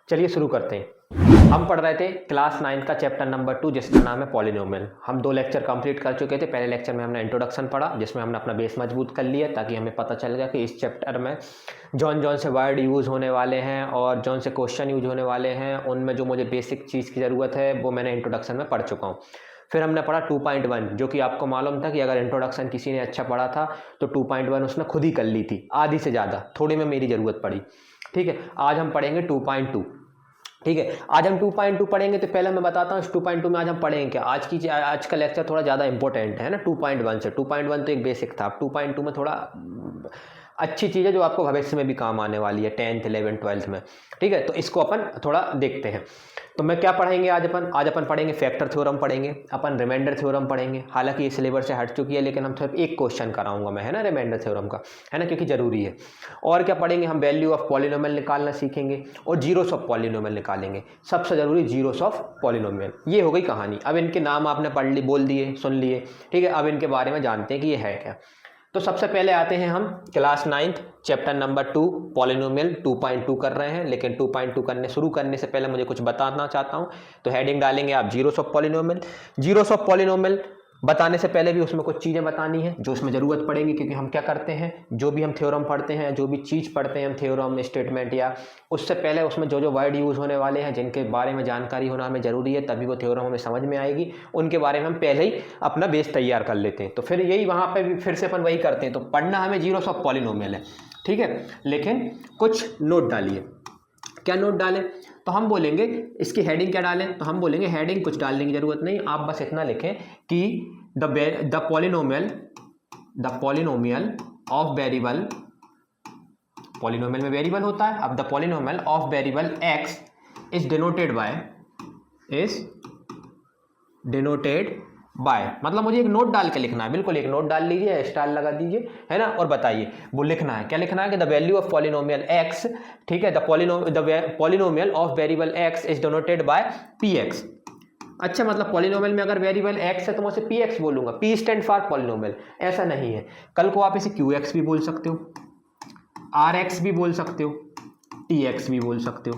चलिए शुरू करते हैं। हम पढ़ रहे थे क्लास 9 का चैप्टर नंबर 2 जिसका नाम है पॉलिनोमियल। हम 2 लेक्चर कंप्लीट कर चुके थे। पहले लेक्चर में हमने इंट्रोडक्शन पढ़ा जिसमें हमने अपना बेस मजबूत कर लिया ताकि हमें पता चल गया कि इस चैप्टर में जौन जौन से वर्ड यूज़ होने वाले हैं और जौन से क्वेश्चन यूज होने वाले हैं उनमें जो मुझे बेसिक चीज़ की ज़रूरत है वो मैंने इंट्रोडक्शन में पढ़ चुका हूँ। फिर हमने पढ़ा 2.1 जो कि आपको मालूम था कि अगर इंट्रोडक्शन किसी ने अच्छा पढ़ा था तो 2.1 उसने खुद ही कर ली थी, आधी से ज़्यादा, थोड़ी में मेरी ज़रूरत पड़ी। ठीक है, आज हम पढ़ेंगे 2.2। ठीक है, आज हम 2.2 पढ़ेंगे। तो पहले मैं बताता हूँ इस 2.2 में आज हम पढ़ेंगे क्या। आज का लेक्चर थोड़ा ज़्यादा इंपॉर्टेंट है ना 2.1 से। 2.1 तो एक बेसिक था, अब 2.2 में थोड़ा अच्छी चीज़ है जो आपको भविष्य में भी काम आने वाली है 10th 11th 12th में। ठीक है, तो इसको अपन थोड़ा देखते हैं। तो मैं क्या पढ़ेंगे आज अपन पढ़ेंगे फैक्टर थ्योरम पढ़ेंगे, अपन रिमाइंडर थ्योरम पढ़ेंगे। हालांकि ये सिलेबस से हट चुकी है लेकिन हम सिर्फ एक क्वेश्चन कराऊंगा मैं, है ना, रिमाइंडर थ्योरम का, है ना, क्योंकि ज़रूरी है। और क्या पढ़ेंगे, हम वैल्यू ऑफ पॉलिनोमियल निकालना सीखेंगे और जीरोस ऑफ पॉलिनोमियल निकालेंगे। सबसे ज़रूरी जीरोस ऑफ पॉलिनोमियल। ये हो गई कहानी। अब इनके नाम आपने पढ़ ली, बोल दिए, सुन लिए। ठीक है, अब इनके बारे में जानते हैं कि ये है क्या। तो सबसे पहले आते हैं हम क्लास 9 चैप्टर नंबर 2 पॉलिनोमियल 2.2 कर रहे हैं। लेकिन 2.2 शुरू करने से पहले मुझे कुछ बताना चाहता हूं। तो हेडिंग डालेंगे आप zeros of polynomial. Zeros of polynomial बताने से पहले भी उसमें कुछ चीज़ें बतानी है जो उसमें ज़रूरत पड़ेगी, क्योंकि हम क्या करते हैं, जो भी हम थ्योरम पढ़ते हैं, जो भी चीज़ पढ़ते हैं हम थ्योरम स्टेटमेंट, या उससे पहले उसमें जो जो वर्ड यूज़ होने वाले हैं जिनके बारे में जानकारी होना हमें ज़रूरी है, तभी वो थ्योरम हमें समझ में आएगी। उनके बारे में हम पहले ही अपना बेस तैयार कर लेते हैं। तो फिर यही वहाँ पर भी फिर से अपन वही करते हैं। तो पढ़ना हमें जीरोस ऑफ पॉलिनोमियल है, ठीक है, लेकिन कुछ नोट डालिए। क्या नोट डालें, तो हम बोलेंगे इसकी हेडिंग क्या डालें, तो हम बोलेंगे हेडिंग कुछ डालने की ज़रूरत नहीं, आप बस इतना लिखें कि the polynomial of variable, polynomial में वेरिएबल होता है। अब the polynomial of variable x is denoted by, मतलब मुझे एक नोट डाल के लिखना है। बिल्कुल एक नोट डाल लीजिए, स्टार लगा दीजिए, है ना, और बताइए वो लिखना है। क्या लिखना है कि the value of polynomial x, ठीक है, the polynomial of variable x is denoted by px। अच्छा, मतलब पॉलिनोमियल में अगर वेरिएबल x है तो मैं उसे px बोलूंगा। p स्टैंड फॉर पॉलिनोमियल, ऐसा नहीं है। कल को आप इसे qx भी बोल सकते हो, rx भी बोल सकते हो, tx भी बोल सकते हो।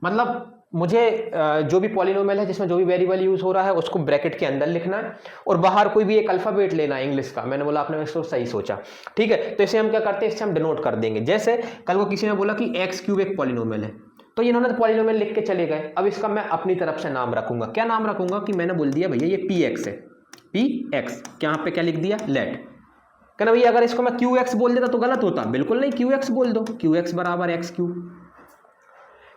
मतलब मुझे जो भी पॉलिनोमियल है जिसमें जो भी वेरिएबल यूज हो रहा है उसको ब्रैकेट के अंदर लिखना है और बाहर कोई भी एक अल्फाबेट लेना है इंग्लिश का। मैंने बोला, आपने इसको सही सोचा, ठीक है। तो इसे हम क्या करते हैं, इससे हम डिनोट कर देंगे। जैसे कल को किसी ने बोला कि x³ एक पॉलिनोमियल है, तो इन्होंने पॉलिनोमियल लिख के चले गए। अब इसका मैं अपनी तरफ से नाम रखूंगा। क्या नाम रखूंगा कि मैंने बोल दिया भैया ये px है, px। यहाँ पे क्या लिख दिया, लेट। कहना भैया अगर इसको मैं qx बोल देता तो गलत होता, बिल्कुल नहीं, qx बोल दो, qx बराबर x³।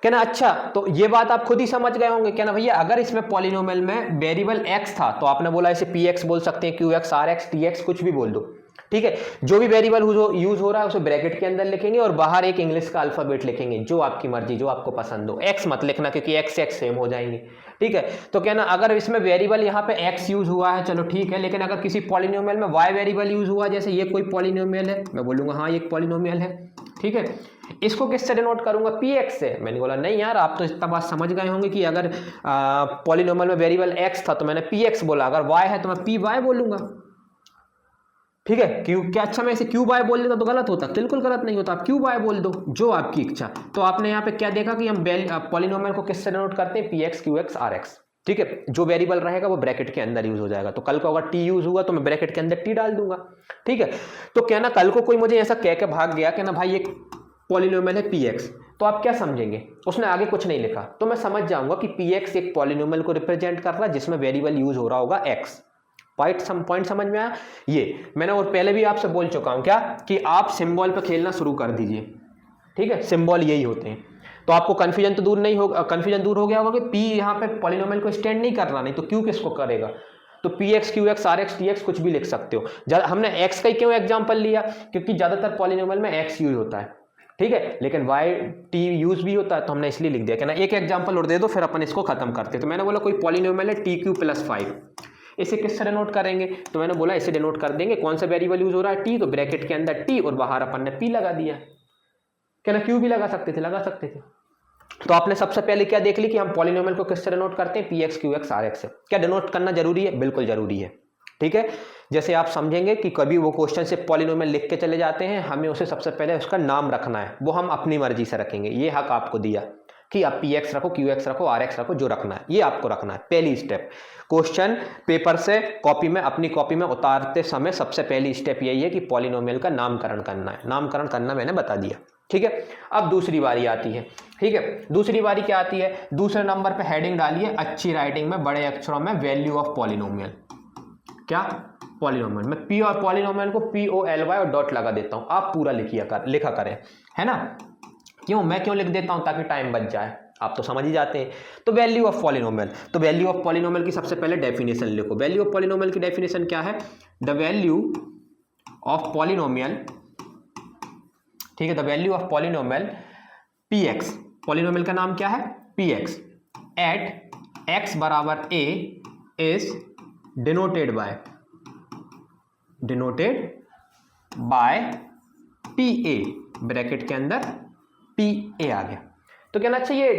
कहना अच्छा, तो ये बात आप खुद ही समझ गए होंगे। कहना भैया अगर इसमें पॉलिनोमियल में वेरिएबल x था तो आपने बोला इसे px बोल सकते हैं, qx, rx, tx कुछ भी बोल दो, ठीक है। जो भी वेरिएबल यूज हो रहा है उसे ब्रैकेट के अंदर लिखेंगे और बाहर एक इंग्लिश का अल्फाबेट लिखेंगे, जो आपकी मर्जी, जो आपको पसंद हो। x मत लिखना क्योंकि x से x सेम हो जाएंगे, ठीक है। तो कहना अगर इसमें वेरिएबल यहाँ पे x यूज हुआ है, चलो ठीक है, लेकिन अगर किसी पॉलिनोमियल में y वेरिएबल यूज हुआ, जैसे ये कोई पॉलिनोमियल है, मैं बोलूंगा हाँ ये एक पॉलिनोमियल है, ठीक है। इसको किससे डिनोट करूंगा, px से। मैंने बोला नहीं यार, आप तो इतना बात समझ गए होंगे कि अगर पॉलिनोमियल में वेरिएबल x था तो मैंने px बोला, अगर y है तो मैं py बोलूंगा, ठीक है। क्या अच्छा मैं इसे qy बोल देता तो गलत होता, बिल्कुल गलत नहीं होता, आप qy बोल दो, जो आपकी इच्छा। तो आपने यहाँ पे क्या देखा कि हम पॉलिनोमियल को किससे डिनोट करते हैं, px, qx, rx, ठीक है। जो वेरिएबल रहेगा वो ब्रैकेट के अंदर यूज हो जाएगा। तो कल को अगर t यूज हुआ तो मैं ब्रैकेट के अंदर t डाल दूंगा, ठीक है। तो कहना कल को कोई मुझे ऐसा कह के भाग गया कि ना भाई एक पॉलिनोमियल है px, तो आप क्या समझेंगे, उसने आगे कुछ नहीं लिखा, तो मैं समझ जाऊंगा कि px एक पॉलिनोमियल को रिप्रेजेंट कर रहा है जिसमें वेरिएबल यूज हो रहा होगा x। पॉइंट समझ में आया। ये मैंने और पहले भी आपसे बोल चुका हूं क्या, कि आप सिंबल पे खेलना शुरू कर दीजिए, ठीक है। सिंबल यही होते हैं। तो आपको कंफ्यूजन तो दूर नहीं होगा, कंफ्यूजन दूर हो गया होगा कि p यहाँ पे पॉलिनोमियल को स्टैंड नहीं कर रहा, नहीं तो q किसको करेगा। तो px, qx, rx, tx कुछ भी लिख सकते हो। हमने x का ही क्यों एग्जांपल लिया, क्योंकि ज्यादातर पॉलिनोमियल में x यूज होता है, ठीक है, लेकिन y t यूज भी होता है, तो हमने इसलिए लिख दिया। कहना एक एग्जांपल और दे दो फिर अपन इसको खत्म करते। तो मैंने बोला कोई पॉलिनोमियल है tq + 5, इसे किससे डिनोट करेंगे, तो मैंने बोला इसे डिनोट कर देंगे, कौन सा वेरिएबल यूज हो रहा है, t, तो ब्रैकेट के अंदर t और बाहर अपन ने p लगा दिया। कहना q भी लगा सकते थे। तो आपने सबसे पहले क्या देख ली कि हम पॉलिनोमियल को किससे डिनोट करते हैं, px, qx, rx से। क्या डिनोट करना जरूरी है, बिल्कुल जरूरी है, ठीक है। जैसे आप समझेंगे कि कभी वो क्वेश्चन से पॉलिनोमियल लिख के चले जाते हैं, हमें उसे सबसे पहले उसका नाम रखना है, वो हम अपनी मर्जी से रखेंगे, ये हक आपको दिया। कि आप पी एक्स रखो, क्यू एक्स रखो, आर एक्स रखो, जो रखना है ये आपको रखना है। पहली स्टेप क्वेश्चन पेपर से कॉपी में, अपनी कॉपी में उतारते समय सबसे पहली स्टेप यही है कि पॉलिनोमियल का नामकरण करना है। नामकरण करना मैंने बता दिया, ठीक है। अब दूसरी बारी आती है, ठीक है। दूसरी बारी क्या आती है, दूसरे नंबर पे हेडिंग डालिए अच्छी राइटिंग में, बड़े अक्षरों में, वैल्यू ऑफ पॉलिनोमियल। क्या? पॉलिनोमियल। मैं पी और पॉलिनोमियल को POLY और डॉट लगा देता हूं, आप पूरा लिखा करें, है ना। क्यों? मैं क्यों लिख देता हूं? ताकि टाइम बच जाए, आप तो समझ ही जाते हैं। तो वैल्यू ऑफ पॉलिनोमियल, तो वैल्यू ऑफ पॉलिनोमियल की सबसे पहले डेफिनेशन लिखो। वैल्यू ऑफ पॉलिनोमियल की डेफिनेशन क्या है? द वैल्यू ऑफ पॉलिनोमियल, ठीक है, the value of polynomial PX, polynomial का नाम क्या है? PX, एट x बराबर a is denoted by PA, bracket के अंदर PA आ गया। तो कहना चाहिए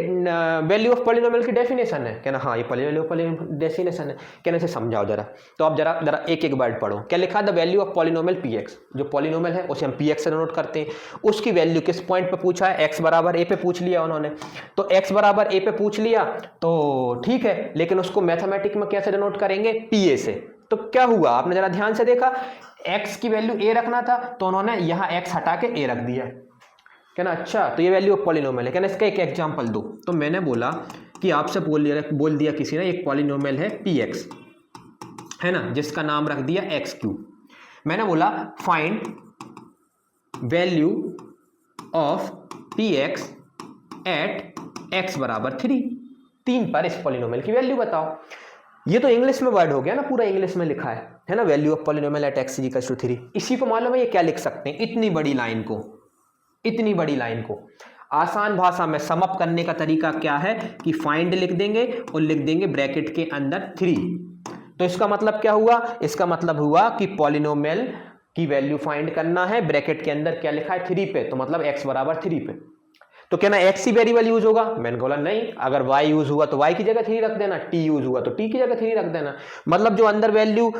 वैल्यू ऑफ पॉलिनोमियल की डेफिनेशन है, कहना हाँ ये वैल्यू ऑफ पॉलिनोमियल डेफिनेशन है। कहने से समझाओ जरा, तो आप जरा एक एक वर्ड पढ़ो। क्या लिखा? The value of polynomial PX, जो पॉलिनोमियल है उसे हम PX से डिनोट करते हैं। उसकी वैल्यू किस पॉइंट पे पूछा है? x बराबर a पे पूछ लिया उन्होंने, तो x बराबर a पे पूछ लिया तो ठीक है, लेकिन उसको मैथमेटिक में कैसे डिनोट करेंगे? PA से। तो क्या हुआ, आपने जरा ध्यान से देखा, x की वैल्यू a रखना था तो उन्होंने यहाँ x हटा के a रख दिया, कहना अच्छा तो ये वैल्यू ऑफ पॉलिनोमियल है। कहना इसका एक एग्जांपल दो। तो मैंने बोला कि आपसे बोल दिया किसी ने एक पॉलिनोमियल है PX, है ना, जिसका नाम रख दिया x3। मैंने बोला find value of PX at x बराबर 3 पर इस पॉलिनोमियल की वैल्यू बताओ। ये तो इंग्लिश में वर्ड हो गया ना, पूरा इंग्लिश में लिखा है ना, value of polynomial at x equals to 3। इसी को मालूम है ये क्या लिख सकते हैं? इतनी बड़ी लाइन को आसान भाषा में सम अप करने का तरीका क्या है कि फाइंड लिख देंगे और लिख देंगे ब्रैकेट के अंदर 3। तो इसका मतलब क्या हुआ? इसका मतलब हुआ कि पॉलिनोमियल की वैल्यू फाइंड करना है, ब्रैकेट के अंदर क्या लिखा है? 3 पे, तो मतलब x बराबर 3 पे। तो कहना x ही वेरिएबल यूज होगा? मैंने बोला नहीं, अगर y यूज हुआ तो y की जगह 3 रख देना, t यूज हुआ तो t की जगह 3 रख देना। मतलब जो अंदर वैल्यू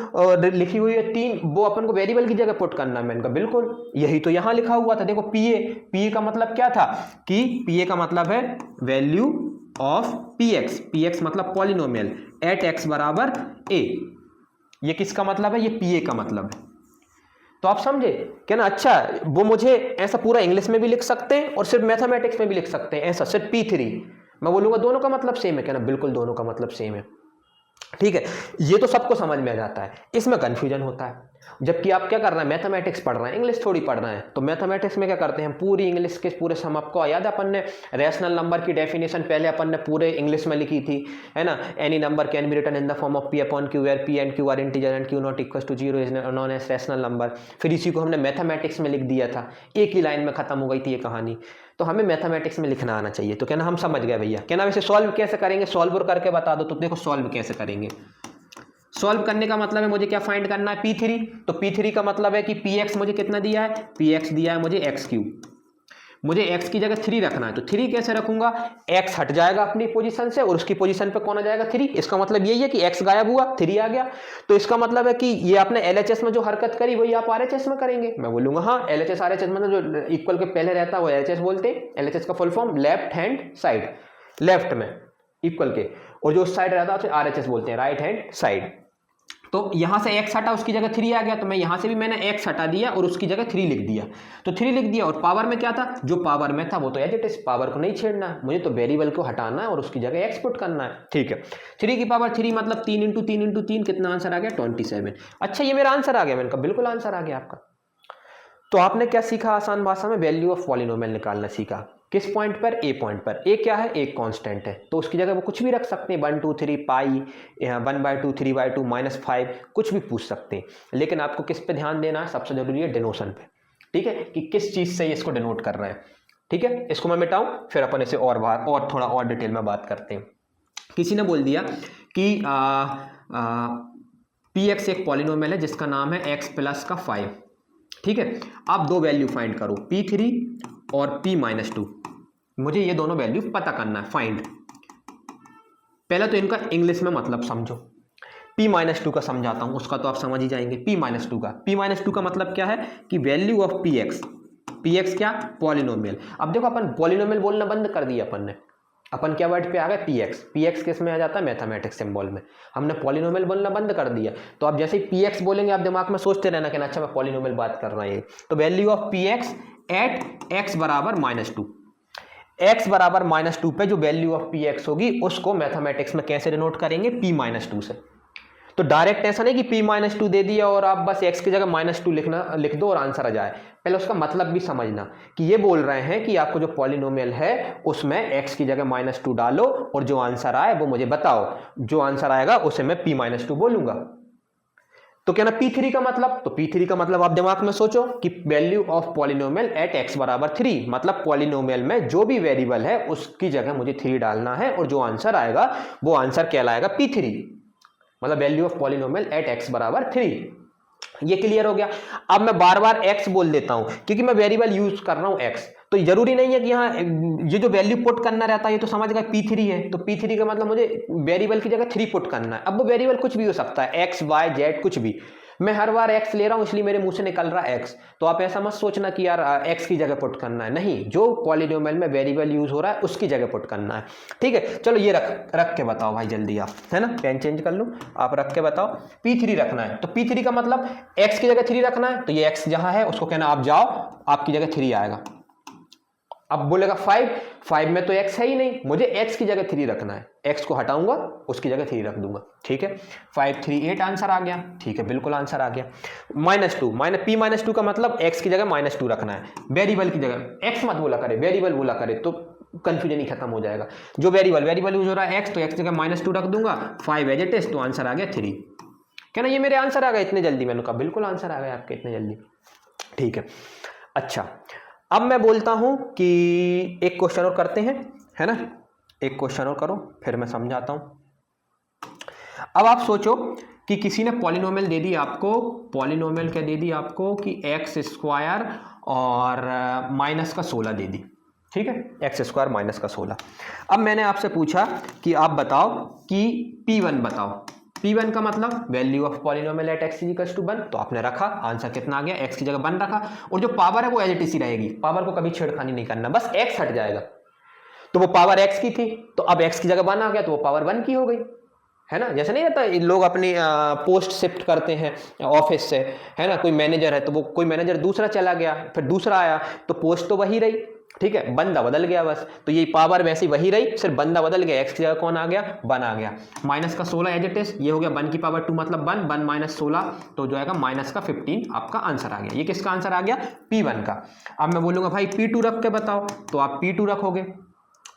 लिखी हुई है 3, वो अपन को वेरिएबल की जगह पुट करना है। मैंने कहा बिल्कुल, यही तो यहाँ लिखा हुआ था। देखो PA का मतलब क्या था कि PA का मतलब है वैल्यू ऑफ PX मतलब पॉलिनोमियल एट x बराबर a। ये किसका मतलब है? ये PA का मतलब है। तो आप समझे क्या ना? अच्छा, वो मुझे ऐसा पूरा इंग्लिश में भी लिख सकते हैं और सिर्फ मैथमेटिक्स में भी लिख सकते हैं, ऐसा सिर्फ P3। मैं बोलूंगा दोनों का मतलब सेम है, क्या ना? बिल्कुल दोनों का मतलब सेम है, ठीक है। ये तो सबको समझ में आ जाता है, इसमें कंफ्यूजन होता है। जबकि आप क्या कर रहे हैं? मैथमेटिक्स पढ़ रहे हैं, इंग्लिश थोड़ी पढ़ रहे हैं। तो मैथमेटिक्स में क्या करते हैं? पूरी इंग्लिश के पूरे सम अप को, याद है अपन ने रैशनल नंबर की डेफिनेशन पहले अपन ने पूरे इंग्लिश में लिखी थी, है ना। Any number can be written in the form of P upon Q where P and Q are integer and Q not equal to 0 is known as rational number. फिर इसी को हमने मैथमेटिक्स में लिख दिया था, एक ही लाइन में खत्म हो गई थी ये कहानी। तो हमें मैथमेटिक्स में लिखना आना चाहिए। तो कहना हम समझ गए भैया। कहना वैसे सॉल्व कैसे करेंगे? सॉल्व करके बता दो। तो देखो सॉल्व कैसे करेंगे। सॉल्व करने का मतलब है मुझे क्या फाइंड करना है? P3। तो P3 का मतलब है कि PX मुझे कितना दिया है? PX दिया है मुझे x3। मुझे x की जगह 3 रखना है, तो 3 कैसे रखूंगा? x हट जाएगा अपनी पोजीशन से और उसकी पोजीशन पे कौन आ जाएगा? 3। इसका मतलब यही है कि x गायब हुआ, 3 आ गया। तो इसका मतलब है कि ये आपने LHS में जो हरकत करी वही आप RHS में करेंगे। मैं बोलूंगा हाँ, LHS RHS मतलब जो इक्वल के पहले रहता है वो LHS बोलते हैं। LHS का full form left hand side, left में इक्वल के, और जो उस साइड रहता है उसे RHS बोलते हैं, राइट हैंड साइड। तो यहां से x हटा, उसकी जगह 3 आ गया, तो मैं यहां से भी मैंने x हटा दिया और उसकी जगह 3 लिख दिया। तो 3 लिख दिया और पावर में क्या था? जो पावर में था वो तो एज इट इज, पावर को नहीं छेड़ना है मुझे, तो वेरिएबल को हटाना है और उसकी जगह x पुट करना है, ठीक है। 3 की पावर 3 मतलब 3 इंटू 3 इंटू 3, कितना आंसर आ गया? 27। अच्छा, ये मेरा आंसर आ गया? मैंने कहा बिल्कुल आंसर आ गया आपका। तो आपने क्या सीखा? आसान भाषा में वैल्यू ऑफ पॉलिनोमियल निकालना सीखा। किस पॉइंट पर? ए पॉइंट पर। ए क्या है? एक कांस्टेंट है, तो उसकी जगह वो कुछ भी रख सकते हैं, 1 2 3 पाई, 1/2 3/2 -5, कुछ भी पूछ सकते हैं। लेकिन आपको किस पे ध्यान देना है? सबसे जरूरी है डिनोशन पे, ठीक है, कि किस चीज से ये इसको डिनोट कर रहे हैं, ठीक है। इसको मैं मिटाऊं, फिर अपन इसे और थोड़ा और डिटेल में बात करते हैं। किसी ने बोल दिया कि PX एक पॉलिनोमियल है जिसका नाम है x प्लस का 5, ठीक है। आप दो वैल्यू फाइंड करो, P3 और P-2। मुझे ये दोनों वैल्यू पता करना है, फाइंड। पहले तो इनका इंग्लिश में मतलब समझो। P-2 का समझाता हूं, उसका तो आप समझ ही जाएंगे। P-2 का मतलब क्या है कि वैल्यू ऑफ PX क्या? पॉलिनोमियल। अब देखो अपन पॉलिनोमियल बोलना बंद कर दिया अपन ने, अपन क्या वर्ड पे आ गए, पी एक्स। पी एक्स किस में आ जाता है, मैथमेटिक्स सिंबल में। हमने पॉलिनोमियल बोलना बंद कर दिया, तो आप जैसे ही पी एक्स बोलेंगे आप दिमाग में सोचते रहना कि अच्छा मैं पॉलिनोमियल बात कर रहा है। तो value of P X at X बराबर -2, एक्स बराबर -2 पे जो वैल्यू ऑफ पी एक्स होगी उसको मैथमेटिक्स में कैसे डिनोट करेंगे, p-2 से। तो डायरेक्ट ऐसा नहीं कि p-2 दे दिया और आप बस x की जगह -2 लिख दो और आंसर आ जाए। पहले उसका मतलब भी समझना कि ये बोल रहे हैं कि आपको जो पॉलिनोमियल है उसमें x की जगह -2 डालो और जो आंसर आए वो मुझे बताओ, जो आंसर आएगा उसे मैं p-2 बोलूंगा। तो क्या ना p3 का मतलब, तो p3 का मतलब आप दिमाग में सोचो कि value of polynomial at x बराबर 3, मतलब पॉलिनोमियल में जो भी वेरिएबल है उसकी जगह मुझे 3 डालना है और जो आंसर आएगा वो आंसर कहलाएगा p3, मतलब value of polynomial at x बराबर 3। ये क्लियर हो गया। अब मैं बार बार x बोल देता हूं क्योंकि मैं वेरिएबल यूज कर रहा हूं x, तो जरूरी नहीं है कि यहाँ ये जो वैल्यू पुट करना रहता है ये तो समझ गए p3 है, तो p3 का मतलब मुझे वेरिएबल की जगह 3 पुट करना है। अब वो वेरिएबल कुछ भी हो सकता है, x y z कुछ भी। मैं हर बार x ले रहा हूं इसलिए मेरे मुंह से निकल रहा है x, तो आप ऐसा मत सोचना कि यार x की जगह पुट करना है, नहीं, जो पॉलिनोमियल में वेरिएबल यूज हो रहा है उसकी जगह पुट करना है। ठीक है, चलो ये रख के बताओ भाई जल्दी आप, है ना, पेन चेंज कर लो, आप रख के बताओ। p3 रखना है, तो p3 का मतलब x की जगह 3 रखना है, तो ये x जहां है उसको कहना आप जाओ, आपकी जगह 3 आएगा। अब बोलेगा 5 में तो x है ही नहीं, मुझे x की जगह 3 रखना है, x को हटाऊंगा उसकी जगह 3 रख दूंगा। ठीक है, 5 3 8 आंसर आ गया। ठीक है, बिल्कुल आंसर आ गया। -2 p-2 का मतलब x की जगह -2 रखना है, वेरिएबल की जगह x मत बोला करे, वेरिएबल बोला करे तो कंफ्यूजन ही खत्म हो जाएगा। जो वेरिएबल यूज हो रहा है x, तो x की जगह -2 रख दूंगा, 5 एज इट इज, तो आंसर आ गया 3। क्या ना ये मेरे आंसर आ गए इतने जल्दी, मैंने कहा बिल्कुल आंसर आ गया आपके इतने जल्दी। ठीक है, अच्छा अब मैं बोलता हूं कि एक क्वेश्चन और करते हैं, है ना, एक क्वेश्चन और करो फिर मैं समझाता हूं। अब आप सोचो कि किसी ने पॉलिनोमियल दे दी आपको, पॉलिनोमियल क्या दे दी आपको कि x² और -16 दे दी। ठीक है, x² -16। अब मैंने आपसे पूछा कि आप बताओ कि p1 बताओ, p1 का मतलब value of polynomial at x equals to 1, तो आपने रखा, आंसर कितना आ गया, x की जगह 1 रखा, और जो पावर है वो एज इट इज रहेगी, पावर को कभी छेड़खानी नहीं करना, बस x हट जाएगा। तो वो पावर x की थी, तो अब x की जगह 1 आ गया, तो वो पावर 1 की हो गई, है ना। जैसे नहीं रहता लोग अपनी पोस्ट शिफ्ट करते हैं ऑफिस से, है ना, कोई मैनेजर है तो वो कोई मैनेजर दूसरा चला गया, फिर दूसरा आया, तो पोस्ट तो वही रही, ठीक है, बंदा बदल गया बस, तो ये पावर वैसी वही रही, सिर्फ बंदा बदल गया, x की जगह कौन आ गया, 1 आ गया। -16 एज इट इज, ये हो गया 1 की पावर 2 मतलब 1 -16, तो जो आएगा -15 आपका आंसर आ गया। ये किसका आंसर आ गया, p1 का। अब मैं बोलूंगा भाई p2 रख के बताओ, तो आप p2 रखोगे।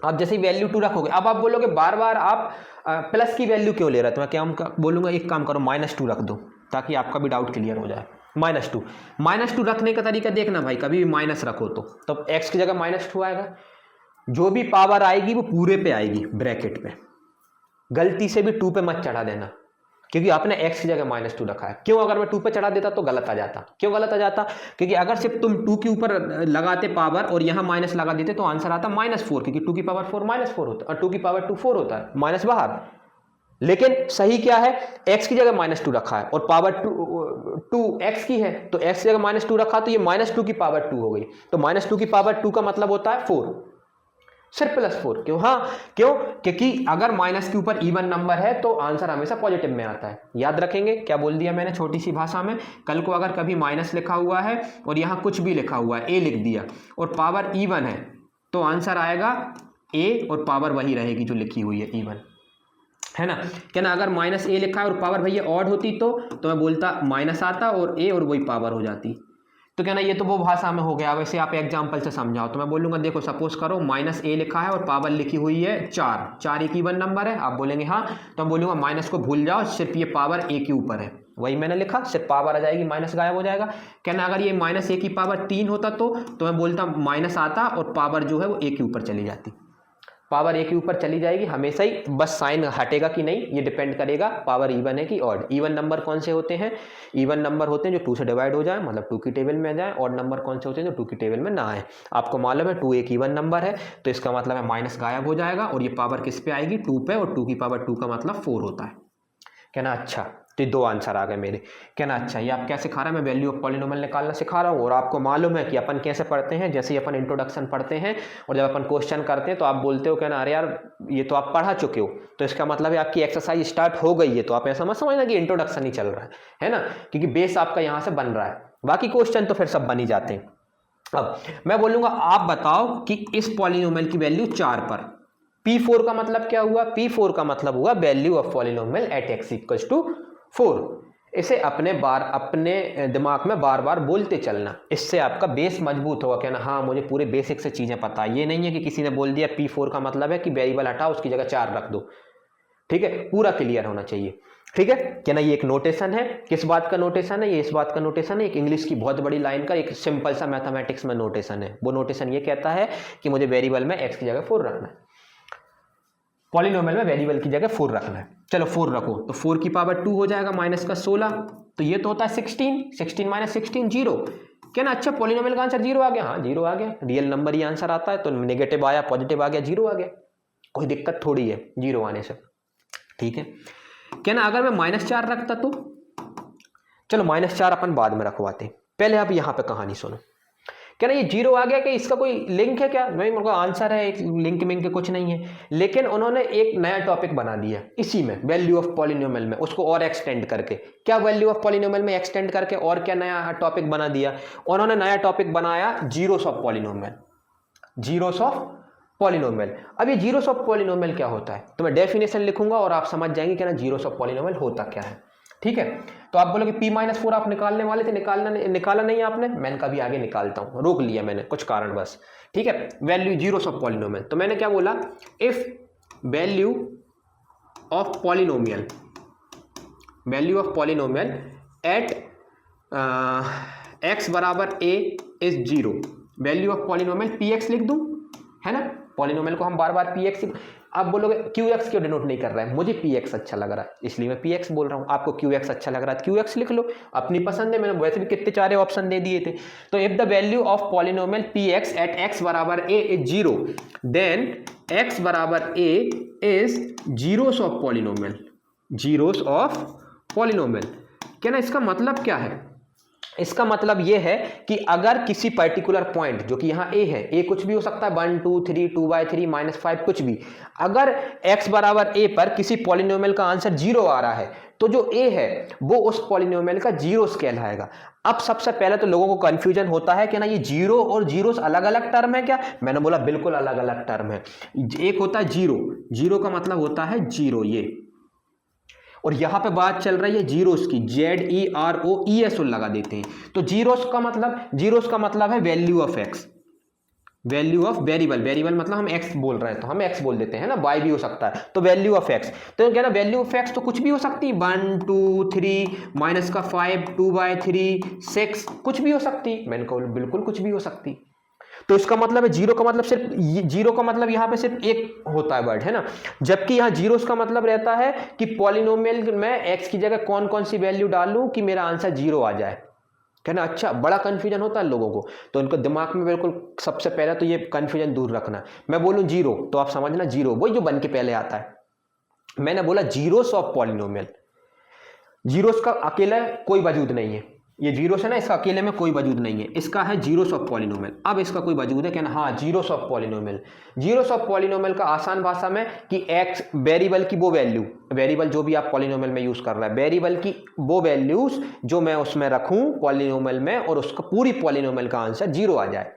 आप जैसे ही वैल्यू 2 रखोगे, अब आप बोलोगे बार बार आप प्लस की वैल्यू क्यों ले रहे हो, तो मैं क्या बोलूंगा, एक काम करो -2 रख दो ताकि आपका भी डाउट क्लियर हो जाए। -2 रखने का तरीका देखना भाई, कभी भी माइनस रखो तो x की जगह -2 आएगा, जो भी पावर आएगी वो पूरे पे आएगी ब्रैकेट पे, गलती से भी 2 पे मत चढ़ा देना, क्योंकि आपने x की जगह -2 रखा है। क्यों, अगर मैं 2 पे चढ़ा देता तो गलत आ जाता। क्यों गलत आ जाता, क्योंकि अगर सिर्फ तुम 2 के ऊपर लगाते पावर और यहाँ माइनस लगा देते तो आंसर आता -4, क्योंकि 2 की पावर 4 -4 होता है, और 2 की पावर 2 4 होता है, माइनस बाहर। लेकिन सही क्या है, x की जगह -2 रखा है और पावर 2 x की है, तो x की जगह -2 रखा, तो ये -2 की पावर 2 हो गई, तो -2 की पावर 2 का मतलब होता है 4, सिर्फ +4। क्यों, हाँ क्यों, क्योंकि अगर माइनस के ऊपर इवन नंबर है तो आंसर हमेशा पॉजिटिव में आता है। याद रखेंगे क्या बोल दिया मैंने छोटी सी भाषा में, कल को अगर कभी माइनस लिखा हुआ है और यहाँ कुछ भी लिखा हुआ है, a लिख दिया और पावर इवन है, तो आंसर आएगा a और पावर वही रहेगी जो लिखी हुई है इवन, है ना। क्या ना, अगर -a लिखा है और पावर भैया ऑड होती तो मैं बोलता माइनस आता और a और वही पावर हो जाती। तो क्या ना, ये तो वो भाषा में हो गया। वैसे आप एग्जांपल से समझाओ, तो मैं बोलूंगा देखो सपोज करो -a लिखा है और पावर लिखी हुई है 4 एक इवन नंबर है, आप बोलेंगे हाँ, तो मैं बोलूंगा माइनस को भूल जाओ, सिर्फ ये पावर a के ऊपर है, वही मैंने लिखा, सिर्फ पावर आ जाएगी, माइनस गायब हो जाएगा। क्या ना, अगर ये -a की पावर 3 होता तो मैं बोलता माइनस आता और पावर जो है वो a के ऊपर चली जाती, पावर a के ऊपर चली जाएगी हमेशा ही, बस साइन हटेगा कि नहीं ये डिपेंड करेगा पावर इवन है कि ऑड। इवन नंबर कौन से होते हैं, इवन नंबर होते हैं जो 2 से डिवाइड हो जाए, मतलब 2 की टेबल में आ जाए। ऑड नंबर कौन से होते हैं जो 2 की टेबल में ना आए। आपको मालूम है 2 एक इवन नंबर है, तो इसका मतलब है माइनस गायब हो जाएगा और ये पावर किस पे आएगी, 2 पे, और 2 की पावर 2 का मतलब 4 होता है। क्या ना, अच्छा तो ये 2 आंसर आ गए मेरे। कहना अच्छा ये आप क्या सिखा रहे हैं, मैं वैल्यू ऑफ पॉलिनोमियल निकालना सिखा रहा हूँ। और आपको मालूम है कि अपन कैसे पढ़ते हैं, जैसे ही अपन इंट्रोडक्शन पढ़ते हैं और जब अपन क्वेश्चन करते हैं तो आप बोलते हो कहना अरे यार ये तो आप पढ़ा चुके हो, तो इसका मतलब है आपकी एक्सरसाइज स्टार्ट हो गई है। तो आप ऐसा मत समझना कि इंट्रोडक्शन ही चल रहा है ना, क्योंकि बेस आपका यहाँ से बन रहा है, बाकी क्वेश्चन तो फिर सब बन ही जाते हैं। अब मैं बोलूंगा आप बताओ कि इस पॉलिनोमियल की वैल्यू 4 पर, P4 का मतलब क्या हुआ, P4 का मतलब हुआ value of polynomial at x equals to 4। इसे अपने दिमाग में बार बार बोलते चलना, इससे आपका बेस मजबूत होगा। कहना हाँ मुझे पूरे बेसिक से चीजें पता है, ये नहीं है कि किसी ने बोल दिया P4 का मतलब है कि वेरिएबल हटाओ उसकी जगह 4 रख दो। ठीक है, पूरा क्लियर होना चाहिए। ठीक है, कहना ये एक नोटेशन है, किस बात का नोटेशन है, ये इस बात का नोटेशन है, एक इंग्लिश की बहुत बड़ी लाइन का एक सिंपल सा मैथमेटिक्स में नोटेशन है। वो नोटेशन ये कहता है कि मुझे वेरिएबल में x की जगह 4 रखना है, पॉलिनोमियल में वेरिएबल की जगह 4 रखना है। चलो 4 रखो, तो 4 की पावर 2 हो जाएगा माइनस का 16, तो ये तो होता है 16 माइनस 16 0। कहना अच्छा पॉलिनोमियल का आंसर 0 आ गया, हाँ 0 आ गया, रियल नंबर ही आंसर आता है, तो नेगेटिव आया पॉजिटिव आ गया 0 आ गया, कोई दिक्कत थोड़ी है 0 आने से। ठीक है, कहना अगर मैं -4 रखता तो, चलो -4 अपन बाद में रखवाते हैं, पहले आप यहां पे कहानी सुनो। कहना ये 0 आ गया कि इसका कोई लिंक है क्या, नहीं मेरे आंसर है, एक लिंक मिंक के कुछ नहीं है, लेकिन उन्होंने एक नया टॉपिक बना दिया इसी में वैल्यू ऑफ पॉलिनोमियल में, उसको और एक्सटेंड करके। क्या वैल्यू ऑफ पॉलिनोमियल में एक्सटेंड करके और क्या नया टॉपिक बना दिया, उन्होंने नया टॉपिक बनाया zeros of polynomial, zeros of polynomial. अब ये जीरोस ऑफ पॉलिनोमियल क्या होता है, तो मैं डेफिनेशन लिखूंगा और आप समझ जाएंगे कि ना जीरोस ऑफ पॉलिनोमियल होता क्या है। ठीक है, तो आप बोलोगे P-4 आप निकालने वाले थे, निकाला नहीं आपने, मैंने कभी आगे निकालता हूं, रोक लिया मैंने कुछ कारण बस। ठीक है, वैल्यू जीरोस ऑफ पॉलिनोमियल, तो मैंने क्या बोला, if value of polynomial at x बराबर a is 0, value of polynomial px लिख दूं, है ना, पॉलिनोमियल को हम बार बार px। आप बोलोगे qx क्यों डिनोट नहीं कर रहा है, मुझे px अच्छा लग रहा है इसलिए मैं px बोल रहा हूं, आपको qx अच्छा लग रहा है qx लिख लो, अपनी पसंद है, मैंने वैसे भी कितने सारे ऑप्शन दे दिए थे। तो if the value of polynomial px at x बराबर a इज 0, देन x बराबर a is zeros of polynomial, zeros of polynomial. क्या ना इसका मतलब क्या है, इसका मतलब यह है कि अगर किसी पर्टिकुलर पॉइंट, जो कि यहां a है, a कुछ भी हो सकता है 1 2 3 2/3 -5 कुछ भी, अगर x बराबर a पर किसी पॉलिनोमियल का आंसर 0 आ रहा है तो जो a है वो उस पॉलिनोमियल का जीरोस कहलाएगा। अब सबसे पहले तो लोगों को कंफ्यूजन होता है कि ना ये जीरो और जीरोस अलग अलग टर्म है क्या, मैंने बोला बिल्कुल अलग अलग टर्म है। एक होता है जीरो, जीरो का मतलब होता है जीरो ये, और यहां पे बात चल रही है जीरोस की, ZEROES लगा देते हैं। तो जीरोस का मतलब है value of x, value of variable, variable मतलब हम x बोल रहे हैं तो हम x बोल देते हैं ना, y भी हो सकता है, तो वैल्यू ऑफ x। तो क्या ना वैल्यू ऑफ x तो कुछ भी हो सकती है, 1 2 3 -5 2/3 6 कुछ भी हो सकती, मैंने कहा बिल्कुल कुछ भी हो सकती। तो इसका मतलब है जीरो का मतलब सिर्फ, जीरो का मतलब यहां पे सिर्फ एक होता है वर्ड, है ना, जबकि यहां जीरोस का मतलब रहता है कि पॉलिनोमियल में x की जगह कौन कौन सी वैल्यू डालूं कि मेरा आंसर 0 आ जाए। कहना अच्छा, बड़ा कंफ्यूजन होता है लोगों को, तो इनको दिमाग में बिल्कुल सबसे पहले तो ये कंफ्यूजन दूर रखना। मैं बोलूं 0 तो आप समझना 0 वही जो बन के पहले आता है, मैंने बोला जीरोस ऑफ पॉलिनोमियल, जीरोस का अकेला कोई वजूद नहीं है, ये जीरोस है ना, इसका अकेले में कोई वजूद नहीं है, इसका है जीरोस ऑफ पॉलिनोमियल। अब इसका कोई वजूद है क्या, हाँ zeros of polynomial. Zeros of polynomial का आसान भाषा में कि x वेरिएबल की वो वैल्यू, वेरिएबल जो भी आप पॉलिनोमियल में यूज कर रहा है, वेरिएबल की वो वैल्यूज जो मैं उसमें रखूं पॉलिनोमियल में और उसका पूरी पॉलिनोमियल का आंसर 0 आ जाए,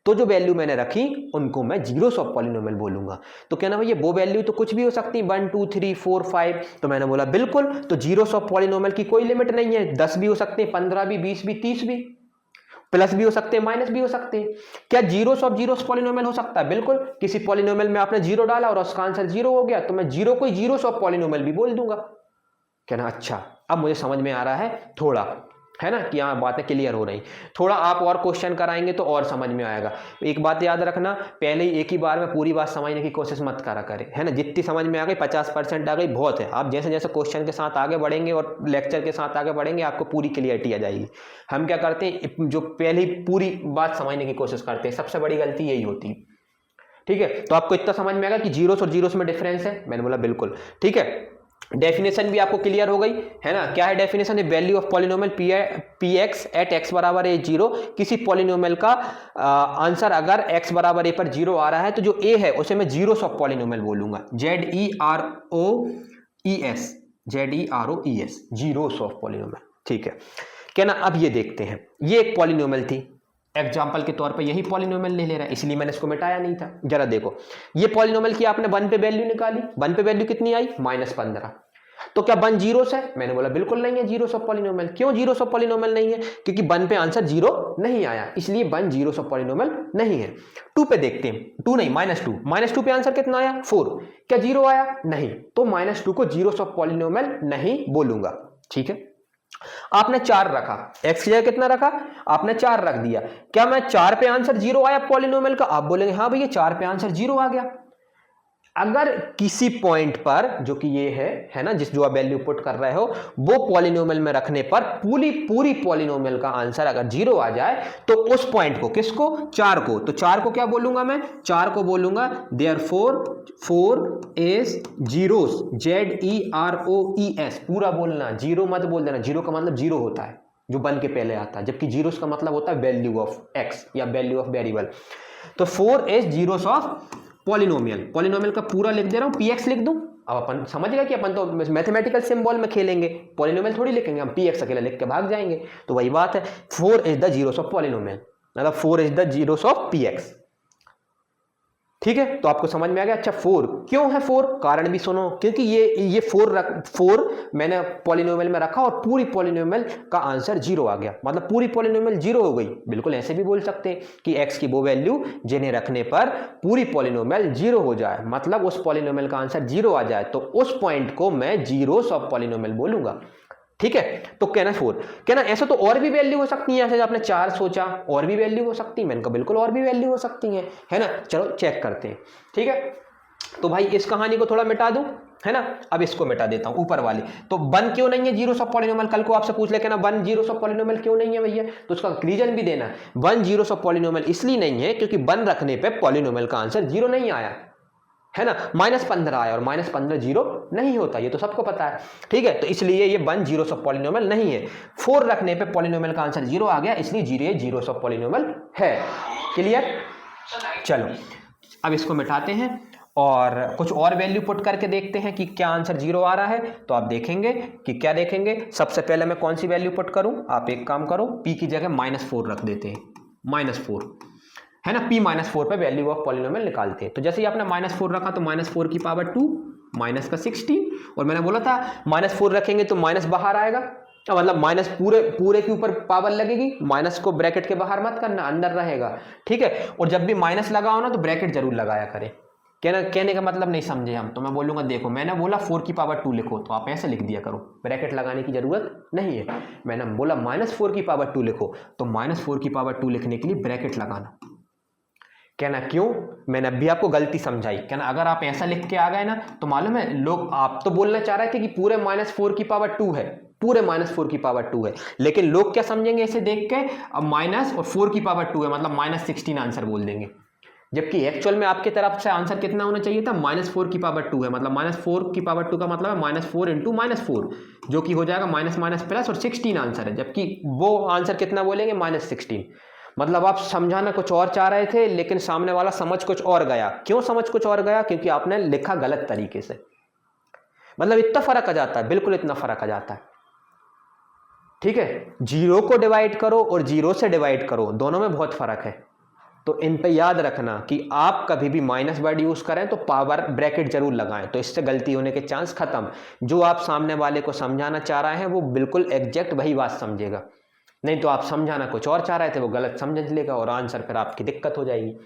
तो जो वैल्यू मैंने रखी उनको मैं जीरोस ऑफ पॉलिनोमियल बोलूंगा। तो कहना भाई ये वो वैल्यू तो कुछ भी हो सकती है 1 2 3 4 5, तो मैंने बोला बिल्कुल, तो जीरोस ऑफ पॉलिनोमियल की कोई लिमिट नहीं है, 10 भी हो सकते हैं, 15 भी, 20 भी, 30 भी, प्लस भी हो सकते हैं, माइनस भी हो सकते हैं। क्या जीरोस ऑफ जीरोस पॉलिनोमियल हो सकता है, बिल्कुल, किसी पॉलिनोमियल में आपने 0 डाला और उसका आंसर 0 हो गया तो मैं 0 को जीरोस ऑफ पॉलिनोमियल भी बोल दूंगा। कहना अच्छा, अब मुझे समझ में आ रहा है थोड़ा, है ना, कि यहाँ बातें क्लियर हो रही, थोड़ा आप और क्वेश्चन कराएंगे तो और समझ में आएगा। एक बात याद रखना, पहले ही एक ही बार में पूरी बात समझने की कोशिश मत करा करें, है ना, जितनी समझ में आ गई 50% आ गई बहुत है। आप जैसे जैसे क्वेश्चन के साथ आगे बढ़ेंगे और लेक्चर के साथ आगे बढ़ेंगे आपको पूरी क्लियरिटी आ जाएगी। हम क्या करते हैं, जो पहले ही पूरी बात समझने की कोशिश करते हैं, सबसे बड़ी गलती यही होती है। ठीक है, तो आपको इतना समझ में आएगा कि जीरोस और जीरोस में डिफरेंस है, मैंने बोला बिल्कुल। ठीक है, डेफिनेशन भी आपको क्लियर हो गई है ना। क्या है definition? Value of polynomial P X at X बराबर ए जीरो। किसी पॉलिनोमियल का आंसर अगर एक्स बराबर ए पर जीरो आ रहा है तो जो ए है उसे मैं जीरोस ऑफ पॉलिनोमियल बोलूंगा, ZEROES, ZEROES, zeros of polynomial. ठीक है क्या ना। अब ये देखते हैं, ये एक पॉलिनोमियल थी, एग्जाम्पल के तौर पे यही पॉलिनोमियल ले रहा है, इसलिए मैंने इसको मिटाया नहीं था। जरा देखो, ये पॉलिनोमियल की आपने 1 पे वैल्यू निकाली, 1 पे वैल्यू कितनी आई? -15। तो क्या 1 जीरोस है? मैंने बोला बिल्कुल नहीं है जीरोस ऑफ पॉलिनोमियल। क्यों जीरोस ऑफ पॉलिनोमियल नहीं है? क्योंकि 1 पे आंसर 0 नहीं आया, इसलिए 1 जीरोस ऑफ पॉलिनोमियल नहीं है। 2 पे देखते हैं, 2 नहीं -2 पे आंसर कितना आया? 4। क्या 0 आया? नहीं, तो -2 को जीरोस ऑफ पॉलिनोमियल नहीं बोलूंगा। ठीक है, आपने 4 रखा, एक्स की जगह कितना रखा? आपने 4 रख दिया। क्या मैं 4 पे आंसर 0 आया पॉलिनोमियल का? आप बोलेंगे हाँ भैया 4 पे आंसर 0 आ गया। अगर किसी पॉइंट पर, जो कि ये है ना, जिस जो आप वैल्यू पुट कर रहे हो, वो पॉलिनोमियल में रखने पर पूरी पॉलिनोमियल का आंसर अगर 0 आ जाए तो उस पॉइंट को, किसको? 4 को। तो 4 को क्या बोलूंगा मैं? 4 को बोलूंगा देयरफॉर 4 इज जीरोस, ZEROES, पूरा बोलना, 0 मत बोल देना। 0 का मतलब 0 होता है जो 1 के पहले आता है, जबकि जीरोस का मतलब होता है वैल्यू ऑफ एक्स या वैल्यू ऑफ वेरिएबल। तो 4 is zeros of polynomial. Polynomial का पूरा लिख दे रहा हूं, px लिख दूं। अब अपन समझ गए कि अपन तो मैथमेटिकल सिंबल में खेलेंगे, पॉलिनोमियल थोड़ी लिखेंगे हम, px अकेला लिख के भाग जाएंगे। तो वही बात है, 4 is the zeros of polynomial, मतलब 4 is the zeros of px। ठीक है, तो आपको समझ में आ गया। अच्छा 4 क्यों है? 4 कारण भी सुनो, क्योंकि ये 4 मैंने पॉलिनोमियल में रखा और पूरी पॉलिनोमियल का आंसर 0 आ गया, मतलब पूरी पॉलिनोमियल 0 हो गई। बिल्कुल ऐसे भी बोल सकते हैं कि x की वो वैल्यू जिन्हें रखने पर पूरी पॉलिनोमियल 0 हो जाए, मतलब उस पॉलिनोमियल का आंसर 0 आ जाए, तो उस पॉइंट को मैं जीरोस ऑफ पॉलिनोमियल बोलूंगा। ठीक है, तो कहना 4, कहना ऐसा तो और भी वैल्यू हो सकती है, जैसे आपने 4 सोचा, और भी वैल्यू हो सकती है। मैंने कहा बिल्कुल और भी वैल्यू हो सकती है ना। चलो चेक करते हैं। ठीक है, तो भाई इस कहानी को थोड़ा मिटा दूं, है ना। अब इसको मिटा देता हूं, ऊपर वाली। तो 1 क्यों नहीं है जीरोस ऑफ पॉलिनोमियल? कल को आपसे पूछ ले, कहना 1 जीरोस ऑफ पॉलिनोमियल क्यों नहीं है भैया, तो उसका रीजन भी देना। 1 जीरोस ऑफ पॉलिनोमियल इसलिए नहीं है क्योंकि 1 रखने पर पॉलिनोमियल का आंसर 0 नहीं आया, है ना। -15 आया, और -15 0 नहीं होता, ये तो सबको पता है। ठीक है, तो इसलिए ये 1 जीरोस ऑफ पॉलिनोमियल नहीं है। 4 रखने पे पॉलिनोमियल का आंसर 0 आ गया, इसलिए 0 जीरोस ऑफ पॉलिनोमियल है। क्लियर? चलो अब इसको मिटाते हैं और कुछ और वैल्यू पुट करके देखते हैं कि क्या आंसर 0 आ रहा है। तो आप देखेंगे कि क्या देखेंगे, सबसे पहले मैं कौन सी वैल्यू पुट करूं? आप एक काम करो, p की जगह -4 रख देते हैं, -4, है ना। p-4 पे वैल्यू ऑफ पॉलिनोमियल निकालते हैं। तो जैसे ही आपने -4 रखा तो -4 की पावर 2, माइनस का 16, और मैंने बोला था -4 रखेंगे तो माइनस बाहर आएगा, मतलब माइनस पूरे के ऊपर पावर लगेगी, माइनस को ब्रैकेट के बाहर मत करना, अंदर रहेगा। ठीक है, और जब भी माइनस लगा हो ना तो ब्रैकेट जरूर लगाया करें। कहने का मतलब नहीं समझे हम, तो मैं बोलूंगा देखो मैंने बोला 4 की पावर 2 लिखो, तो आप ऐसे लिख दिया करो, ब्रैकेट लगाने की जरूरत नहीं है। मैंने बोला -4 की पावर 2 लिखो, तो -4 की पावर 2 लिखने के लिए ब्रैकेट लगाना। कहना क्यों? मैंने अभी आपको गलती समझाई। कहना अगर आप ऐसा लिख के आ गए ना तो मालूम है लोग, आप तो बोलना चाह रहे थे कि पूरे -4 की पावर 2 है, पूरे -4 की पावर 2 है, लेकिन लोग क्या समझेंगे इसे देख के, अब माइनस और 4 की पावर 2 है मतलब -16 आंसर बोल देंगे, जबकि एक्चुअल में आपकी तरफ से आंसर कितना होना चाहिए था? -4 की पावर 2 है, मतलब -4 की पावर 2 का मतलब है -4 इंटू -4, जो कि हो जाएगा माइनस माइनस प्लस, और 16 आंसर है, जबकि वो आंसर कितना बोलेंगे? -16। मतलब आप समझाना कुछ और चाह रहे थे, लेकिन सामने वाला समझ कुछ और गया। क्यों समझ कुछ और गया? क्योंकि आपने लिखा गलत तरीके से। मतलब इतना फर्क आ जाता है, बिल्कुल इतना फर्क आ जाता है। ठीक है, 0 को डिवाइड करो और 0 से डिवाइड करो, दोनों में बहुत फर्क है। तो इन पे याद रखना कि आप कभी भी माइनस वर्ड यूज करें तो पावर ब्रैकेट जरूर लगाएं, तो इससे गलती होने के चांस खत्म। जो आप सामने वाले को समझाना चाह रहे हैं वो बिल्कुल एग्जैक्ट वही बात समझेगा, नहीं तो आप समझाना कुछ और चाह रहे थे, वो गलत समझ लेगा और आंसर फिर आपकी दिक्कत हो जाएगी।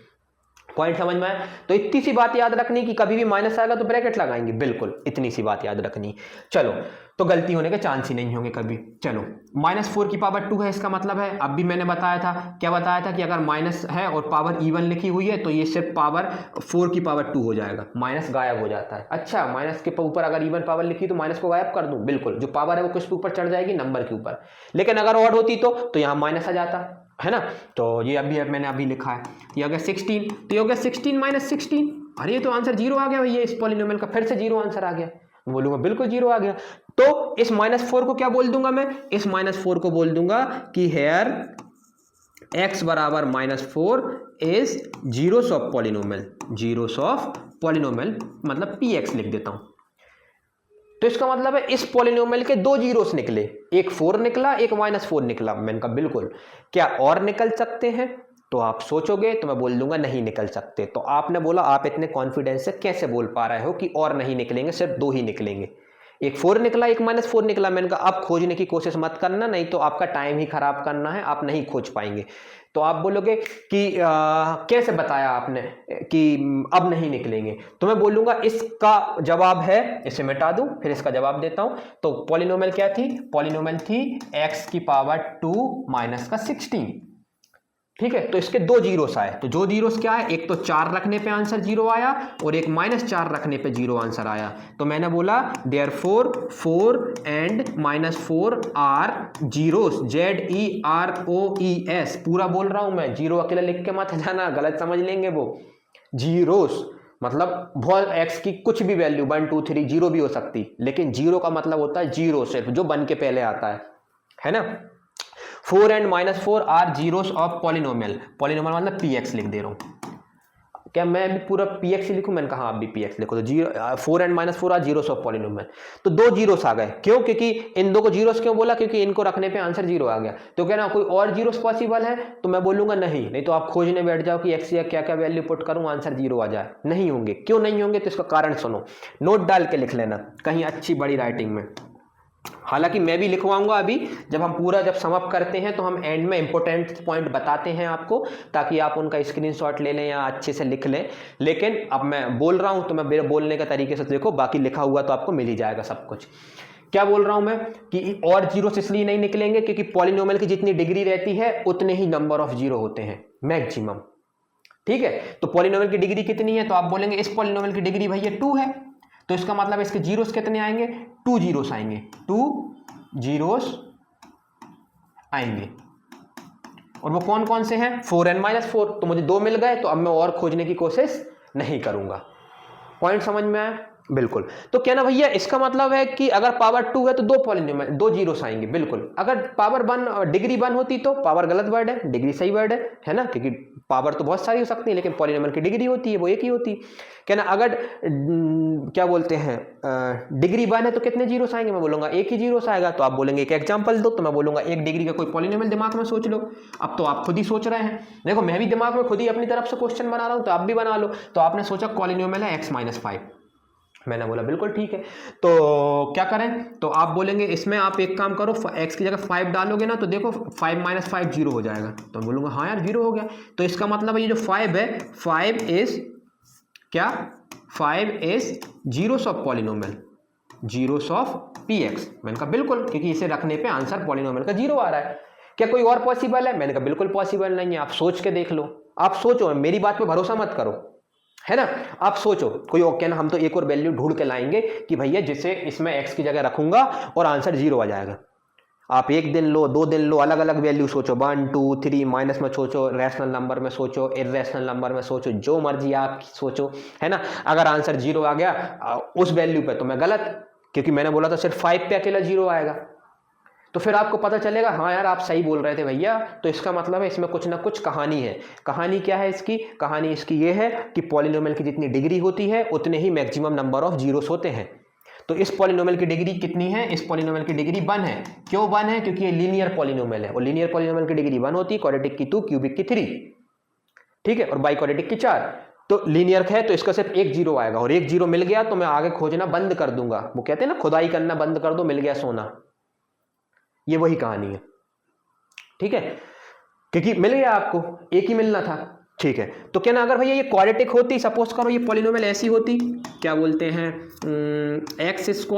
पॉइंट समझ में आया? तो इतनी सी बात याद रखनी कि कभी भी माइनस आएगा तो ब्रैकेट लगाएंगे, बिल्कुल इतनी सी बात याद रखनी। चलो, तो गलती होने के चांस ही नहीं होंगे कभी। चलो, -4 की पावर 2 है, इसका मतलब है अब भी मैंने बताया था, क्या बताया था कि अगर माइनस है और पावर इवन लिखी हुई है तो ये सिर्फ पावर 4 की पावर 2 हो जाएगा, माइनस गायब हो जाता है। अच्छा, माइनस के ऊपर अगर इवन पावर लिखी तो माइनस को गायब कर दूं? बिल्कुल, जो पावर है वो किसके ऊपर चढ़ जाएगी? नंबर के ऊपर। लेकिन अगर ऑड होती तो यहाँ माइनस आ जाता, है ना। तो ये मैंने अभी लिखा है, ये हो गया 16, तो ये हो गया 16 - 16, अरे ये तो आंसर 0 आ गया भैया, इस पॉलिनोमियल का फिर से 0 आंसर आ गया। मैं बोलूँगा बिल्कुल जीरो आ गया। तो इस -4 को क्या बोल दूंगा मैं, इस -4 को बोल दूंगा कि हेयर x बराबर -4 is zeros of polynomial, zeros of polynomial मतलब px लिख देता हूं। तो इसका मतलब है इस पॉलिनोमियल के दो जीरोस निकले, एक 4 निकला, एक -4 निकला। मैंने कहा बिल्कुल, क्या और निकल सकते हैं? तो आप सोचोगे तो मैं बोल दूंगा नहीं निकल सकते। तो आपने बोला आप इतने कॉन्फिडेंस से कैसे बोल पा रहे हो कि और नहीं निकलेंगे, सिर्फ दो ही निकलेंगे? एक 4 निकला, एक -4 निकला। मैंने कहा अब खोजने की कोशिश मत करना, नहीं तो आपका टाइम ही खराब करना है, आप नहीं खोज पाएंगे। तो आप बोलोगे कि कैसे बताया आपने कि अब नहीं निकलेंगे? तो मैं बोलूंगा इसका जवाब है, इसे मिटा दूं फिर इसका जवाब देता हूं। तो पॉलिनोमियल क्या थी? पॉलिनोमियल थी x की पावर 2 माइनस का 16। ठीक है, तो इसके दो जीरोस आए। तो जो जीरोस क्या है, एक तो 4 रखने पे आंसर जीरो आया और एक -4 रखने पे जीरो आंसर आया। तो मैंने बोला therefore 4 and -4 are zeros, ZEROES। पूरा बोल रहा हूं मैं, जीरो अकेला लिख के मत जाना, गलत समझ लेंगे वो। जीरोस मतलब बहुत x की कुछ भी वैल्यू 1 2 3 जीरो भी हो सकती, लेकिन जीरो का मतलब होता है जीरो, सिर्फ जो 1 के पहले आता है ना। 4 and -4 are zeros of polynomial, polynomial मतलब px लिख दे रहा हूं। क्या मैं भी पूरा px ही लिखूं? मैंने कहा आप भी px लिखो। तो 4 and -4 are zeros of polynomial. तो दो जीरोस आ गए। क्यों? क्योंकि इन दो को जीरोस क्यों बोला? क्योंकि इनको रखने पे आंसर जीरो आ गया। तो क्या ना कोई और जीरोस पॉसिबल है? तो मैं बोलूंगा नहीं तो आप खोजने बैठ जाओ कि x या क्या क्या वैल्यू पुट करूं आंसर जीरो आ जाए। नहीं होंगे। क्यों नहीं होंगे? तो इसका कारण सुनो, नोट डाल के लिख लेना कहीं अच्छी बड़ी राइटिंग में। हालांकि मैं भी लिखवाऊंगा अभी, जब हम पूरा जब समअप करते हैं तो हम एंड में इंपॉर्टेंट पॉइंट बताते हैं आपको, ताकि आप उनका स्क्रीनशॉट ले लें या अच्छे से लिख लें। लेकिन अब मैं बोल रहा हूं तो मैं मेरे बोलने का तरीके से देखो, बाकी लिखा हुआ तो आपको मिल ही जाएगा सब कुछ। क्या बोल रहा हूं मैं कि और जीरोस इसलिए नहीं निकलेंगे क्योंकि पॉलिनोमियल की जितनी डिग्री रहती है उतने ही नंबर ऑफ जीरो होते हैं मैक्सिमम। ठीक है, तो पॉलिनोमियल की डिग्री कितनी है? तो आप बोलेंगे इस पॉलिनोमियल की डिग्री भैया 2 है। तो इसका मतलब इसके जीरोस कितने आएंगे? 2 जीरोस आएंगे, 2 जीरोस आएंगे। और वो कौन कौन से हैं? 4 एंड -4। तो मुझे 2 मिल गए, तो अब मैं और खोजने की कोशिश नहीं करूंगा। पॉइंट समझ में आया? बिल्कुल। तो क्या ना भैया, इसका मतलब है कि अगर पावर 2 है तो दो पॉलिनोमियल, दो जीरोस आएंगे। बिल्कुल। अगर पावर 1 डिग्री 1 होती तो पावर गलत वर्ड है, डिग्री सही वर्ड है ना, क्योंकि पावर तो बहुत सारी हो सकती है लेकिन पॉलिनोमियल की डिग्री होती है वो एक ही होती है। क्या ना अगर क्या बोलते हैं डिग्री 1 है तो कितने जीरोस आएंगे? मैं बोलूंगा एक ही जीरोस आएगा। तो आप बोलेंगे एक एग्जांपल दो, तो मैं बोलूंगा एक डिग्री का कोई पॉलिनोमियल दिमाग में सोच लो। अब तो आप खुद ही सोच रहे हैं, देखो मैं भी दिमाग में खुद ही अपनी तरफ से क्वेश्चन बना रहा हूं, तो आप भी बना लो। तो आपने सोचा पॉलिनोमियल है x - 5। मैंने बोला बिल्कुल ठीक है। तो क्या करें? तो आप बोलेंगे इसमें आप एक काम करो, x की जगह 5 डालोगे ना, तो देखो 5 - 5 जीरो हो जाएगा। तो मैं बोलूंगा हाँ यार जीरो हो गया। तो इसका मतलब ये जो 5 है, 5 इज क्या? 5 is zeros of polynomial, zeros of px। मैंने कहा बिल्कुल, क्योंकि इसे रखने पे आंसर पॉलिनोमियल का जीरो आ रहा है। क्या कोई और पॉसिबल है? मैंने कहा बिल्कुल पॉसिबल नहीं है। आप सोच के देख लो, आप सोचो, मेरी बात पे भरोसा मत करो, है ना। आप सोचो कोई और, क्या ना हम तो एक और वैल्यू ढूंढ के लाएंगे कि भैया जिसे इसमें x की जगह रखूंगा और आंसर जीरो आ जाएगा। आप एक दिन लो, 2 दिन लो, अलग अलग वैल्यू सोचो, 1 2 3 माइनस में सोचो, रैशनल नंबर में सोचो, इर्रेशनल नंबर में सोचो, जो मर्जी आप सोचो, है ना। अगर आंसर जीरो आ गया उस वैल्यू पे तो मैं गलत, क्योंकि मैंने बोला था सिर्फ 5 पे अकेला जीरो आएगा। तो फिर आपको पता चलेगा हाँ यार आप सही बोल रहे थे भैया। तो इसका मतलब है इसमें कुछ ना कुछ कहानी है। कहानी क्या है इसकी? कहानी इसकी ये है कि पॉलिनोमियल की जितनी डिग्री होती है उतने ही मैक्सिमम नंबर ऑफ जीरोस होते हैं। तो इस पॉलिनोमियल की डिग्री कितनी है? इस पॉलिनोमियल की डिग्री 1 है। क्यों 1 है? क्योंकि ये लीनियर पॉलिनोमियल है, और लीनियर पॉलिनोमियल की डिग्री 1 होती है, क्वाड्रेटिक की 2, क्यूबिक की 3, ठीक है, और बाइक्वाड्रेटिक की 4। तो लीनियर है तो इसका सिर्फ एक जीरो आएगा, और एक जीरो मिल गया तो मैं आगे खोजना बंद कर दूंगा। वो कहते हैं ना खुदाई करना बंद कर दो, मिल गया सोना। ये वही कहानी है, ठीक है, क्योंकि मिल गया आपको, एक ही मिलना था, ठीक है। तो क्या ना अगर भैया ये क्वाड्रेटिक होती, सपोज करो ये पॉलिनोमियल ऐसी होती, क्या बोलते हैं x²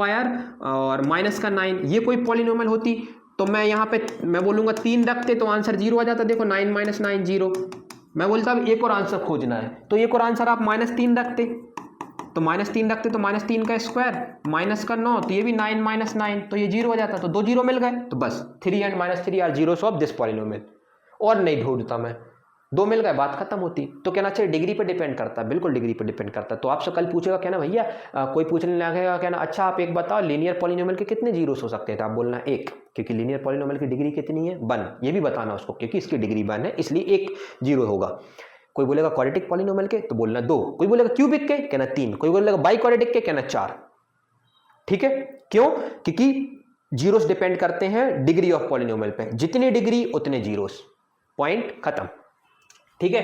और -9, ये कोई पॉलिनोमियल होती, तो मैं यहाँ पे मैं बोलूँगा 3 रखते तो आंसर जीरो आ जाता। देखो 9 - 9 जीरो। मैं बोलता अब एक और आंसर खोजना है, तो एक और आंसर आप -3 रखते, तो -3 रखते तो -3 का स्क्वायर, -9, तो ये भी 9 - 9, तो ये जीरो हो जाता। तो 2 जीरो मिल गए, तो बस 3 and -3 are zeros of this polynomial. और नहीं ढूंढता मैं, 2 मिल गए, बात खत्म होती। तो कहना चाहिए डिग्री पे डिपेंड करता है, बिल्कुल डिग्री पे डिपेंड करता है। तो आपसे कल पूछेगा कहना भैया कोई पूछने लगेगा कहना अच्छा आप एक बताओ लीनियर पॉलिनोमियल के कितने जीरोस हो सकते हैं, तो आप बोलना 1, क्योंकि लीनियर पॉलिनोमियल की डिग्री कितनी है 1, ये भी बताना उसको क्योंकि इसकी डिग्री 1 है इसलिए 1 जीरो होगा। कोई बोलेगा क्वाड्रेटिक पॉलिनोमियल के तो बोलना 2, कोई बोलेगा क्यूबिक के कहना 3, कोई बोलेगा बाई क्वाड्रेटिक के कहना 4। ठीक है, क्यों? क्योंकि जीरोस डिपेंड करते हैं डिग्री ऑफ पॉलिनोमियल पे, जितनी डिग्री उतने जीरोस, पॉइंट खत्म। ठीक है,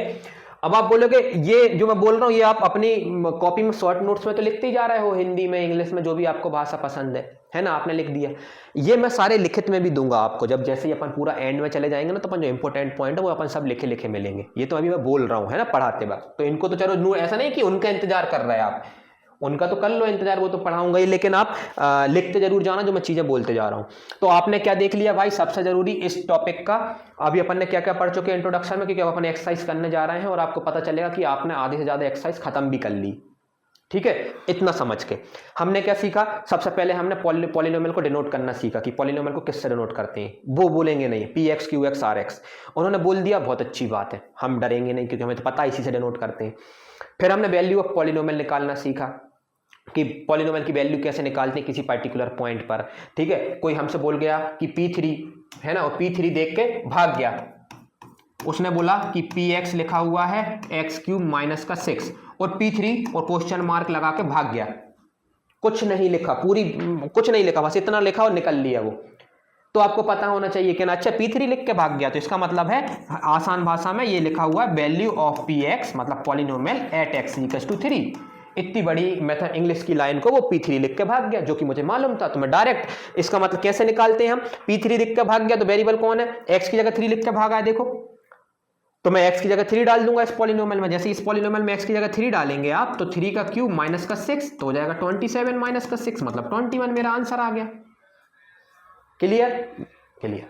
अब आप बोलोगे ये जो मैं बोल रहा हूं ये आप अपनी कॉपी में शॉर्ट नोट्स में तो लिखते ही जा रहे हो, हिंदी में इंग्लिश में जो भी आपको भाषा पसंद है ना, आपने लिख दिया। ये मैं सारे लिखित में भी दूंगा आपको, जब जैसे ही अपन पूरा एंड में चले जाएंगे ना तो अपन जो इंपॉर्टेंट पॉइंट है वो अपन सब लिखे लिखे मिलेंगे। ये तो अभी मैं बोल रहा हूं है ना पढ़ाते वक्त, तो इनको तो चलो ऐसा नहीं कि उनका इंतजार कर रहे हैं आप, उनका तो कर लो इंतजार, वो तो पढ़ाऊंगा ही, लेकिन आप लिखते जरूर जाना जो मैं चीजें बोलते जा रहा हूं। तो आपने क्या देख लिया भाई, सबसे जरूरी इस टॉपिक का अभी अपन ने क्या क्या पढ़ चुके हैं इंट्रोडक्शन में, क्योंकि अब अपन एक्सरसाइज करने जा रहे हैं और आपको पता चलेगा कि आपने आधे से ज्यादा एक्सरसाइज खत्म भी कर ली। ठीक है, इतना समझ के हमने क्या सीखा, सबसे पहले हमने पॉलिनोमियल को डिनोट करना सीखा कि पॉलिनोमियल को किससे डिनोट करते हैं, वो बोलेंगे नहीं px qx rx, उन्होंने बोल दिया बहुत अच्छी बात है, हम डरेंगे नहीं क्योंकि हमें तो पता इसी से डिनोट करते हैं। फिर हमने वैल्यू ऑफ पॉलिनोमियल निकालना सीखा कि पॉलिनोमियल की वैल्यू कैसे निकालते हैं किसी पर्टिकुलर पॉइंट पर। ठीक है, कोई हमसे बोल गया कि P3 है ना, और P3 देख के भाग गया, उसने बोला कि Px लिखा हुआ है x³ माइनस का 6 और P3 और क्वेश्चन मार्क लगा के भाग गया, कुछ नहीं लिखा, कुछ नहीं लिखा, बस इतना लिखा और निकल लिया वो। तो आपको पता होना चाहिए कि ना अच्छा P3 लिख के भाग गया, तो इसका मतलब है आसान भाषा में ये लिखा हुआ है वैल्यू ऑफ Px मतलब पॉलिनोमियल एट x = 3। इतनी बड़ी मेथड इंग्लिश की लाइन को वो P3 लिख के भाग गया, जो कि मुझे मालूम था, तो मैं डायरेक्ट इसका मतलब कैसे निकालते हैं हम, P3 लिख के भाग गया तो वेरिएबल कौन है, x की जगह 3 लिख के भागा है, देखो तो मैं x की जगह 3 डाल दूंगा इस पॉलिनोमियल में। जैसे इस पॉलिनोमियल में x की जगह 3 डालेंगे आप तो 3 का क्यूब माइनस का 6 तो हो जाएगा 27 माइनस का 6 मतलब 21, मेरा आंसर आ गया। क्लियर? क्लियर,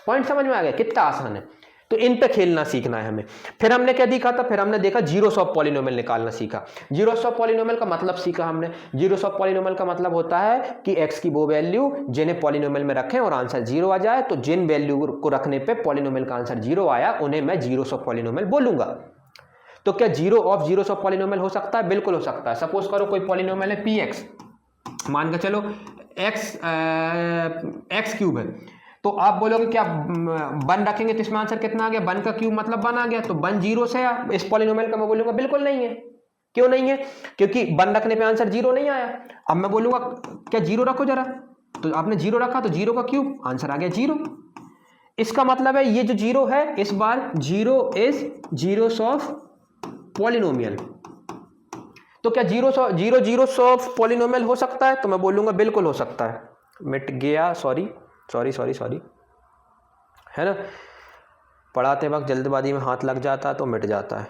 पॉइंट समझ में आ गया कितना आसान है। तो इन पे खेलना सीखना है हमें। फिर हमने क्या देखा था, फिर हमने देखा जीरोस ऑफ पॉलिनोमियल निकालना सीखा। जीरोस ऑफ पॉलिनोमियल का मतलब सीखा हमने। जीरोस ऑफ पॉलिनोमियल का मतलब होता है कि x की वो वैल्यू जिन्हें पॉलिनोमियल में रखें और आंसर 0 आ जाए, तो जिन वैल्यू को रखने पे पॉलिनोमियल का आंसर 0 आया उन्हें मैं जीरोस ऑफ पॉलिनोमियल बोलूंगा। तो क्या जीरोस ऑफ पॉलिनोमियल हो सकता है? बिल्कुल हो सकता है। सपोज करो कोई पॉलिनोमियल है px, मान के चलो x³ है, तो आप बोलोगे क्या 1 रखेंगे तो इसमें आंसर कितना आ गया, 1 का क्यूब मतलब 1 आ गया, तो 1 0 से इस पॉलिनोमियल का मैं बोलूंगा बिल्कुल नहीं है। क्यों नहीं है? क्योंकि 1 रखने पे आंसर 0 नहीं आया। अब मैं बोलूंगा क्या 0 रखो जरा, तो आपने 0 रखा तो 0 का क्यूब आंसर आ गया 0। इसका मतलब है ये जो 0 है इस बार 0 इज जीरोस ऑफ पॉलिनोमियल। तो क्या जीरोस ऑफ पॉलिनोमियल हो सकता है? तो मैं बोलूंगा बिल्कुल हो सकता है। मिट गया, सॉरी, है ना, पढ़ाते वक्त जल्दबाजी में हाथ लग जाता है तो मिट जाता है।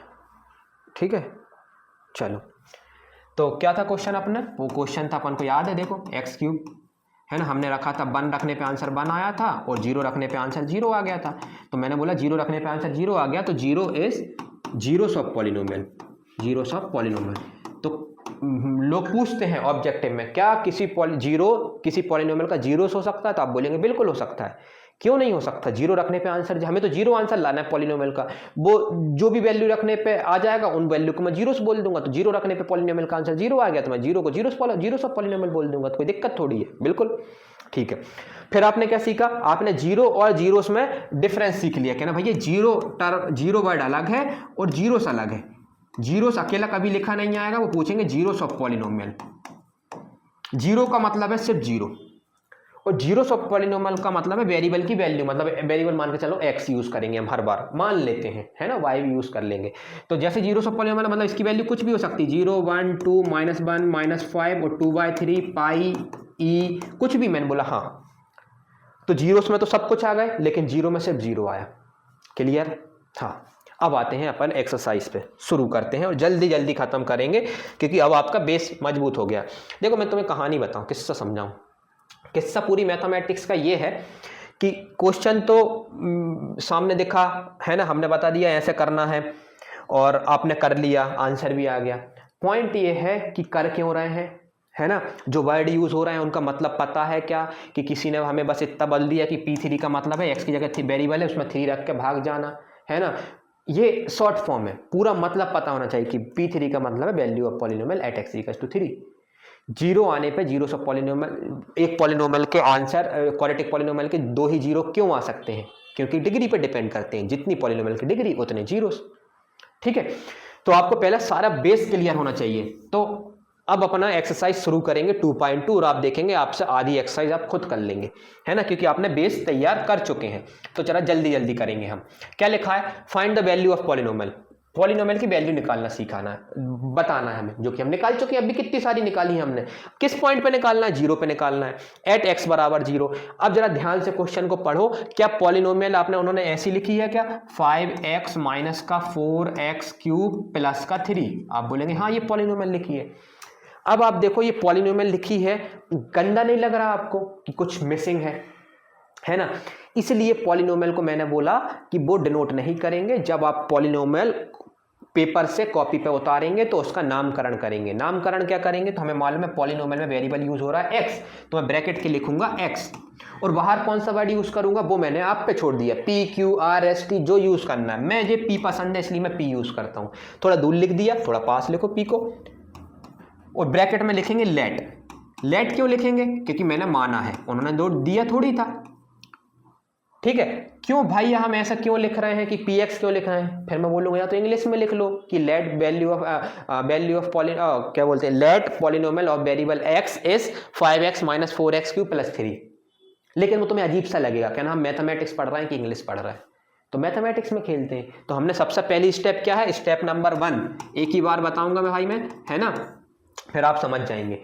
ठीक है, चलो, तो क्या था क्वेश्चन अपने, वो क्वेश्चन था अपन को याद है, देखो x³ है ना, हमने रखा था 1 रखने पे आंसर 1 आया था और 0 रखने पे आंसर 0 आ गया था। तो मैंने बोला 0 रखने पे आंसर 0 आ गया तो 0 is zeros of polynomial, zeros of polynomial. तो लोग पूछते हैं ऑब्जेक्टिव में क्या किसी पॉलिनोमियल का जीरोस हो सकता है, तो आप बोलेंगे बिल्कुल हो सकता है। क्यों नहीं हो सकता? 0 रखने पे आंसर, हमें तो 0 आंसर लाना है पॉलिनोमियल का, वो जो भी वैल्यू रखने पे आ जाएगा उन वैल्यू को मैं जीरोस बोल दूंगा। तो 0 रखने पे पॉलिनोमियल का आंसर 0 आ गया तो मैं 0 को जीरोस ऑफ पॉलिनोमियल बोल दूंगा, तो कोई दिक्कत थोड़ी है, बिल्कुल ठीक है। फिर आपने क्या सीखा, आपने 0 और जीरोस में डिफरेंस सीख लिया, कहना भैया 0 वर्ड अलग है और जीरोस अलग है। जीरोस अकेला कभी लिखा नहीं आएगा, वो पूछेंगे जीरोस ऑफ पॉलिनोमियल। 0 का मतलब है सिर्फ 0 और जीरोस ऑफ पॉलिनोमियल का मतलब है वेरिएबल की वैल्यू, मतलब वेरिएबल मान के चलो x यूज करेंगे हम, हर बार मान लेते हैं है ना, y भी यूज कर लेंगे। तो जैसे जीरोस ऑफ पॉलिनोमियल मतलब इसकी वैल्यू कुछ भी हो सकती है, 0 1 2 -1 -5 और 2/3 पाई e, कुछ भी। मैंने बोला हाँ, तो जीरोस में तो सब कुछ आ गए लेकिन 0 में सिर्फ 0 आया। क्लियर? हाँ, अब आते हैं अपन एक्सरसाइज पे, शुरू करते हैं और जल्दी जल्दी खत्म करेंगे क्योंकि अब आपका बेस मजबूत हो गया। देखो मैं तुम्हें कहानी बताऊं, किस्सा समझाऊं। किस्सा पूरी मैथमेटिक्स का ये है कि क्वेश्चन तो सामने दिखा है ना, हमने बता दिया ऐसे करना है और आपने कर लिया, आंसर भी आ गया। पॉइंट ये है कि कर क्यों रहे हैं, है ना, जो वर्ड यूज हो रहे हैं उनका मतलब पता है क्या, कि किसी ने हमें बस इतना बोल दिया कि P3 का मतलब है x की जगह वेरिएबल है उसमें 3 रख के भाग जाना, है ना, ये शॉर्ट फॉर्म है, पूरा मतलब पता होना चाहिए कि P3 का मतलब है value of polynomial at x equals to 3। Zero आने पे जीरो सब पॉलिनोमियल, एक पॉलिनोमियल के आंसर क्वाड्रेटिक पॉलिनोमियल के दो ही जीरो क्यों आ सकते हैं, क्योंकि डिग्री पे डिपेंड करते हैं, जितनी पॉलिनोमियल की डिग्री उतने जीरोस। ठीक है, तो आपको पहला सारा बेस क्लियर होना चाहिए। तो अब अपना एक्सरसाइज शुरू करेंगे 2.2 और आप देखेंगे आपसे आधी एक्सरसाइज आप खुद कर लेंगे, है ना, क्योंकि आपने बेस तैयार कर चुके हैं। तो जरा जल्दी जल्दी करेंगे हम। क्या लिखा है, find the value of polynomial, polynomial की वैल्यू निकालना सीखाना है, बताना है हमें, जो कि हम निकाल चुके हैं, अभी कितनी सारी निकाली है हमने। किस पॉइंट पे निकालना है, जीरो पे निकालना है, एट एक्स बराबर जीरो। अब जरा ध्यान से क्वेश्चन को पढ़ो, क्या पॉलिनोमियल आपने उन्होंने ऐसी लिखी है क्या, 5x माइनस का 4x क्यूब प्लस का 3। आप बोलेंगे हाँ ये पॉलिनोमियल लिखी है। अब आप देखो ये पॉलिनोमियल लिखी है, गंदा नहीं लग रहा आपको कि कुछ मिसिंग है ना, इसलिए पॉलिनोमियल को मैंने बोला कि वो डिनोट नहीं करेंगे। जब आप पॉलिनोमियल पेपर से कॉपी पे उतारेंगे तो उसका नामकरण करेंगे। नामकरण क्या करेंगे, तो हमें मालूम है पॉलिनोमियल में वेरिएबल यूज हो रहा है x, तो मैं ब्रैकेट के लिखूंगा x और बाहर कौन सा वर्ड यूज करूंगा वो मैंने आप पे छोड़ दिया, p q r s t जो यूज करना है। मैं ये p पसंद है इसलिए मैं p यूज करता हूं, थोड़ा दूर लिख दिया, थोड़ा पास लिखो p को, और ब्रैकेट में लिखेंगे लेट क्यों लिखेंगे, क्योंकि मैंने माना है, उन्होंने दो दिया थोड़ी था। ठीक है, क्यों भाई हम ऐसा क्यों लिख रहे हैं कि px क्यों लिख रहे हैं, फिर मैं बोलूंगा या तो इंग्लिश में लिख लो कि लेट वैल्यू ऑफ क्या बोलते हैं, let polynomial of variable x is 5x minus 4x cube plus 3। लेकिन वो तुम्हें अजीब सा लगेगा, क्या ना हम मैथमेटिक्स पढ़ रहे हैं कि इंग्लिश पढ़ रहे हैं, तो मैथमेटिक्स में खेलते हैं। तो हमने सबसे पहली स्टेप क्या है, स्टेप नंबर 1, एक ही बार बताऊंगा मैं भाई मैं, है ना, फिर आप समझ जाएंगे,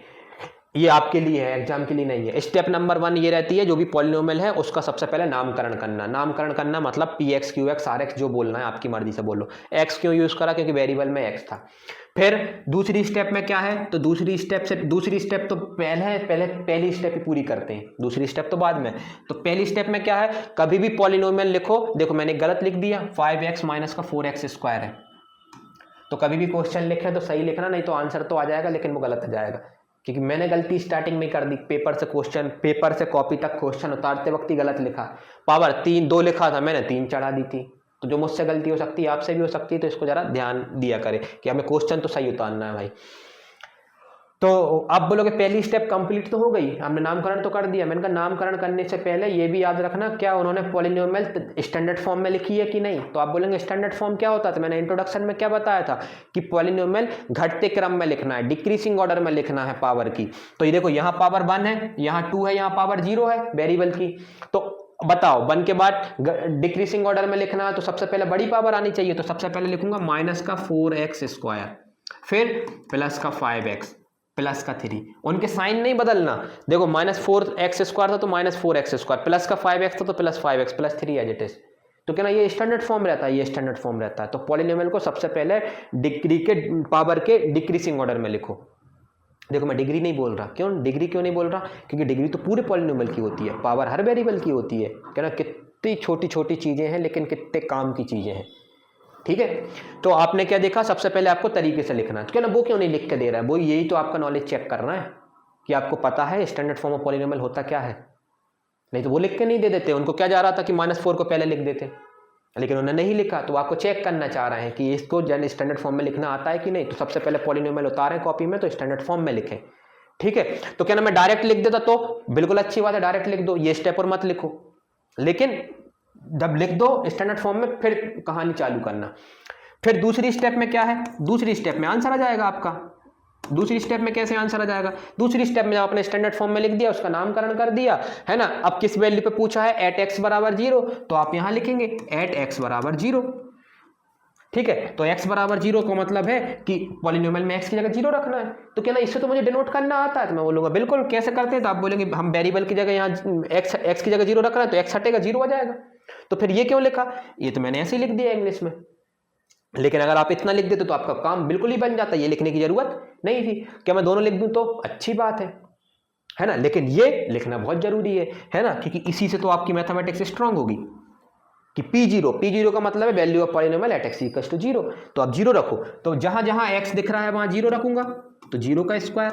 ये आपके लिए है, एग्जाम के लिए नहीं है। स्टेप नंबर 1 ये रहती है, जो भी पॉलिनोमियल है उसका सबसे पहले नामकरण करना। नामकरण करना मतलब P X Q X R X जो बोलना है आपकी मर्जी से बोलो। एक्स क्यों यूज करा, क्योंकि वेरिएबल में एक्स था। फिर दूसरी स्टेप में क्या है, तो दूसरी स्टेप तो पहली स्टेप ही पूरी करते हैं, दूसरी स्टेप तो बाद में। तो पहली स्टेप में क्या है, कभी भी पॉलिनोमियल लिखो, देखो मैंने गलत लिख दिया, 5x माइनस का 4x स्क्वायर है, तो कभी भी क्वेश्चन लिखे तो सही लिखना, नहीं तो आंसर तो आ जाएगा लेकिन वो गलत आ जाएगा, क्योंकि मैंने गलती स्टार्टिंग में कर दी। पेपर से कॉपी तक क्वेश्चन उतारते वक्त ही गलत लिखा, पावर 2 लिखा था मैंने, 3 चढ़ा दी थी। तो जो मुझसे गलती हो सकती है आपसे भी हो सकती है, तो इसको जरा ध्यान दिया करें कि हमें क्वेश्चन तो सही उतारना है भाई। तो आप बोलोगे पहली स्टेप कंप्लीट तो हो गई, हमने नामकरण तो कर दिया। मैंने कहा नामकरण करने से पहले ये भी याद रखना, क्या उन्होंने पॉलिनोमियल स्टैंडर्ड फॉर्म में लिखी है कि नहीं। तो आप बोलेंगे स्टैंडर्ड फॉर्म क्या होता है, तो मैंने इंट्रोडक्शन में क्या बताया था कि पॉलिनोमियल घटते क्रम में लिखना है, डिक्रीसिंग ऑर्डर में लिखना है पावर की। तो ये देखो यहाँ पावर 1 है, यहाँ 2 है, यहाँ पावर 0 है वेरिएबल की। तो बताओ 1 के बाद डिक्रीसिंग ऑर्डर में लिखना है तो सबसे पहले बड़ी पावर आनी चाहिए, तो सबसे पहले लिखूंगा माइनस का 4x स्क्वायर, फिर प्लस का 5x प्लस का 3। उनके साइन नहीं बदलना, देखो माइनस 4x स्क्वायर था तो माइनस 4x स्क्वायर, प्लस का 5x था तो plus 5x plus 3 as it is. तो क्या ना ये स्टैंडर्ड फॉर्म रहता है, ये स्टैंडर्ड फॉर्म रहता है। तो पॉलिनोमियल को सबसे पहले डिग्री के पावर के डिक्रीसिंग ऑर्डर में लिखो। देखो मैं डिग्री नहीं बोल रहा, क्यों डिग्री क्यों नहीं बोल रहा, क्योंकि डिग्री तो पूरे पॉलिनोमियल की होती है, पावर हर वेरिएबल की होती है। क्या ना कितनी छोटी छोटी चीजें हैं लेकिन कितने काम की चीजें हैं। ठीक है, तो आपने क्या देखा, सबसे पहले आपको तरीके से लिखना है। तो क्या ना वो क्यों नहीं लिख के दे रहा है, वो यही तो आपका नॉलेज चेक करना है कि आपको पता है स्टैंडर्ड फॉर्म ऑफ पॉलिनोमियल होता क्या है। नहीं तो वो लिख के नहीं दे देते, उनको क्या जा रहा था कि -4 को पहले लिख देते, लेकिन उन्होंने नहीं लिखा। तो आपको चेक करना चाह रहे हैं कि इसको जन स्टैंडर्ड फॉर्म में लिखना आता है कि नहीं। तो सबसे पहले पॉलिनोमियल उतारें कॉपी में तो स्टैंडर्ड फॉर्म में लिखें। ठीक है, तो क्या ना मैं डायरेक्ट लिख देता तो बिल्कुल अच्छी बात है, डायरेक्ट लिख दो, ये स्टेप और मत लिखो। लेकिन जब लिख दो स्टैंडर्ड फॉर्म में फिर कहानी चालू करना। फिर दूसरी स्टेप में क्या है, दूसरी स्टेप में आंसर आ जाएगा आपका। दूसरी स्टेप में कैसे आंसर आ जाएगा, दूसरी स्टेप में जब आपने स्टैंडर्ड फॉर्म में लिख दिया, उसका नामकरण कर दिया, है ना। अब किस वैल्यू पे पूछा है, एट एक्स बराबर 0, तो आप यहां लिखेंगे एट एक्स बराबर 0। ठीक है, तो x बराबर 0 का मतलब है कि पॉलिनोमियल में x की जगह 0 रखना है। तो क्या ना इससे तो मुझे डिनोट करना आता है, तो मैं बोलूंगा बिल्कुल कैसे करते हैं। तो आप बोलेंगे हम वेरिएबल की जगह यहाँ x की जगह 0 रख रहे हैं, तो x हटेगा 0 आ जाएगा। तो फिर ये क्यों लिखा, ये तो मैंने ऐसे ही लिख दिया इंग्लिश में। लेकिन अगर आप इतना लिख देते तो आपका काम बिल्कुल ही बन जाता, ये लिखने की जरूरत नहीं थी। क्या मैं दोनों लिख दूं तो अच्छी बात है ना, लेकिन ये लिखना बहुत जरूरी है ना, क्योंकि इसी से तो आपकी मैथमेटिक्स स्ट्रांग होगी कि P0 का मतलब है value of polynomial at x equals to 0। तो आप 0 रखो, तो जहां जहां x दिख रहा है वहां 0 रखूंगा, तो 0 का स्क्वायर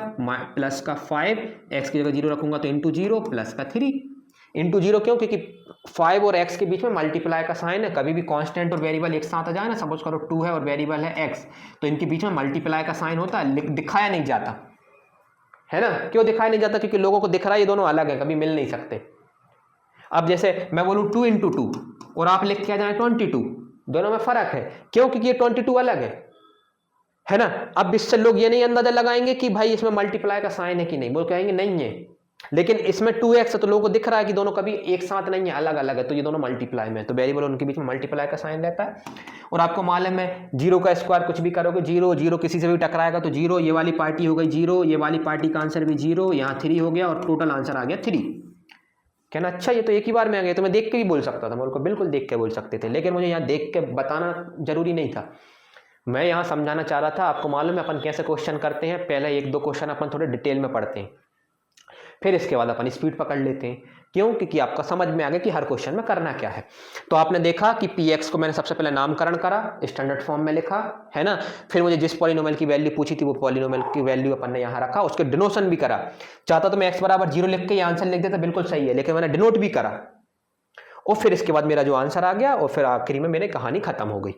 प्लस का 5, x की जगह 0 रखूंगा तो इंटू 0 प्लस का 3। इंटू जीरो क्यों? क्योंकि 5 और x के बीच में मल्टीप्लाई का साइन है। कभी भी कांस्टेंट और वेरिएबल एक साथ आ जाए ना, सपोज करो 2 है और वेरिएबल है x, तो इनके बीच में मल्टीप्लाई का साइन होता है, दिखाया नहीं जाता है ना। क्यों दिखाया नहीं जाता? क्योंकि लोगों को दिख रहा है ये दोनों अलग है, कभी मिल नहीं सकते। अब जैसे मैं बोलूँ 2 इंटू 2 और आप लिख के आ जाए 22, दोनों में फर्क है। क्यों? क्योंकि ये 22 अलग है ना। अब इससे लोग ये नहीं अंदाजा लगाएंगे कि भाई इसमें मल्टीप्लाई का साइन है कि नहीं, वो कहेंगे नहीं है। लेकिन इसमें 2x है तो लोगों को दिख रहा है कि दोनों कभी एक साथ नहीं है, अलग अलग है, तो ये दोनों मल्टीप्लाई में, तो वेरिएबल उनके बीच में मल्टीप्लाई का साइन रहता है। और आपको मालूम है जीरो का स्क्वायर कुछ भी करोगे जीरो, जीरो किसी से भी टकराएगा तो जीरो, ये वाली पार्टी हो गई जीरो, ये वाली पार्टी का आंसर भी जीरो, यहाँ 3 हो गया और टोटल आंसर आ गया 3। कहना अच्छा ये तो एक ही बार में आ गया, तो मैं देख के भी बोल सकता था, मेरे को बिल्कुल देख के बोल सकते थे, लेकिन मुझे यहाँ देख के बताना जरूरी नहीं था। मैं यहाँ समझाना चाह रहा था। आपको मालूम है अपन कैसे क्वेश्चन करते हैं, पहले 1-2 क्वेश्चन अपन थोड़े डिटेल में पढ़ते हैं, फिर इसके बाद अपन स्पीड पकड़ लेते हैं। क्यों? क्योंकि आपका समझ में आ गया कि हर क्वेश्चन में करना क्या है। तो आपने देखा कि px को मैंने सबसे पहले नामकरण करा, स्टैंडर्ड फॉर्म में लिखा है ना। फिर मुझे जिस पॉलिनोमियल की वैल्यू पूछी थी वो पॉलिनोमियल की वैल्यू अपन ने यहाँ रखा, उसके डिनोशन भी करा। चाहता तो मैं x बराबर 0 लिख के ये आंसर लिख देता, बिल्कुल सही है, लेकिन मैंने डिनोट भी करा। और फिर इसके बाद मेरा जो आंसर आ गया और फिर आखिरी में मेरी कहानी खत्म हो गई।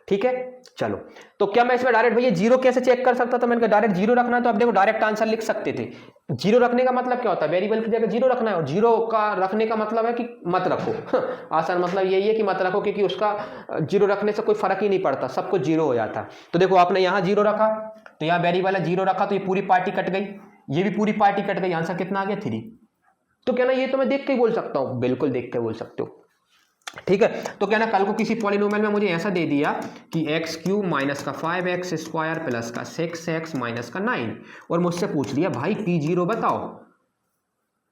ठीक है, चलो। तो क्या मैं इसमें डायरेक्ट भैया जीरो कैसे चेक कर सकता था? मैंने कहा डायरेक्ट जीरो रखना है तो आप देखो डायरेक्ट आंसर लिख सकते थे। जीरो रखने का मतलब क्या होता है? वेरिएबल की जगह जीरो रखना है, और जीरो का रखने का मतलब है कि मत रखो। आसान मतलब यही है कि मत रखो, क्योंकि उसका जीरो रखने से कोई फर्क ही नहीं पड़ता, सब कुछ जीरो हो जाता है। तो देखो आपने यहाँ जीरो रखा तो यहाँ वेरिएबल है, जीरो रखा तो ये पूरी पार्टी कट गई, ये भी पूरी पार्टी कट गई, आंसर कितना आ गया 3। तो कहना ये तो मैं देख के ही बोल सकता हूँ, बिल्कुल देख के बोल सकते हो। ठीक है, तो कहना कल को किसी पॉलिनोमियल में मुझे ऐसा दे दिया कि x³ माइनस का 5x स्क्वायर प्लस का 6x माइनस का 9, और मुझसे पूछ लिया भाई p0 बताओ,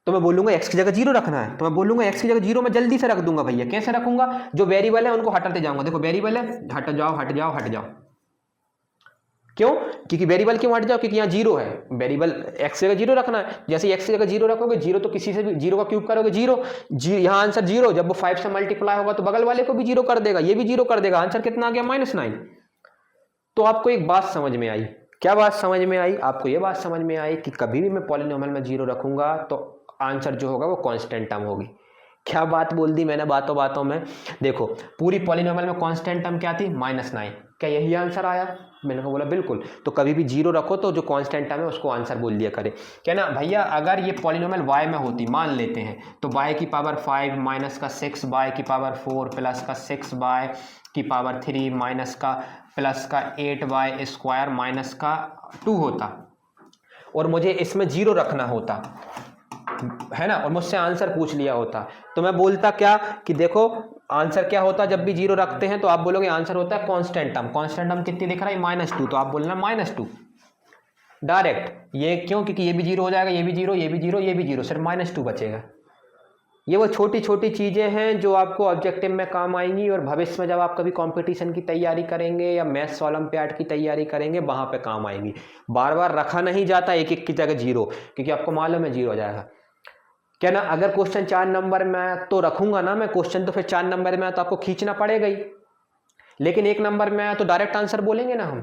तो मैं बोलूंगा x की जगह 0 रखना है, तो मैं बोलूंगा x की जगह 0 मैं जल्दी से रख दूंगा। भैया कैसे रखूंगा? जो वेरिएबल है उनको हटाते जाऊंगा। देखो वेरिएबल है, हट जाओ हट जाओ हट जाओ। क्यों? क्योंकि वेरिएबल क्यों हट जाओ? क्योंकि यहाँ जीरो है, वेरिएबल x की जगह 0 रखना है। जैसे x की जगह 0 रखोगे, जीरो तो किसी से भी, जीरो का क्यूब करोगे जीरो, यहाँ आंसर 0, जब वो 5 से मल्टीप्लाई होगा तो बगल वाले को भी 0 कर देगा, ये भी 0 कर देगा, आंसर कितना आ गया -9। तो आपको एक बात समझ में आई। क्या बात समझ में आई? आपको ये बात समझ में आई कि कभी भी मैं पॉलिनोमियल में 0 रखूंगा तो आंसर जो होगा वो कांस्टेंट टर्म होगी। क्या बात बोल दी मैंने बातों बातों में। देखो पूरी पॉलिनोमियल में कांस्टेंट टर्म क्या थी? -9। क्या यही आंसर आया? मैंने को बोला बिल्कुल। तो कभी भी 0 रखो तो जो कांस्टेंट टर्म है उसको आंसर बोल दिया करे। क्या ना भैया, अगर ये पॉलिनोमियल y में होती, मान लेते हैं, तो y की पावर 5 माइनस का 6 y की पावर 4 प्लस का 6 y की पावर 3 माइनस का प्लस का 8y स्क्वायर माइनस का 2 होता, और मुझे इसमें 0 रखना होता है ना, और मुझसे आंसर पूछ लिया होता, तो मैं बोलता क्या कि देखो आंसर क्या होता जब भी 0 रखते हैं, तो आप बोलोगे आंसर होता है कांस्टेंट टर्म। कांस्टेंट टर्म कितनी दिख रहा है? -2, तो आप बोलना -2 डायरेक्ट। ये क्यों? क्योंकि ये भी 0 हो जाएगा, ये भी 0, ये भी 0, ये भी 0, सिर्फ -2 बचेगा। ये वो छोटी छोटी चीज़ें हैं जो आपको ऑब्जेक्टिव में काम आएंगी, और भविष्य में जब आप कभी कंपटीशन की तैयारी करेंगे या मैथ्स ओलंपियाड की तैयारी करेंगे वहाँ पे काम आएंगी। बार बार रखा नहीं जाता एक एक की जगह 0, क्योंकि आपको मालूम है 0 हो जाएगा। क्या ना, अगर क्वेश्चन 4 नंबर में तो रखूंगा ना मैं क्वेश्चन, तो फिर 4 नंबर में तो आपको खींचना पड़ेगा ही, लेकिन 1 नंबर में तो डायरेक्ट आंसर बोलेंगे ना हम।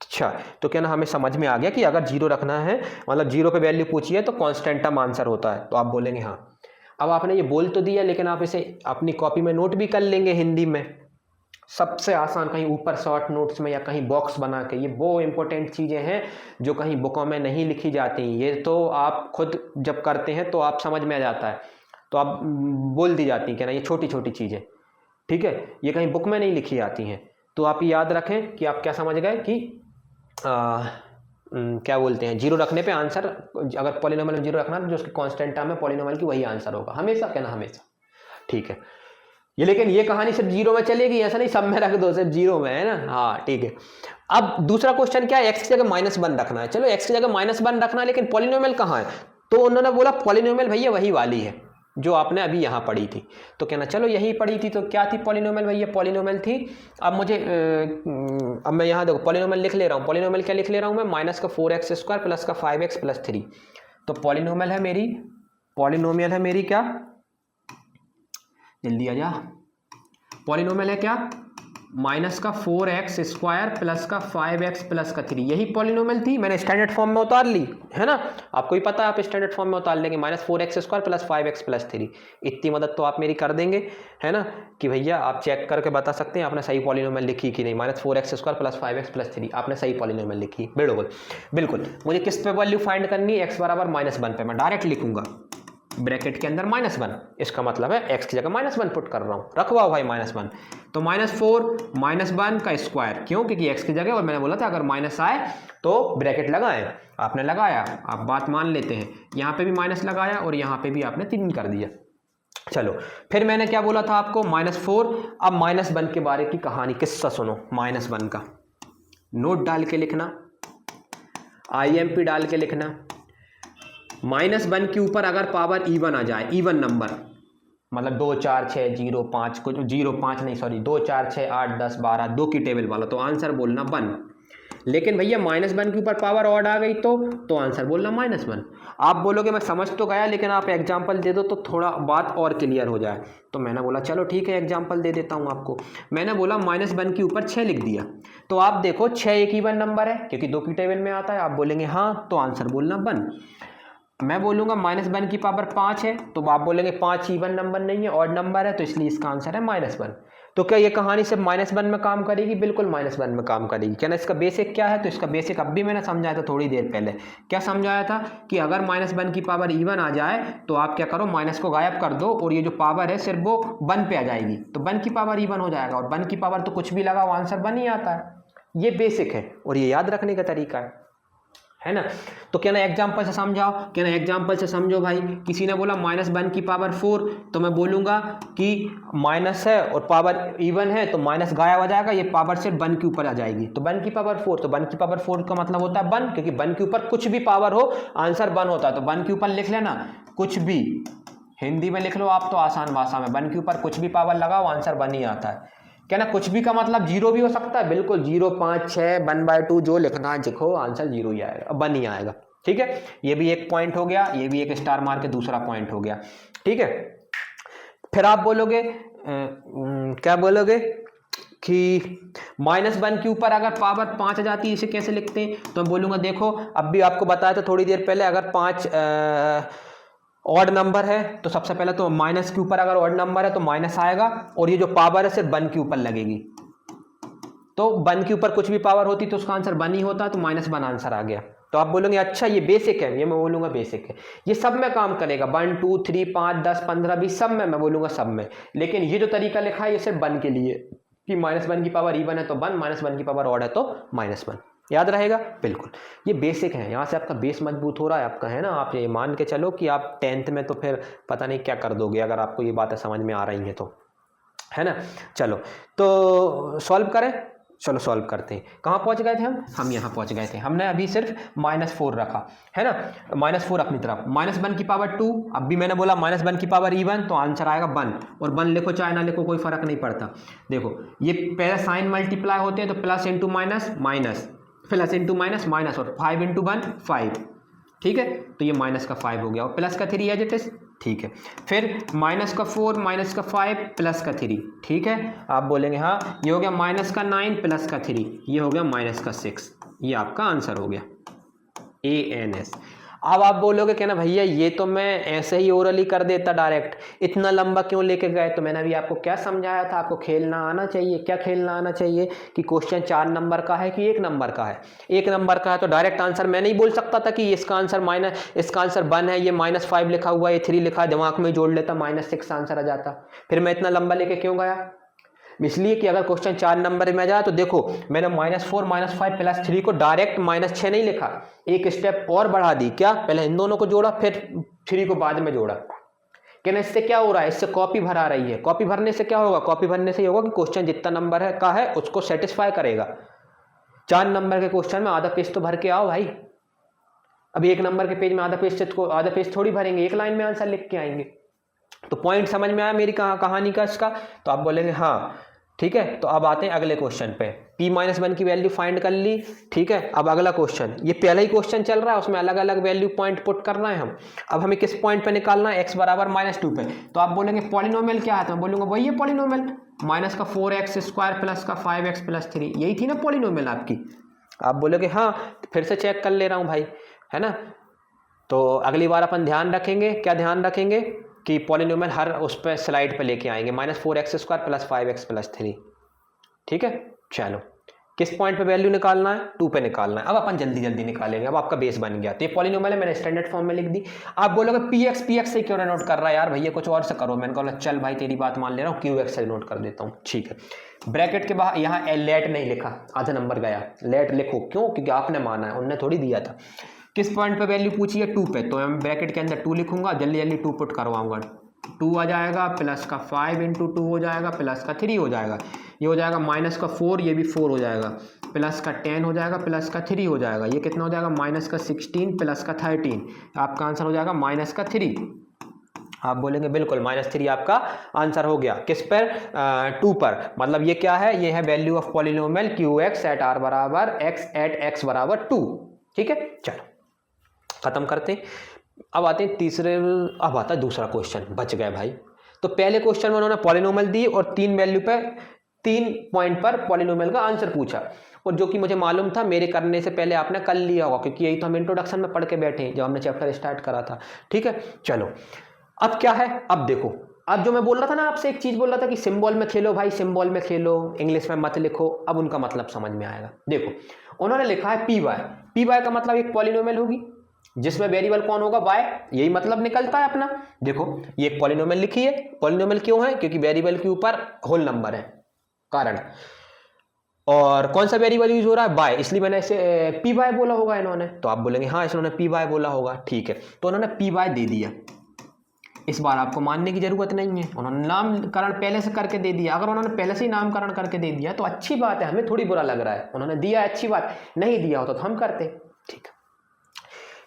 अच्छा, तो क्या ना हमें समझ में आ गया कि अगर 0 रखना है, मतलब 0 पे वैल्यू पूछी है तो कांस्टेंट टर्म आंसर होता है, तो आप बोलेंगे हाँ। अब आपने ये बोल तो दिया, लेकिन आप इसे अपनी कॉपी में नोट भी कर लेंगे हिंदी में। सबसे आसान कहीं ऊपर शॉर्ट नोट्स में या कहीं बॉक्स बना के, ये वो इंपॉर्टेंट चीज़ें हैं जो कहीं बुकों में नहीं लिखी जाती। ये तो आप खुद जब करते हैं तो आप समझ में आ जाता है, तो आप बोल दी जाती हैं कि ना ये छोटी छोटी चीज़ें, ठीक है, ये कहीं बुक में नहीं लिखी जाती हैं। तो आप याद रखें कि आप क्या समझ गए कि क्या बोलते हैं, 0 रखने पे आंसर, अगर पॉलिनोमियल में 0 रखना तो जो उसकी कांस्टेंट टर्म है पॉलिनोमियल की वही आंसर होगा हमेशा, कहना हमेशा, ठीक है। ये लेकिन ये कहानी सिर्फ 0 में चलेगी, ऐसा नहीं सब में रख दो, सिर्फ 0 में है ना। हाँ ठीक है। अब दूसरा क्वेश्चन क्या है? x की जगह -1 रखना है। चलो x की जगह -1 रखना है, लेकिन पॉलिनोमियल कहाँ है? तो उन्होंने बोला पॉलिनोमियल भैया वही वाली है जो आपने अभी यहाँ पढ़ी थी। तो कहना चलो यही पढ़ी थी, तो क्या थी पॉलिनोमियल भैया? पॉलिनोमियल थी, अब मुझे अब मैं यहाँ देखो पॉलिनोमियल लिख ले रहा हूँ। पॉलिनोमियल क्या लिख ले रहा हूँ मैं? -4x² प्लस का 5x प्लस 3। तो पॉलिनोमियल है मेरी क्या, जल्दी आ जा, पॉलिनोमियल है क्या? माइनस का 4x स्क्वायर प्लस का 5x प्लस का 3, यही पॉलिनोमियल थी, मैंने स्टैंडर्ड फॉर्म में उतार ली है ना। आपको ही पता है, आप स्टैंडर्ड फॉर्म में उतार लेंगे, minus 4x square plus 5x plus 3। इतनी मदद तो आप मेरी कर देंगे है ना, कि भैया आप चेक करके बता सकते हैं आपने सही पॉलिनोमियल लिखी कि नहीं। Minus 4x square plus 5x plus 3 आपने सही पॉलिनोमियल लिखी, बिल्कुल बिल्कुल। मुझे किस पे वैल्यू फाइंड करनी है, x बराबर -1 पे। मैं डायरेक्ट लिखूंगा ब्रैकेट के अंदर -1, इसका मतलब है x की जगह -1 पुट कर रहा हूँ, रखवाओ भाई -1। तो -4 -1 का स्क्वायर, क्यों? क्योंकि x की जगह, और मैंने बोला था अगर माइनस आए तो ब्रैकेट लगाएं, आपने लगाया, आप बात मान लेते हैं, यहाँ पे भी माइनस लगाया और यहाँ पे भी आपने 3 कर दिया। चलो फिर मैंने क्या बोला था आपको, -4। अब -1 के बारे की कहानी, किस्सा सुनो। -1 का नोट डाल के लिखना, IMP डाल के लिखना। -1 के ऊपर अगर पावर इवन आ जाए, इवन नंबर मतलब 2 4 6 0 5, कुछ 0 5 नहीं सॉरी 2 4 6 8 10 12, 2 की टेबल वाला, तो आंसर बोलना 1। लेकिन भैया -1 के ऊपर पावर ऑड आ गई तो आंसर बोलना -1। आप बोलोगे मैं समझ तो गया, लेकिन आप एग्जाम्पल दे दो तो थोड़ा बात और क्लियर हो जाए। तो मैंने बोला चलो ठीक है, एग्जाम्पल दे देता हूँ आपको। मैंने बोला -1 के ऊपर 6 लिख दिया, तो आप देखो 6 एक इवन नंबर है क्योंकि 2 की टेबल में आता है। आप बोलेंगे हाँ, तो आंसर बोलना 1। मैं बोलूंगा -1 की पावर 5 है, तो आप बोलेंगे 5 इवन नंबर नहीं है, ऑड नंबर है, तो इसलिए इसका आंसर है -1। तो क्या ये कहानी सिर्फ -1 में काम करेगी? बिल्कुल -1 में काम करेगी। क्या ना, इसका बेसिक क्या है? तो इसका बेसिक अब भी मैंने समझाया था थोड़ी देर पहले। क्या समझाया था? कि अगर -1 की पावर इवन आ जाए तो आप क्या करो, माइनस को गायब कर दो और ये जो पावर है सिर्फ वो 1 पे आ जाएगी, तो 1 की पावर इवन हो जाएगा। और 1 की पावर तो कुछ भी लगाओ आंसर 1 ही आता है। ये बेसिक है और ये याद रखने का तरीका है ना। तो क्या ना एग्जाम्पल से समझाओ, क्या ना एग्जाम्पल से समझो भाई। किसी ने बोला -1 की पावर 4, तो मैं बोलूंगा कि माइनस है और पावर इवन है, तो माइनस गायब हो जाएगा, ये पावर सिर्फ 1 के ऊपर आ जाएगी, तो 1 की पावर 4। तो 1 की पावर 4 का मतलब होता है 1, क्योंकि 1 के ऊपर कुछ भी पावर हो आंसर 1 होता है। तो 1 के ऊपर लिख लेना कुछ भी, हिंदी में लिख लो आप तो आसान भाषा में, 1 के ऊपर कुछ भी पावर लगाओ आंसर 1 ही आता है। क्या ना, कुछ भी का मतलब 0 भी हो सकता है, बिल्कुल 0 5 6 1/2 जो लिखना है लिखो, आंसर 0 ही आएगा, 1 ही आएगा। ठीक है, ये भी एक पॉइंट हो गया, ये भी एक स्टार मार के दूसरा पॉइंट हो गया। ठीक है, फिर आप बोलोगे क्या बोलोगे कि -1 के ऊपर अगर पावर 5 आ जाती है, इसे कैसे लिखते हैं? तो मैं बोलूंगा देखो, अब भी आपको बताया था थोड़ी देर पहले, अगर 5 ऑड नंबर है तो सबसे पहले तो माइनस के ऊपर अगर ऑड नंबर है तो माइनस आएगा, और ये जो पावर है सिर्फ 1 के ऊपर लगेगी। तो 1 के ऊपर कुछ भी पावर होती तो उसका आंसर 1 ही होता, तो -1 आंसर आ गया। तो आप बोलेंगे अच्छा ये बेसिक है, ये मैं बोलूंगा बेसिक है, ये सब में काम करेगा, 1 2 3 5 10 15 20 सब में, मैं बोलूंगा सब में। लेकिन ये जो तरीका लिखा है ये सिर्फ 1 के लिए, कि -1 की पावर इवन है तो 1, -1 की पावर ऑड है तो -1। याद रहेगा बिल्कुल, ये बेसिक है। यहाँ से आपका बेस मजबूत हो रहा है आपका, है ना। आप ये मान के चलो कि आप 10th में तो फिर पता नहीं क्या कर दोगे अगर आपको ये बातें समझ में आ रही हैं तो, है ना। चलो तो सॉल्व करें, चलो सॉल्व करते हैं। कहाँ पहुँच गए थे हम यहाँ पहुँच गए थे। हमने अभी सिर्फ -4 रखा है ना, -4 अपनी तरफ, -1 की पावर 2। अब भी मैंने बोला -1 की पावर इवन, तो आंसर आएगा 1, और 1 लिखो चाहे ना लिखो कोई फर्क नहीं पड़ता। देखो ये पहले साइन मल्टीप्लाई होते हैं, तो plus into minus minus, plus into minus minus, और 5 इंटू 1 5। ठीक है, तो ये माइनस का 5 हो गया, और प्लस का 3 एज इट इज। ठीक है, फिर -4 -5 प्लस का 3। ठीक है, आप बोलेंगे हाँ ये हो गया -9 प्लस का 3, ये हो गया -6। ये आपका आंसर हो गया ANS। अब आप बोलोगे क्या ना भैया ये तो मैं ऐसे ही ओरली कर देता डायरेक्ट, इतना लंबा क्यों लेके गए? तो मैंने अभी आपको क्या समझाया था, आपको खेलना आना चाहिए। क्या खेलना आना चाहिए? कि क्वेश्चन 4 नंबर का है कि 1 नंबर का है। 1 नंबर का है तो डायरेक्ट आंसर मैं नहीं बोल सकता था कि इसका आंसर इसका आंसर 1 है, ये -5 लिखा हुआ है, ये 3 लिखा है, दिमाग में जोड़ लेता, -6 आंसर आ जाता। फिर मैं इतना लंबा लेके क्यों गया? इसलिए कि अगर क्वेश्चन 4 नंबर में आ जाए तो देखो मैंने -4 -5 प्लस 3 को डायरेक्ट -6 नहीं लिखा, एक स्टेप और बढ़ा दी। क्या? पहले इन दोनों को जोड़ा, फिर 3 को बाद में जोड़ा। कहना इससे क्या हो रहा है? इससे कॉपी भरा रही है। कॉपी भरने से क्या होगा? कॉपी भरने से ये होगा कि क्वेश्चन जितना नंबर है का है उसको सेटिस्फाई करेगा। 4 नंबर के क्वेश्चन में आधा पेज तो भर के आओ भाई। अभी 1 नंबर के पेज में आधा पेज थोड़ी भरेंगे, 1 लाइन में आंसर लिख के आएंगे। तो पॉइंट समझ में आया मेरी कहानी का इसका? तो आप बोलेंगे हाँ ठीक है। तो अब आते हैं अगले क्वेश्चन पे। p-1 की वैल्यू फाइंड कर ली, ठीक है। अब अगला क्वेश्चन, ये पहला ही क्वेश्चन चल रहा है, उसमें अलग अलग वैल्यू पॉइंट पुट करना है हम। अब हमें किस पॉइंट पे निकालना है? x बराबर -2 पे। तो आप बोलेंगे पॉलिनोमियल क्या है? तो मैं बोलूंगा वही है पॉलिनोमियल, माइनस का 4x² प्लस का 5x प्लस 3, यही थी ना पॉलिनोमियल आपकी। आप बोलोगे हाँ, फिर से चेक कर ले रहा हूँ भाई, है ना। तो अगली बार अपन ध्यान रखेंगे, क्या ध्यान रखेंगे कि पॉलिनोमियल हर उस पर स्लाइड पे लेके आएंगे, -4x² प्लस 5x प्लस 3, ठीक है। चलो, किस पॉइंट पे वैल्यू निकालना है? 2 पे निकालना है। अब अपन जल्दी जल्दी निकालेंगे, अब आपका बेस बन गया। तो ये पॉलिनोमियल है, मैंने स्टैंडर्ड फॉर्म में लिख दी। आप बोलोगे px से क्यों नोट कर रहा है यार भैया, कुछ और से करो। मैंने कहा चल भाई तेरी बात मान ले रहा हूँ, qx से नोट कर देता हूँ, ठीक है। ब्रैकेट के बाहर यहाँ लेट नहीं लिखा, आधा नंबर गया, लेट लिखो, क्यों? क्योंकि आपने माना है, उनने थोड़ी दिया था। किस पॉइंट पे वैल्यू पूछी है? 2 पे, तो मैं ब्रैकेट के अंदर 2 लिखूंगा, जल्दी जल्दी 2 पुट करवाऊंगा। 2 आ जाएगा, प्लस का 5 × 2 हो जाएगा, प्लस का 3 हो जाएगा, ये हो जाएगा माइनस का 4, ये भी 4 हो जाएगा, प्लस का 10 हो जाएगा, प्लस का 3 हो जाएगा, ये कितना हो जाएगा? माइनस का 16 प्लस का 13, आपका आंसर हो जाएगा माइनस का 3। आप बोलेंगे बिल्कुल -3 आपका आंसर हो गया। किस पर? 2 पर। मतलब ये क्या है? ये है value of polynomial QX at R बराबर x एट x बराबर 2, ठीक है। चलो खत्म करते हैं। अब आते हैं तीसरे, अब आता है दूसरा क्वेश्चन। बच गए भाई। तो पहले क्वेश्चन में उन्होंने पॉलिनोमियल दी और 3 वैल्यू पे 3 पॉइंट पर पॉलिनोमियल का आंसर पूछा, और जो कि मुझे मालूम था, मेरे करने से पहले आपने कर लिया होगा, क्योंकि यही तो हम इंट्रोडक्शन में पढ़ के बैठे जब हमने चैप्टर स्टार्ट करा था, ठीक है। चलो अब क्या है, अब देखो, अब जो मैं बोल रहा था ना आपसे, एक चीज बोल रहा था कि सिंबल में खेलो भाई, सिंबल में खेलो, इंग्लिश में मत लिखो। अब उनका मतलब समझ में आएगा। देखो उन्होंने लिखा है पी वाई का मतलब एक पॉलिनोमियल होगी जिसमें वेरिएबल कौन होगा? y, यही मतलब निकलता है अपना। देखो ये एक पॉलिनोमियल लिखी है, पॉलिनोमियल क्यों है? क्योंकि वेरिएबल के ऊपर होल नंबर है, कारण। और कौन सा वेरिएबल यूज हो रहा है? y, इसलिए मैंने इसे पी वाई बोला होगा इन्होंने। तो आप बोलेंगे हाँ इन्होंने पी वाई बोला होगा, ठीक है। तो उन्होंने पी वाई दे दिया, इस बार आपको मानने की जरूरत नहीं है, उन्होंने नामकरण पहले से करके दे दिया। अगर उन्होंने पहले से ही नामकरण करके दे दिया तो अच्छी बात है, हमें थोड़ी बुरा लग रहा है, उन्होंने दिया अच्छी बात, नहीं दिया होता तो हम करते, ठीक है।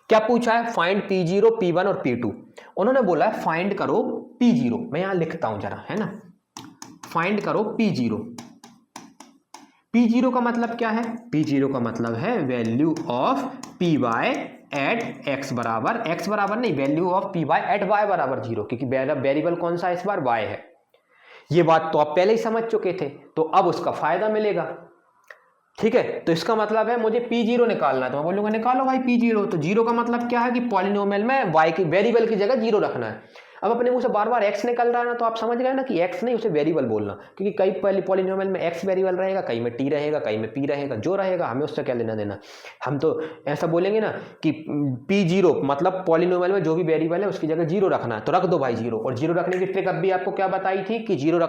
क्या पूछा है? फाइंड P0, P1 और P2। उन्होंने बोला है फाइंड करो P0, मैं यहां लिखता हूं जरा, है ना। फाइंड करो P0। P0 का मतलब क्या है? P0 का मतलब है value of Py at x बराबर, x बराबर नहीं, value of Py at y बराबर 0, क्योंकि वेरिएबल कौन सा इस बार? y है। ये बात तो आप पहले ही समझ चुके थे, तो अब उसका फायदा मिलेगा, ठीक है। तो इसका मतलब है मुझे P0 निकालना है, तो मैं बोलूंगा निकालो भाई P0। तो 0 का मतलब क्या है कि पॉलिनोमियल में y की वेरिएबल की जगह 0 रखना है। अब अपने मुंह से बार बार x निकल रहा है ना, तो आप समझ गए ना कि x नहीं, उसे वेरिएबल बोलना, क्योंकि कई पहले पॉलिनोमियल में x वेरिएबल रहेगा, कहीं में t रहेगा, कहीं में p रहेगा, जो रहेगा हमें उससे क्या लेना देना। हम तो ऐसा बोलेंगे ना कि P0 मतलब पॉलिनोमियल में जो भी वेरिएबल है उसकी जगह 0 रखना है, तो रख दो भाई 0। और 0 रखने की ट्रिक अब भी आपको क्या बताई थी कि 0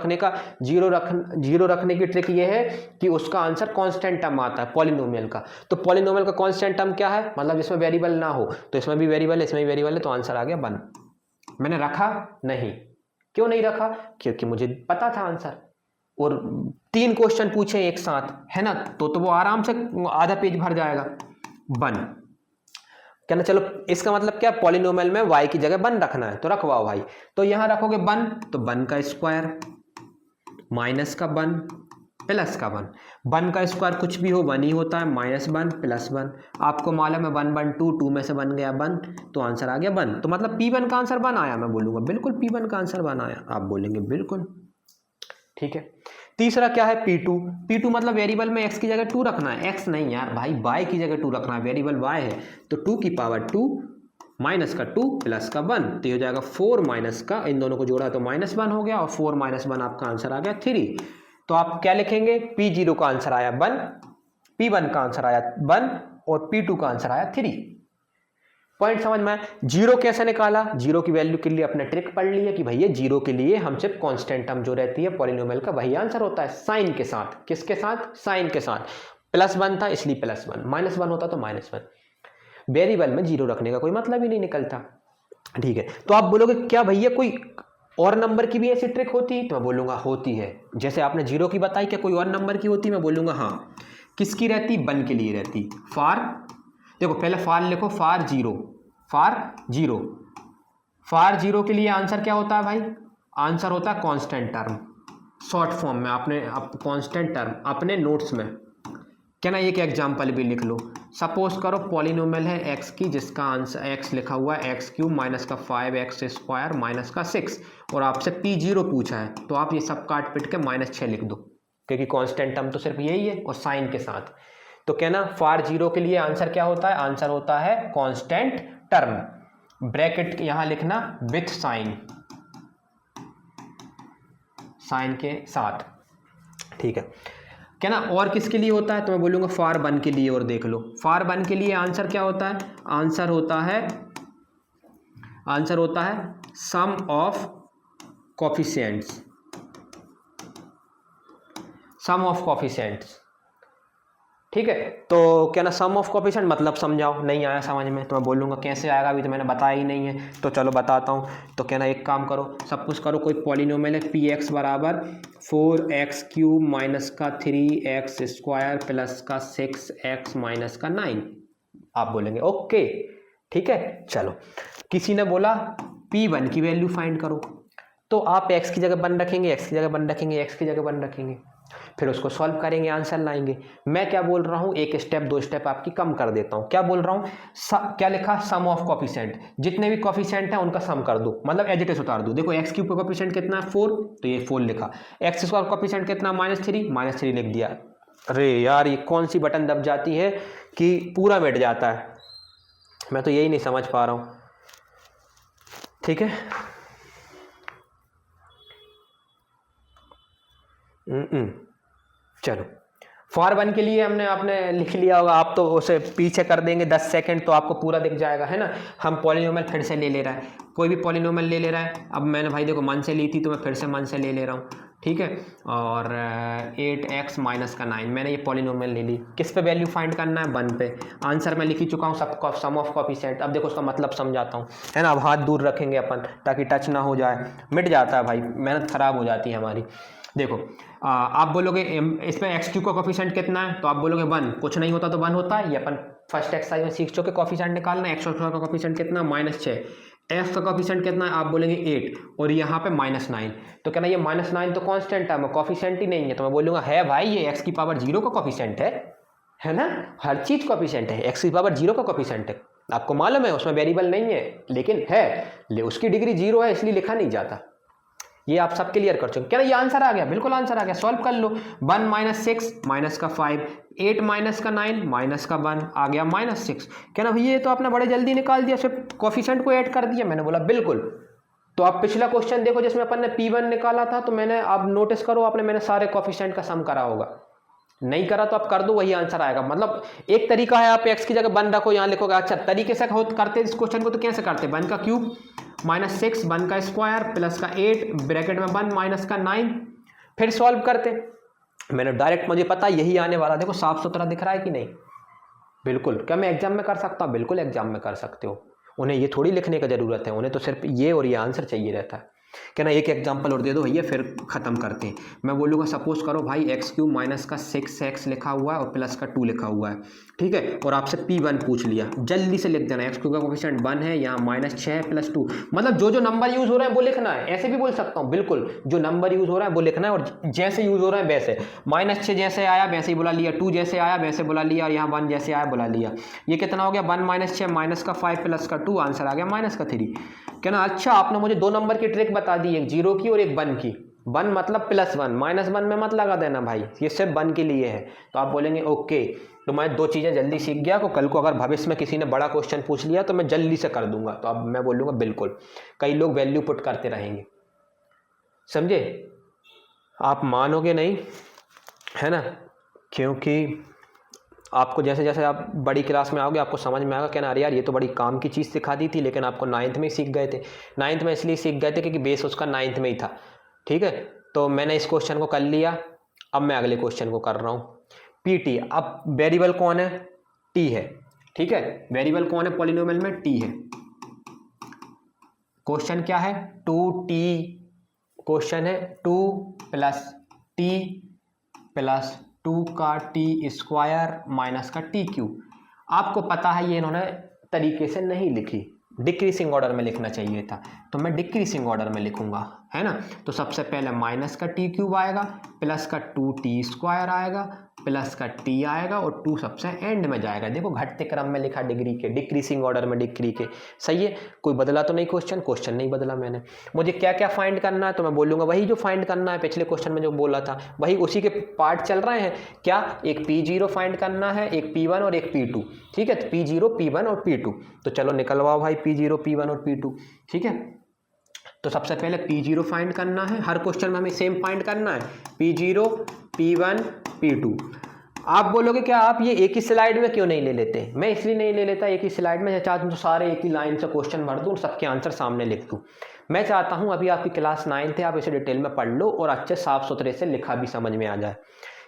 रखने की ट्रिक ये है कि उसका आंसर कांस्टेंट टर्म आता है पॉलिनोमियल का। तो पॉलिनोमियल का कांस्टेंट टर्म क्या है? मतलब जिसमें वेरिएबल ना हो, तो इसमें भी वेरिएबल है, इसमें भी वेरिएबल है, तो आंसर आ गया 1। मैंने रखा नहीं, क्यों नहीं रखा? क्योंकि मुझे पता था आंसर, और 3 क्वेश्चन पूछे एक साथ, है ना, तो वो आराम से आधा पेज भर जाएगा। 1 कहना, चलो इसका मतलब क्या? पॉलिनोमियल में y की जगह 1 रखना है, तो रखवाओ भाई। तो यहां रखोगे 1, तो 1 का स्क्वायर माइनस का 1 प्लस का 1, 1 का स्क्वायर कुछ भी हो 1 ही होता है, -1 प्लस 1। आपको मालूम है 1 1 2, 2 में से बन गया 1, तो आंसर आ गया 1। तो मतलब P1 का आंसर 1 आया। मैं बोलूंगा बिल्कुल P1 का आंसर 1 आया, आप बोलेंगे बिल्कुल, ठीक है। तीसरा क्या है? P2 मतलब वेरिएबल में x की जगह 2 रखना है, x नहीं यार भाई, y की जगह 2 रखना है, वेरिएबल y है, तो 2 की पावर 2 माइनस का 2 प्लस का 1, तो ये हो जाएगा 4 माइनस का, इन दोनों को जोड़ा तो -1 हो गया, और 4 - 1 आपका आंसर आ गया 3। तो आप क्या लिखेंगे? P0 का आंसर आया 1, P1 का आंसर आया 1, और P2 का आंसर आया 3। पॉइंट समझ में? 0 कैसे निकाला? 0 की वैल्यू के लिए अपने ट्रिक पढ़ ली है कि भैया 0 के लिए हम सिर्फ कांस्टेंट टर्म जो रहती है पॉलिनोमियल का वही आंसर होता है, साइन के साथ। किसके साथ? साइन के साथ। +1 था इसलिए +1, -1 होता तो -1। वेरिएबल में 0 रखने का कोई मतलब ही नहीं निकलता, ठीक है। तो आप बोलोगे क्या भैया कोई और नंबर की भी ऐसी ट्रिक होती है? तो मैं बोलूंगा होती है। जैसे आपने 0 की बताई, क्या कोई और नंबर की होती? मैं बोलूंगा हाँ। किसकी रहती? 1 के लिए रहती। फॉर, देखो पहले फॉर लिखो, फॉर 0, फॉर 0 के लिए आंसर क्या होता है भाई? आंसर होता है कांस्टेंट टर्म, शॉर्ट फॉर्म में आपने कांस्टेंट टर्म अपने नोट्स में क्या ना एक एग्जाम्पल भी लिख लो। सपोज करो पॉलिनोमियल है एक्स की जिसका आंसर एक्स लिखा हुआ है एक्स क्यूब माइनस का 5x² माइनस का 6 और आपसे P0 पूछा है, तो आप ये सब काट पिट के -6 लिख दो क्योंकि कांस्टेंट टर्म तो सिर्फ यही है और साइन के साथ। तो क्या ना फॉर 0 के लिए आंसर क्या होता है, आंसर होता है कांस्टेंट टर्म, ब्रैकेट यहाँ लिखना विथ साइन, साइन के साथ, ठीक है क्या ना। और किसके लिए होता है, तो मैं बोलूँगा फॉर 1 के लिए। और देख लो फॉर 1 के लिए आंसर क्या होता है, आंसर होता है sum of coefficients, sum of coefficients, ठीक है। तो क्या ना सम ऑफ कोफिशिएंट मतलब समझाओ, नहीं आया समझ में तो मैं बोलूँगा कैसे आएगा, अभी तो मैंने बताया ही नहीं है, तो चलो बताता हूँ। तो क्या ना एक काम करो, सपोज करो कोई पॉलिनोमियल है px बराबर 4x³ माइनस का 3x² प्लस का 6x माइनस का 9, आप बोलेंगे ओके ठीक है। चलो किसी ने बोला p1 की वैल्यू फाइंड करो, तो आप x की जगह 1 रखेंगे, x की जगह 1 रखेंगे, x की जगह 1 रखेंगे, फिर उसको सॉल्व करेंगे, आंसर लाएंगे। मैं क्या बोल रहा हूँ, एक स्टेप 2 स्टेप आपकी कम कर देता हूँ। क्या बोल रहा हूँ, क्या लिखा, सम ऑफ कोफिशिएंट, जितने भी कोफिशिएंट हैं उनका सम कर दो, मतलब एज इट इज उतार दो। देखो x क्यूब का कोफिशिएंट कितना है 4, तो ये 4 लिखा, x स्क्वायर कोफिशिएंट कितना -3 लिख दिया। अरे यार ये कौन सी बटन दब जाती है कि पूरा मिट जाता है, मैं तो यही नहीं समझ पा रहा हूँ, ठीक है। चलो फॉर 1 के लिए आपने लिख लिया होगा, आप तो उसे पीछे कर देंगे 10 सेकंड तो आपको पूरा दिख जाएगा, है ना। हम पॉलिनोमियल फिर से ले रहा है, कोई भी पॉलिनोमियल ले रहा है। अब मैंने भाई देखो मन से ली थी तो मैं फिर से मन से ले रहा हूँ, ठीक है। और 8x माइनस का 9 मैंने ये पॉलिनोमियल ले ली, किस पे वैल्यू फाइंड करना है, 1 पे। आंसर मैं लिख ही चुका हूँ, सब सम ऑफ कोफिशिएंट। अब देखो उसका मतलब समझाता हूँ, है ना। अब हाथ दूर रखेंगे अपन ताकि टच ना हो जाए, मिट जाता है भाई, मेहनत खराब हो जाती है हमारी। देखो आप बोलोगे इसमें x³ का कोफिशिएंट कितना है, तो आप बोलोगे 1, कुछ नहीं होता तो 1 होता है, ये अपन फर्स्ट एक्सरसाइज में सीख चुके कोफिशिएंट निकालना। x² का कोफिशिएंट कितना -6, f का कोफिशिएंट कितना है, आप बोलेंगे 8 और यहाँ पे -9, तो कहना ये -9 तो कांस्टेंट टर्म है, कोफिशिएंट ही नहीं है, तो मैं बोलूँगा है भाई ये x⁻0 का कोफिशिएंट है ना। हर चीज़ कोफिशिएंट है, x⁻0 का कोफिशिएंट है, आपको मालूम है उसमें वेरिएबल नहीं है लेकिन है, उसकी डिग्री 0 है इसलिए लिखा नहीं जाता। ये आप सब क्लियर कर चुके, क्या ना ये आंसर आ गया, बिल्कुल आंसर आ गया, सॉल्व कर लो। 1 - 6 माइनस का 5, 8 माइनस का 9 माइनस का 1 आ गया -6। क्या ना भैया ये तो आपने बड़े जल्दी निकाल दिया, सिर्फ कोफिशिएंट को ऐड कर दिया। मैंने बोला बिल्कुल। तो आप पिछला क्वेश्चन देखो जिसमें अपन ने P1 निकाला था, तो मैंने आप नोटिस करो मैंने सारे कोफिशिएंट का सम करा होगा, नहीं करा तो आप कर दो, वही आंसर आएगा। मतलब एक तरीका है, आप x की जगह 1 रखो, यहाँ लिखोगे। अच्छा तरीके से करते इस क्वेश्चन को, तो कैसे करते, 1 का क्यूब -6, 1 का स्क्वायर प्लस का 8 ब्रैकेट में 1 माइनस का 9, फिर सॉल्व करते। मैंने डायरेक्ट, मुझे पता यही आने वाला। देखो साफ सुथरा दिख रहा है कि नहीं, बिल्कुल। क्या मैं एग्जाम में कर सकता हूँ, बिल्कुल एग्जाम में कर सकते हो, उन्हें ये थोड़ी लिखने की जरूरत है, उन्हें तो सिर्फ ये और ये आंसर चाहिए रहता है। क्या ना एक एग्जाम्पल और दे दो भैया, फिर ख़त्म करते हैं। मैं बोलूँगा सपोज करो भाई x³ माइनस का 6x लिखा हुआ है और प्लस का 2 लिखा हुआ है, ठीक है। और आपसे P1 पूछ लिया, जल्दी से लिख देना। x³ का कोफिशिएंट 1 है, यहाँ -6 प्लस 2, मतलब जो नंबर यूज़ हो रहे हैं वो लिखना है। ऐसे भी बोल सकता हूँ, बिल्कुल जो नंबर यूज़ हो रहा है वो लिखना है, और जैसे यूज़ हो रहा है वैसे। -6 जैसे आया वैसे ही बुला लिया, 2 जैसे आया वैसे बुला लिया, और यहाँ 1 जैसे आया बुला लिया। ये कितना हो गया, 1 - 6 माइनस का 5 प्लस का 2, आंसर आ गया -3। क्या ना। अच्छा आपने मुझे 2 नंबर की ट्रिक बता दी, एक 0 की और एक 1 की। 1 मतलब +1, -1 में मत लगा देना भाई, ये सिर्फ 1 के लिए है। तो आप बोलेंगे ओके, तो मैं 2 चीज़ें जल्दी सीख गया, को कल को अगर भविष्य में किसी ने बड़ा क्वेश्चन पूछ लिया तो मैं जल्दी से कर दूंगा। तो अब मैं बोलूँगा बिल्कुल, कई लोग वैल्यू पुट करते रहेंगे, समझे। आप मानोगे नहीं, है ना, क्योंकि आपको जैसे जैसे आप बड़ी क्लास में आओगे आपको समझ में आएगा, क्या ना, अरे यार ये तो बड़ी काम की चीज़ सिखा दी थी, लेकिन आपको 9th में ही सीख गए थे। 9th में इसलिए सीख गए थे क्योंकि बेस उसका 9th में ही था, ठीक है। तो मैंने इस क्वेश्चन को कर लिया, अब मैं अगले क्वेश्चन को कर रहा हूँ। PT, अब वेरिएबल कौन है, t है, ठीक है। वेरिएबल कौन है पॉलिनोमियल में, t है। क्वेश्चन क्या है, 2t, क्वेश्चन है 2 + t + 2 का t² माइनस का t³। आपको पता है ये इन्होंने तरीके से नहीं लिखी, डिक्रीसिंग ऑर्डर में लिखना चाहिए था, तो मैं डिक्रीसिंग ऑर्डर में लिखूंगा, है ना। तो सबसे पहले माइनस का t³ आएगा, प्लस का 2t² आएगा, प्लस का टी आएगा और 2 सबसे एंड में जाएगा। देखो घटते क्रम में लिखा डिग्री के, डिक्रीसिंग ऑर्डर में डिग्री के, सही है। कोई बदला तो नहीं क्वेश्चन नहीं बदला मैंने। मुझे क्या क्या फाइंड करना है तो मैं बोलूँगा वही जो फाइंड करना है पिछले क्वेश्चन में जो बोला था, वही उसी के पार्ट चल रहे हैं। क्या, एक P0 फाइंड करना है, एक P1 और एक P2, ठीक है। तो P0, P1 और P2, तो चलो निकलवाओ भाई P0, P1 और P2, ठीक है। तो सबसे पहले P0 फाइंड करना है, हर क्वेश्चन में हमें सेम फाइंड करना है, P0, P1, P2। आप बोलोगे क्या आप ये एक ही स्लाइड में क्यों नहीं ले लेते? मैं इसलिए नहीं ले लेता एक ही स्लाइड में, चाहता हूँ तो सारे एक ही लाइन से क्वेश्चन भर दूँ, सबके आंसर सामने लिख दूँ। मैं चाहता हूँ अभी आपकी क्लास 9 है, आप इसे डिटेल में पढ़ लो और अच्छे साफ सुथरे से लिखा भी समझ में आ जाए।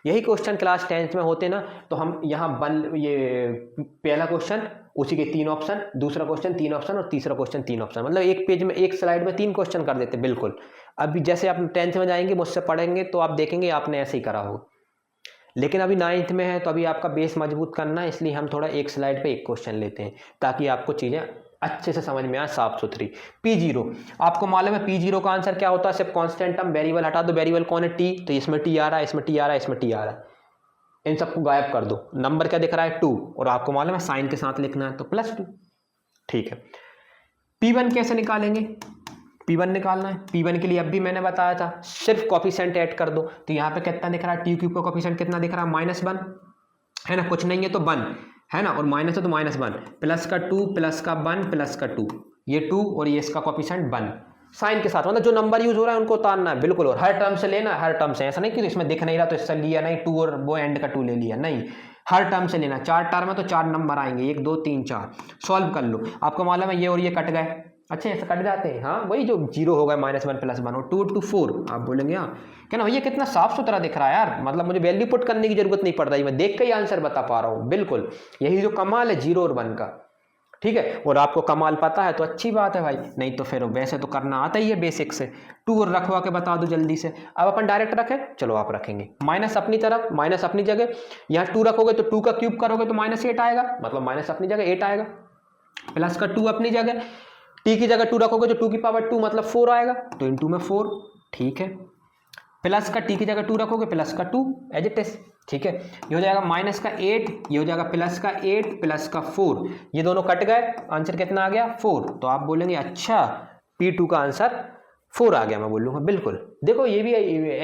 यही क्वेश्चन क्लास 10th में होते ना, तो हम यहाँ ये पहला क्वेश्चन उसी के 3 ऑप्शन, दूसरा क्वेश्चन 3 ऑप्शन और तीसरा क्वेश्चन 3 ऑप्शन, मतलब एक पेज में, एक स्लाइड में 3 क्वेश्चन कर देते बिल्कुल। अभी जैसे आप 10th में जाएंगे मुझसे पढ़ेंगे तो आप देखेंगे आपने ऐसे ही करा हो, लेकिन अभी 9th में है तो अभी आपका बेस मजबूत करना है, इसलिए हम थोड़ा एक स्लाइड पे एक क्वेश्चन लेते हैं ताकि आपको चीज़ें अच्छे से समझ में आए, साफ सुथरी। P0 आपको मालूम है P0 का आंसर क्या होता है? सिर्फ कांस्टेंट टर्म, वेरिएबल हटा दो, वेरिएबल कौन है? टी, तो इसमें टी आ रहा है, इसमें टी आ रहा है, इसमें टी आ रहा है, इन सबको गायब कर दो। नंबर क्या दिख रहा है? 2, और आपको मालूम है साइन के साथ लिखना है तो +2, ठीक है। P1 कैसे निकालेंगे? P1 निकालना है, P1 के लिए अब भी मैंने बताया था, सिर्फ कॉफिशेंट ऐड कर दो। तो यहाँ पे कितना दिख रहा है? T³ का कॉफिशेंट कितना दिख रहा है? -1 है ना, कुछ नहीं है तो 1 है ना, और माइनस है तो -1, प्लस का 2, प्लस का 1, प्लस का 2, ये 2 और ये इसका कॉफिशेंट 1 साइन के साथ, मतलब जो नंबर यूज हो रहा है उनको उतारना है बिल्कुल, और हर टर्म से लेना है, हर टर्म से। ऐसा नहीं कि तो इसमें दिख नहीं रहा तो इससे लिया नहीं 2 और वो एंड का 2 ले लिया, नहीं, हर टर्म से लेना। 4 टर्म है तो 4 नंबर आएंगे, 1 2 3 4, सॉल्व कर लो। आपको मालूम है ये और ये कट गए, अच्छा ऐसे कट जाते हैं, हाँ वही जो 0 हो गया, -1 +1 और 2 to 4, आप बोलेंगे हाँ क्या ना भैया कितना साफ सुथरा दिख रहा है यार, मतलब मुझे वैल्यू पुट करने की जरूरत नहीं पड़ रही, मैं देख के ही आंसर बता पा रहा हूँ बिल्कुल। यही जो कमाल है 0 और 1 का, ठीक है। और आपको कमाल पता है तो अच्छी बात है भाई, नहीं तो फिर वैसे तो करना आता ही है बेसिक से। 2 और रखवा के बता दो जल्दी से। अब अपन डायरेक्ट रखें, चलो आप रखेंगे माइनस अपनी तरफ, माइनस अपनी जगह, यहाँ 2 रखोगे तो 2 का क्यूब करोगे तो -8 आएगा, मतलब माइनस अपनी जगह 8 आएगा, प्लस का 2 अपनी जगह, टी की जगह 2 रखोगे तो 2 की पावर 2 मतलब 4 आएगा, तो इन 2 में 4, ठीक है। प्लस का टी की जगह 2 रखोगे, प्लस का 2 एज इट इज, ठीक है। ये हो जाएगा माइनस का 8, ये हो जाएगा प्लस का 8, प्लस का 4, ये दोनों कट गए, आंसर कितना आ गया? 4। तो आप बोलेंगे अच्छा P2 का आंसर 4 आ गया, मैं बोलूँगा बिल्कुल। देखो ये भी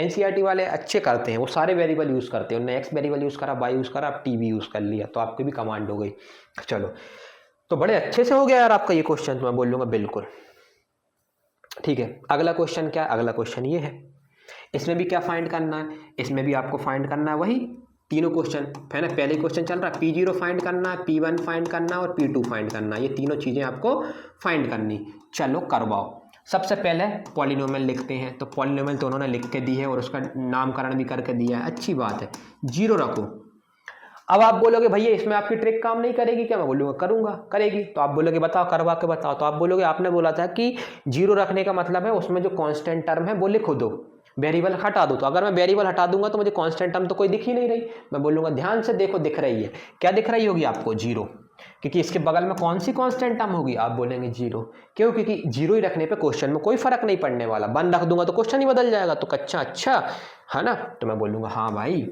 NCERT वाले अच्छे करते हैं, वो सारे वेरिएबल यूज़ करते हैं, उन्होंने X वेरिएबल यूज़ करा, Y यूज़ करा, अब T भी यूज़ कर लिया, तो आपकी भी कमांड हो गई। चलो तो बड़े अच्छे से हो गया यार आपका ये क्वेश्चन, तो मैं बोल लूँगा बिल्कुल, ठीक है। अगला क्वेश्चन क्या है? अगला क्वेश्चन ये है, इसमें भी क्या फाइंड करना है? इसमें भी आपको फाइंड करना है वही तीनों क्वेश्चन है ना, पहले क्वेश्चन चल रहा है, P0 फाइंड करना है, P1 फाइंड करना है और P2 फाइंड करना है, ये तीनों चीज़ें आपको फाइंड करनी। चलो करवाओ। सबसे पहले पॉलिनोमियल लिखते हैं, तो पॉलिनोमियल तो उन्होंने लिख के दी है और उसका नामकरण भी करके दिया है, अच्छी बात है। 0 रखो। अब आप बोलोगे भैया इसमें आपकी ट्रिक काम नहीं करेगी क्या? मैं बोलूँगा करूँगा, करेगी। तो आप बोलोगे बताओ, करवा के बताओ। तो आप बोलोगे आपने बोला था कि 0 रखने का मतलब है उसमें जो कांस्टेंट टर्म है वो लिखो दो, वेरिएबल हटा दो। तो अगर मैं वेरिएबल हटा दूंगा तो मुझे कांस्टेंट टर्म तो कोई दिख ही नहीं रही। मैं बोलूँगा ध्यान से देखो, दिख रही है, क्या दिख रही होगी आपको? 0, क्योंकि इसके बगल में कौन सी कांस्टेंट टर्म होगी? आप बोलेंगे 0, क्यों? क्योंकि 0 ही रखने पे क्वेश्चन में कोई फर्क नहीं पड़ने वाला, 1 रख दूंगा तो क्वेश्चन ही बदल जाएगा। तो कच्चा अच्छा है ना, तो मैं बोलूँगा हाँ भाई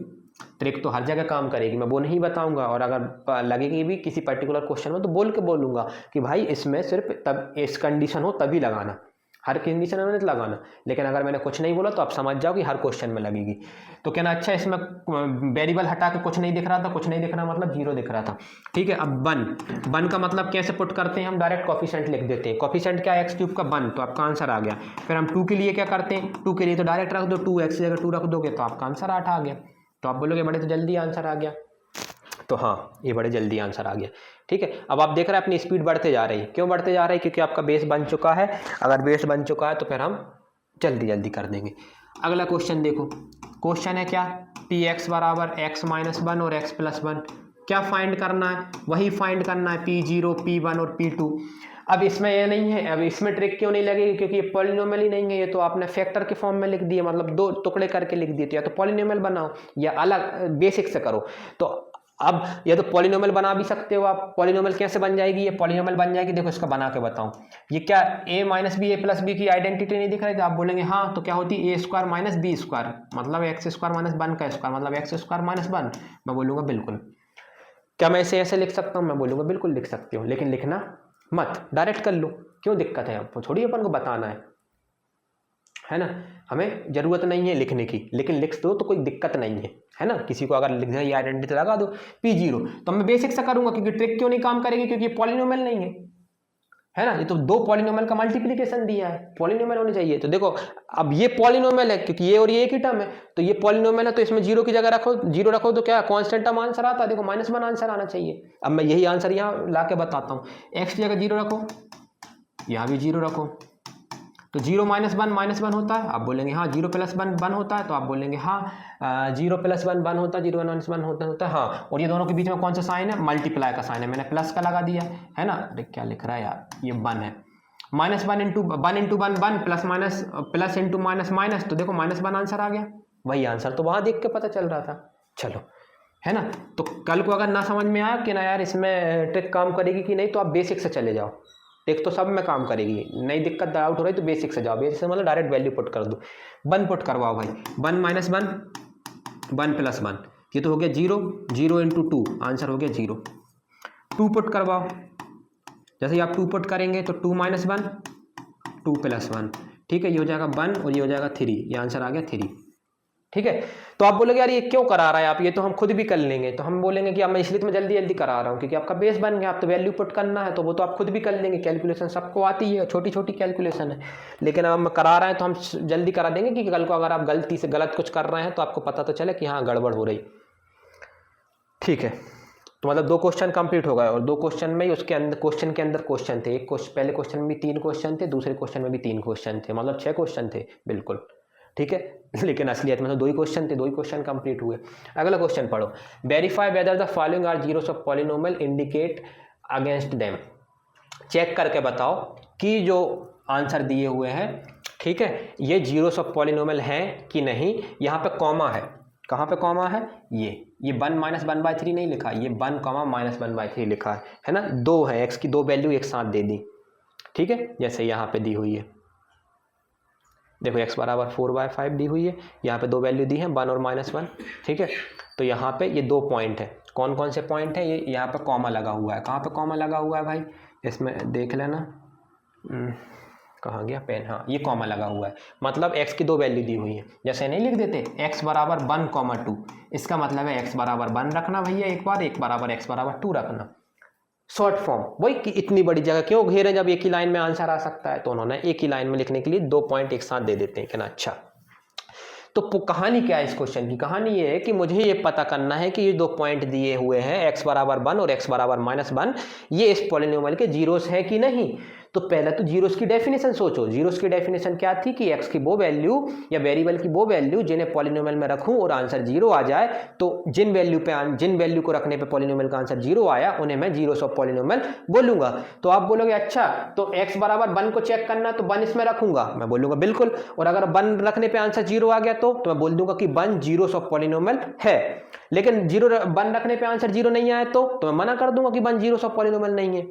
ट्रिक तो हर जगह काम करेगी, मैं वो नहीं बताऊंगा, और अगर लगेगी भी किसी पर्टिकुलर क्वेश्चन में तो बोल के बोलूँगा कि भाई इसमें सिर्फ तब इस कंडीशन हो तभी लगाना, हर कंडीशन में नहीं लगाना। लेकिन अगर मैंने कुछ नहीं बोला तो आप समझ जाओ कि हर क्वेश्चन में लगेगी। तो कहना अच्छा इसमें वेरिएबल हटा के कुछ नहीं दिख रहा था, कुछ नहीं दिख रहा मतलब 0 दिख रहा था, ठीक है। अब 1 का मतलब कैसे पुट करते हैं हम? डायरेक्ट कॉफिशेंट लिख देते हैं। कॉफिशेंट क्या है? x³ का 1, तो आपका आंसर आ गया। फिर हम 2 के लिए क्या करते हैं? 2 के लिए तो डायरेक्ट रख दो, 2x की जगह 2 रख दोगे तो आपका आंसर 8 आ गया। तो आप बोलोगे बड़े तो जल्दी आंसर आ गया, तो हाँ ये बड़े जल्दी आंसर आ गया, ठीक है। अब आप देख रहे हैं अपनी स्पीड बढ़ते जा रही है, क्यों बढ़ते जा रही है? क्योंकि आपका बेस बन चुका है। अगर बेस बन चुका है तो फिर हम जल्दी जल्दी कर देंगे। अगला क्वेश्चन देखो, क्वेश्चन है क्या? Px बराबर x - 1 और x + 1, क्या फाइंड करना है? वही फाइंड करना है P0, P1 और P2। अब इसमें ये नहीं है, अब इसमें ट्रिक क्यों नहीं लगेगी? क्योंकि ये पॉलिनोमियल ही नहीं है, ये तो आपने फैक्टर के फॉर्म में लिख दिए, मतलब 2 टुकड़े करके लिख दिए। तो या तो पॉलिनोमियल बनाओ या अलग बेसिक से करो। तो अब ये तो पॉलिनोमियल बना भी सकते हो आप। पॉलिनोमियल कैसे बन जाएगी? ये पॉलिनोमियल बन जाएगी, देखो इसका बना के बताऊं। ये क्या a minus b a plus b की आइडेंटिटी नहीं दिख रही? तो आप बोलेंगे हाँ, तो क्या होती है ए स्क्वायर माइनस बी स्क्वायर, मतलब एक्स स्क्वायर माइनस वन का स्क्वायर, मतलब एक्स स्क्वायर माइनस वन। मैं बोलूँगा बिल्कुल। क्या मैं इसे ऐसे लिख सकता हूँ? मैं बोलूँगा बिल्कुल लिख सकते हो, लेकिन लिखना मत, डायरेक्ट कर लो। क्यों दिक्कत है? आपको थोड़ी अपन को बताना है ना। हमें जरूरत नहीं है लिखने की, लेकिन लिख दो तो कोई दिक्कत नहीं है ना। किसी को अगर लिखना है आइडेंटिटी लगा दो P0, तो मैं बेसिक से करूंगा, क्योंकि ट्रिक क्यों नहीं काम करेगी? क्योंकि ये पॉलिनोमियल नहीं है ना। ये तो दो पॉलिनोमियल का मल्टीप्लिकेशन दिया है, पॉलिनोमियल होने चाहिए। तो देखो अब ये पॉलिनोमियल है, क्योंकि ये और ये एक ही टर्म है, तो ये पॉलिनोमियल है, तो इसमें जीरो की जगह रखो, जीरो रखो तो क्या कांस्टेंट टर्म आंसर आता है? देखो -1 आंसर आना चाहिए। अब मैं यही आंसर यहाँ ला के बताता हूँ। एक्स की जगह जीरो रखो, यहाँ भी जीरो रखो, तो 0 -1 -1 होता है। आप बोलेंगे हाँ 0 + 1 1 होता है, तो आप बोलेंगे हाँ 0 + 1 1 होता है, 0 - 1 होता है हाँ। और ये दोनों के बीच में कौन सा साइन है? मल्टीप्लाई का साइन है, मैंने प्लस का लगा दिया है ना। अरे क्या लिख रहा है यार, ये 1 है। -1 × 1 1 plus minus plus into minus minus, तो देखो -1 आंसर आ गया। वही आंसर तो वहाँ देख के पता चल रहा था। चलो है ना। तो कल को अगर ना समझ में आया कि ना यार इसमें ट्रिक काम करेगी कि नहीं, तो आप बेसिक से चले जाओ, एक तो सब में काम करेगी। नई दिक्कत डाउट हो रही तो बेसिक से जाओ, बेसिक से मतलब डायरेक्ट वैल्यू पुट कर दो। 1 पुट करवाओ भाई, 1 - 1 1 + 1, ये तो हो गया 0, 0 × 2 आंसर हो गया 0। 2 पुट करवाओ, जैसे ही आप 2 पुट करेंगे तो 2 - 1 2 + 1, ठीक है, ये हो जाएगा 1 और ये हो जाएगा 3, ये आंसर आ गया 3। ठीक है। तो आप बोलोगे यार ये क्यों करा रहा है आप, ये तो हम खुद भी कर लेंगे। तो हम बोलेंगे कि अब मैं इसलिए तो मैं जल्दी जल्दी करा रहा हूँ, क्योंकि आपका बेस बन गया, आप तो वैल्यू पुट करना है तो वो तो आप खुद भी कर लेंगे। कैलकुलेशन सबको आती है, छोटी छोटी कैलकुलेशन है, लेकिन अब हम करा रहे हैं तो हम जल्दी करा देंगे, कि कल को अगर आप गलती से गलत कुछ कर रहे हैं तो आपको पता तो चले कि हाँ गड़बड़ हो रही। ठीक है, तो मतलब 2 क्वेश्चन कंप्लीट हो गए, और 2 क्वेश्चन में ही उसके अंदर क्वेश्चन के अंदर क्वेश्चन थे। एक क्वेश्चन, पहले क्वेश्चन में भी 3 क्वेश्चन थे, दूसरे क्वेश्चन में भी 3 क्वेश्चन थे, मतलब 6 क्वेश्चन थे बिल्कुल। ठीक है, लेकिन असलियत में तो 2 ही क्वेश्चन थे, 2 ही क्वेश्चन कंप्लीट हुए। अगला क्वेश्चन पढ़ो, verify whether the following are zeros of polynomial indicate against them. Check करके बताओ कि जो आंसर दिए हुए हैं, ठीक है, ये जीरोस ऑफ पॉलिनोमियल हैं कि नहीं। यहाँ पे कॉमा है, कहाँ पे कॉमा है? ये 1 - 1/3 नहीं लिखा, ये 1, -1/3 लिखा है ना। 2 है, एक्स की 2 वैल्यू एक साथ दे दी, ठीक है, जैसे यहाँ पे दी हुई है। देखो x = 4/5 दी हुई है, यहाँ पे 2 वैल्यू दी हैं 1 और -1, ठीक है। तो यहाँ पे ये 2 पॉइंट है, कौन कौन से पॉइंट है? ये यहाँ पे कॉमा लगा हुआ है। कहाँ पे कॉमा लगा हुआ है भाई? इसमें देख लेना, कहाँ गया पेन? हाँ, ये कॉमा लगा हुआ है, मतलब x की 2 वैल्यू दी हुई है। जैसे नहीं लिख देते x = 1, 2, इसका मतलब है x = 1 रखना भैया एक बार, एक बराबर x = 2 रखना। शॉर्ट फॉर्म वही, कि इतनी बड़ी जगह क्यों घेरे जब एक ही लाइन में आंसर आ सकता है। तो उन्होंने एक ही लाइन में लिखने के लिए 2 पॉइंट एक साथ दे देते हैं कि ना। अच्छा, तो कहानी क्या है इस क्वेश्चन की? कहानी ये है कि मुझे ये पता करना है कि ये 2 पॉइंट दिए हुए हैं x = 1 और x = -1, ये इस पॉलिनोमियल के जीरोस है कि नहीं। तो पहले तो जीरोस की डेफिनेशन सोचो। जीरोस की डेफिनेशन क्या थी? कि x की वो वैल्यू या वेरिएबल की वो वैल्यू जिन्हें पॉलिनोमियल में रखूं और आंसर 0 आ जाए, तो जिन वैल्यू को रखने पे पॉलिनोमियल का आंसर 0 आया उन्हें मैं जीरोस ऑफ पॉलिनोमियल बोलूंगा। तो आप बोलोगे अच्छा, तो x = 1 को चेक करना, तो 1 इसमें रखूंगा, मैं बोलूंगा बिल्कुल। और अगर 1 रखने पे आंसर 0 आ गया तो मैं बोल दूंगा कि 1 जीरोस ऑफ पॉलिनोमियल है। लेकिन 1 रखने पे आंसर 0 नहीं आया तो मैं मना कर दूंगा कि 1 जीरोस ऑफ पॉलिनोमियल नहीं है।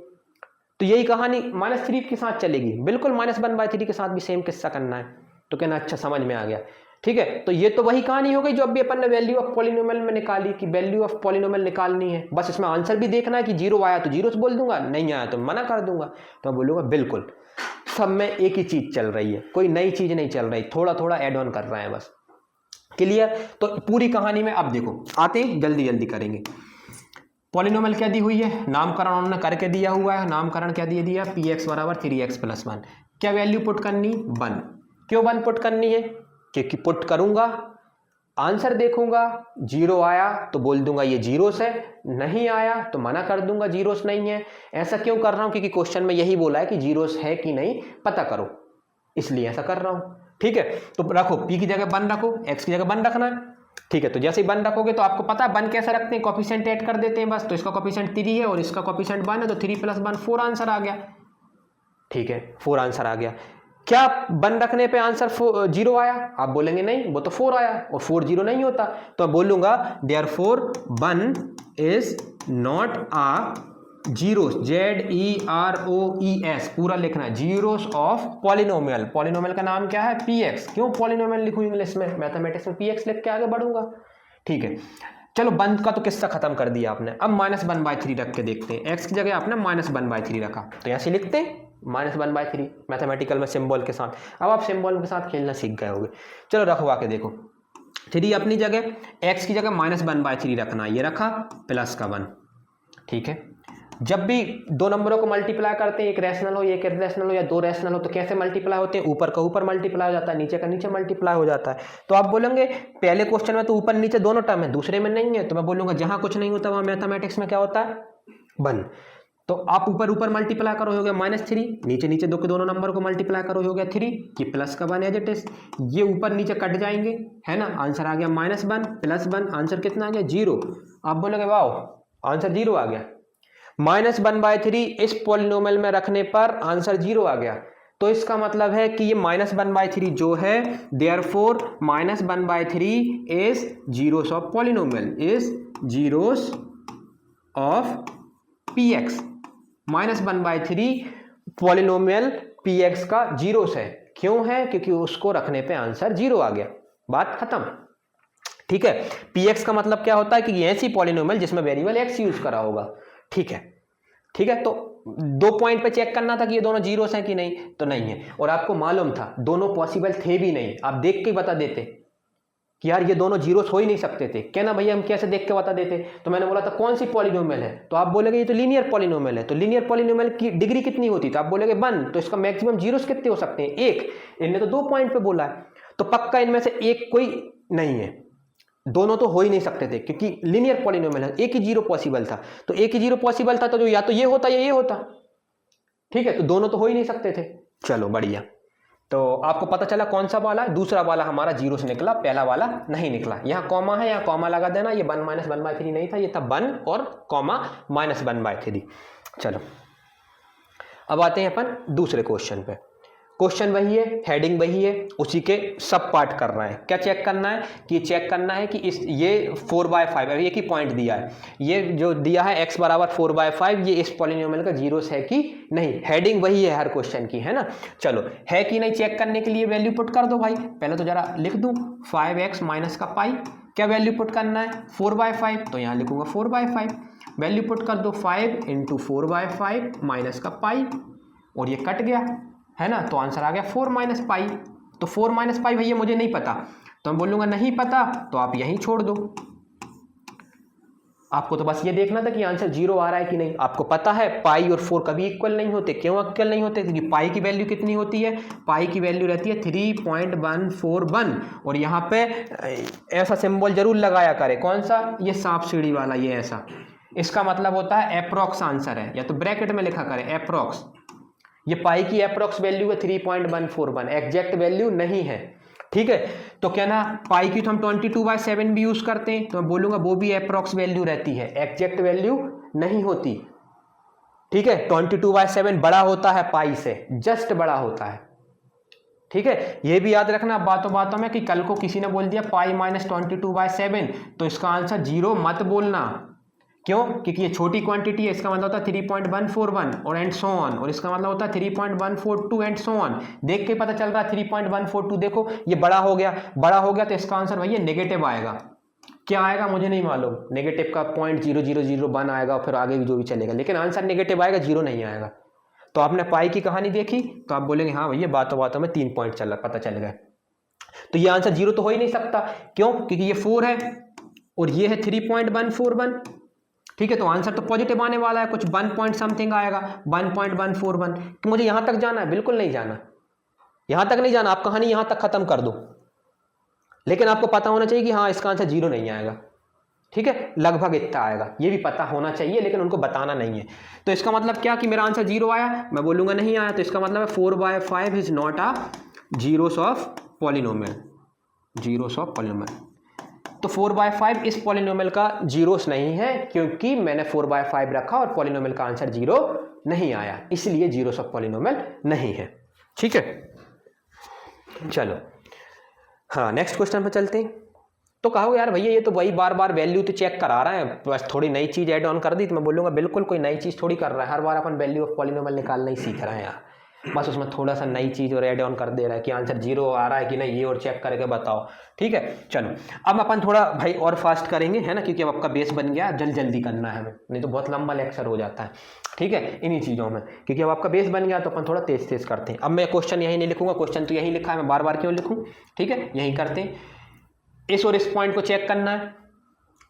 तो यही कहानी -3 के साथ चलेगी, बिल्कुल -1/3 के साथ भी सेम किस्सा करना है। तो कहना अच्छा समझ में आ गया, ठीक है। तो ये तो वही कहानी हो गई जो अभी अपन ने वैल्यू ऑफ पॉलिनोमियल में निकाली, कि वैल्यू ऑफ पॉलिनोमियल निकालनी है। बस इसमें आंसर भी देखना है कि 0 आया तो 0 बोल दूंगा, नहीं आया तो मना कर दूंगा। तो मैं बोलूंगा बिल्कुल सब में एक ही चीज चल रही है, कोई नई चीज नहीं चल रही, थोड़ा थोड़ा एड ऑन कर रहे हैं बस। क्लियर? तो पूरी कहानी में अब देखो आते ही जल्दी जल्दी करेंगे। पॉलिनोमियल क्या दी हुई है? नामकरण उन्होंने करके दिया हुआ है। नामकरण क्या दिया दिया? px = 3x + 1। क्या वैल्यू पुट करनी? 1। क्यों 1 पुट करनी है? क्योंकि पुट करूंगा, आंसर देखूंगा, 0 आया तो बोल दूंगा ये जीरोस है, नहीं आया तो मना कर दूंगा जीरोस नहीं है। ऐसा क्यों कर रहा हूं? क्योंकि क्वेश्चन में यही बोला है कि जीरोस है कि नहीं पता करो, इसलिए ऐसा कर रहा हूं। ठीक है, तो रखो p की जगह 1 रखो, x की जगह 1 रखना है। ठीक है, तो जैसे ही 1 रखोगे तो आपको पता है 1 कैसे रखते हैं, कोफिशिएंट ऐड कर देते हैं बस। तो इसका कोफिशिएंट 3 है और इसका कोफिशिएंट 1 है, तो 3 + 1 4 आंसर आ गया। ठीक है, 4 आंसर आ गया। क्या 1 रखने पे आंसर 0 आया? आप बोलेंगे नहीं, वो तो 4 आया और 4 0 नहीं होता। तो बोलूंगा therefore 1 is not a zeros, ZEROES पूरा लिखना है, जीरोस ऑफ पॉलिनोमियल। पॉलिनोमियल का नाम क्या है? PX। क्यों पॉलिनोमियल लिखूं इंग्लिश में? मैथमेटिक्स में PX लिख के आगे बढ़ूंगा। ठीक है, चलो बंद का तो किस्सा खत्म कर दिया आपने। अब -1/3 रख के देखते हैं। x की जगह आपने -1/3 रखा, तो ऐसे लिखते हैं -1/3 मैथमेटिकल में सिंबल के साथ। अब आप सिंबल के साथ खेलना सीख गए होगे। चलो रखवा के देखो, 3 अपनी जगह, x की जगह -1/3 रखना, ये रखा प्लस का 1। ठीक है, जब भी दो नंबरों को मल्टीप्लाई करते हैं, एक रैशनल हो एक इररेशनल हो या दो रैशनल हो, तो कैसे मल्टीप्लाई होते हैं? ऊपर का ऊपर मल्टीप्लाई हो जाता है, नीचे का नीचे मल्टीप्लाई हो जाता है। तो आप बोलेंगे पहले क्वेश्चन में तो ऊपर नीचे दोनों टर्म है, दूसरे में नहीं है। तो मैं बोलूंगा जहां कुछ नहीं होता वहां मैथमेटिक्स में क्या होता है? 1। तो आप ऊपर ऊपर मल्टीप्लाई करो, हो गया -3, नीचे नीचे दो के दोनों नंबर को मल्टीप्लाई करो, हो गया 3, ये प्लस का 1 एज इट इज। ये ऊपर नीचे कट जाएंगे, है ना, आंसर आ गया -1 प्लस 1, आंसर कितना आ गया? 0। आप बोलोगे वाह आंसर 0 आ गया। -1/3 इस पॉलिनोमियल में रखने पर आंसर 0 आ गया। तो इसका मतलब है कि ये -1/3 जो है, therefore -1/3 is zeros of polynomial, is zeros of PX। -1/3 polynomial PX का जीरोस है। क्यों है? क्योंकि उसको रखने पे आंसर 0 आ गया, बात खत्म। ठीक है, PX का मतलब क्या होता है कि ऐसी पॉलिनोमियल जिसमें वेरिएबल x यूज करा होगा। ठीक है, ठीक है, तो 2 पॉइंट पे चेक करना था कि ये दोनों जीरोस हैं कि नहीं, तो नहीं है। और आपको मालूम था दोनों पॉसिबल थे भी नहीं, आप देख के बता देते कि यार ये दोनों जीरोस हो ही नहीं सकते थे। क्या ना भैया हम कैसे देख के बता देते? तो मैंने बोला था कौन सी पॉलिनोमियल है, तो आप बोलेगे ये तो लीनियर पॉलिनोमियल है। तो लीनियर पॉलिनोमियल की डिग्री कितनी होती? तो आप बोलेगे 1, तो इसका मैक्सिमम जीरोस कितने हो सकते हैं? 1। इनने तो 2 पॉइंट पे बोला है, तो पक्का इनमें से एक कोई नहीं है, दोनों तो हो ही नहीं सकते थे, क्योंकि लीनियर पॉलिनोमियल है, एक ही जीरो पॉसिबल था। तो एक ही जीरो पॉसिबल था, तो जो या तो ये होता या ये होता। ठीक है, तो दोनों तो हो ही नहीं सकते थे। चलो बढ़िया, तो आपको पता चला कौन सा वाला? दूसरा वाला हमारा जीरो से निकला, पहला वाला नहीं निकला। यहाँ कॉमा है, यहाँ कॉमा लगा देना। ये 1 - 1/3 नहीं था, ये था 1 और कॉमा -1/3। चलो अब आते हैं अपन दूसरे क्वेश्चन पे। क्वेश्चन वही है, हेडिंग वही है, उसी के सब पार्ट कर रहा है। क्या चेक करना है? कि चेक करना है कि इस ये 4/5 एक ही पॉइंट दिया है, ये जो दिया है x = 4/5, ये इस पॉलिनोमियल का जीरोस है कि नहीं। हेडिंग वही है हर क्वेश्चन की, है ना। चलो है कि नहीं चेक करने के लिए वैल्यू पुट कर दो भाई। पहले तो जरा लिख दूं 5x माइनस का पाई। क्या वैल्यू पुट करना है? 4/5, तो यहाँ लिखूंगा 4/5। वैल्यू पुट कर दो 5 × 4/5 माइनस का पाई, और ये कट गया, है ना, तो आंसर आ गया 4 - पाई। तो 4 - पाई भैया मुझे नहीं पता, तो मैं बोलूंगा नहीं पता, तो आप यहीं छोड़ दो। आपको तो बस ये देखना था कि आंसर 0 आ रहा है कि नहीं। आपको पता है पाई और 4 कभी इक्वल नहीं होते। क्यों इक्वल नहीं होते? क्योंकि पाई की वैल्यू कितनी होती है? पाई की वैल्यू रहती है 3.141, और यहाँ पे ऐसा सिंबल जरूर लगाया करे। कौन सा? ये सांप सीढ़ी वाला, ये ऐसा। इसका मतलब होता है एप्रोक्स आंसर है, या तो ब्रैकेट में लिखा करे एप्रोक्स। ये पाई की एप्रोक्स वैल्यू है 3.141, एग्जैक्ट वैल्यू नहीं है। ठीक है, तो क्या ना पाई की तो हम 22/7 भी यूज करते हैं, तो मैं बोलूंगा वो भी एप्रोक्स वैल्यू रहती है, एग्जैक्ट वैल्यू नहीं होती। ठीक है, 22/7 बड़ा होता है पाई से, जस्ट बड़ा होता है। ठीक है, ये भी याद रखना बातों बातों में कि कल को किसी ने बोल दिया पाई -22/7, तो इसका आंसर 0 मत बोलना। क्यों? क्योंकि ये छोटी क्वांटिटी है, इसका मतलब होता है 3.141 और एंड सो ऑन, और इसका मतलब होता है 3.142 एंड सो ऑन। देख के पता चल रहा है 3.142, देखो ये बड़ा हो गया, बड़ा हो गया, तो इसका आंसर भैया नेगेटिव आएगा। क्या आएगा मुझे नहीं मालूम, नेगेटिव का 0.0001 आएगा, फिर आगे भी जो भी चलेगा, लेकिन आंसर नेगेटिव आएगा, 0 नहीं आएगा। तो आपने पाई की कहानी देखी, तो आप बोलेंगे हाँ भैया बातों बातों में 3 पॉइंट पता चल गए। तो ये आंसर 0 तो हो ही नहीं सकता। क्यों? क्योंकि ये 4 है और ये है 3.141। ठीक है, तो आंसर तो पॉजिटिव आने वाला है, कुछ 1 पॉइंट समथिंग आएगा, 1.141। तो मुझे यहां तक जाना है? बिल्कुल नहीं जाना, यहां तक नहीं जाना। आप कहानी यहां तक खत्म कर दो, लेकिन आपको पता होना चाहिए कि हाँ इसका आंसर 0 नहीं आएगा। ठीक है, लगभग इतना आएगा, ये भी पता होना चाहिए, लेकिन उनको बताना नहीं है। तो इसका मतलब क्या कि मेरा आंसर 0 आया? मैं बोलूंगा नहीं आया, तो इसका मतलब है 4/5 is not a zeros of polynomial, zeros of polynomial. तो 4/5 इस पॉलिनोमियल का जीरोस नहीं है, क्योंकि मैंने 4/5 रखा और पॉलिनोमियल का आंसर 0 नहीं आया, इसलिए जीरोस ऑफ पॉलिनोमियल नहीं है। ठीक है, चलो हाँ नेक्स्ट क्वेश्चन पे चलते हैं। तो कहोगे यार भैया ये तो वही बार बार वैल्यू तो चेक करा रहा है, बस थोड़ी नई चीज़ ऐड ऑन कर दी। तो मैं बोलूँगा बिल्कुल कोई नई चीज़ थोड़ी कर रहा है, हर बार अपन वैल्यू ऑफ पॉलिनोमियल निकालना ही सीख रहे हैं यार, बस उसमें थोड़ा सा नई चीज़ और ऐड ऑन कर दे रहा है कि आंसर 0 आ रहा है कि नहीं ये और चेक करके बताओ। ठीक है चलो अब अपन थोड़ा भाई और फास्ट करेंगे है ना, क्योंकि अब आपका बेस बन गया, जल्दी करना है हमें, नहीं तो बहुत लंबा लेक्चर हो जाता है। ठीक है इन्हीं चीज़ों में, क्योंकि अब आपका बेस बन गया तो अपन थोड़ा तेज करते हैं। अब मैं क्वेश्चन यहीं नहीं लिखूंगा, क्वेश्चन तो यहीं लिखा है, मैं बार बार क्यों लिखूँ। ठीक है यहीं करते हैं, इस और इस पॉइंट को चेक करना है।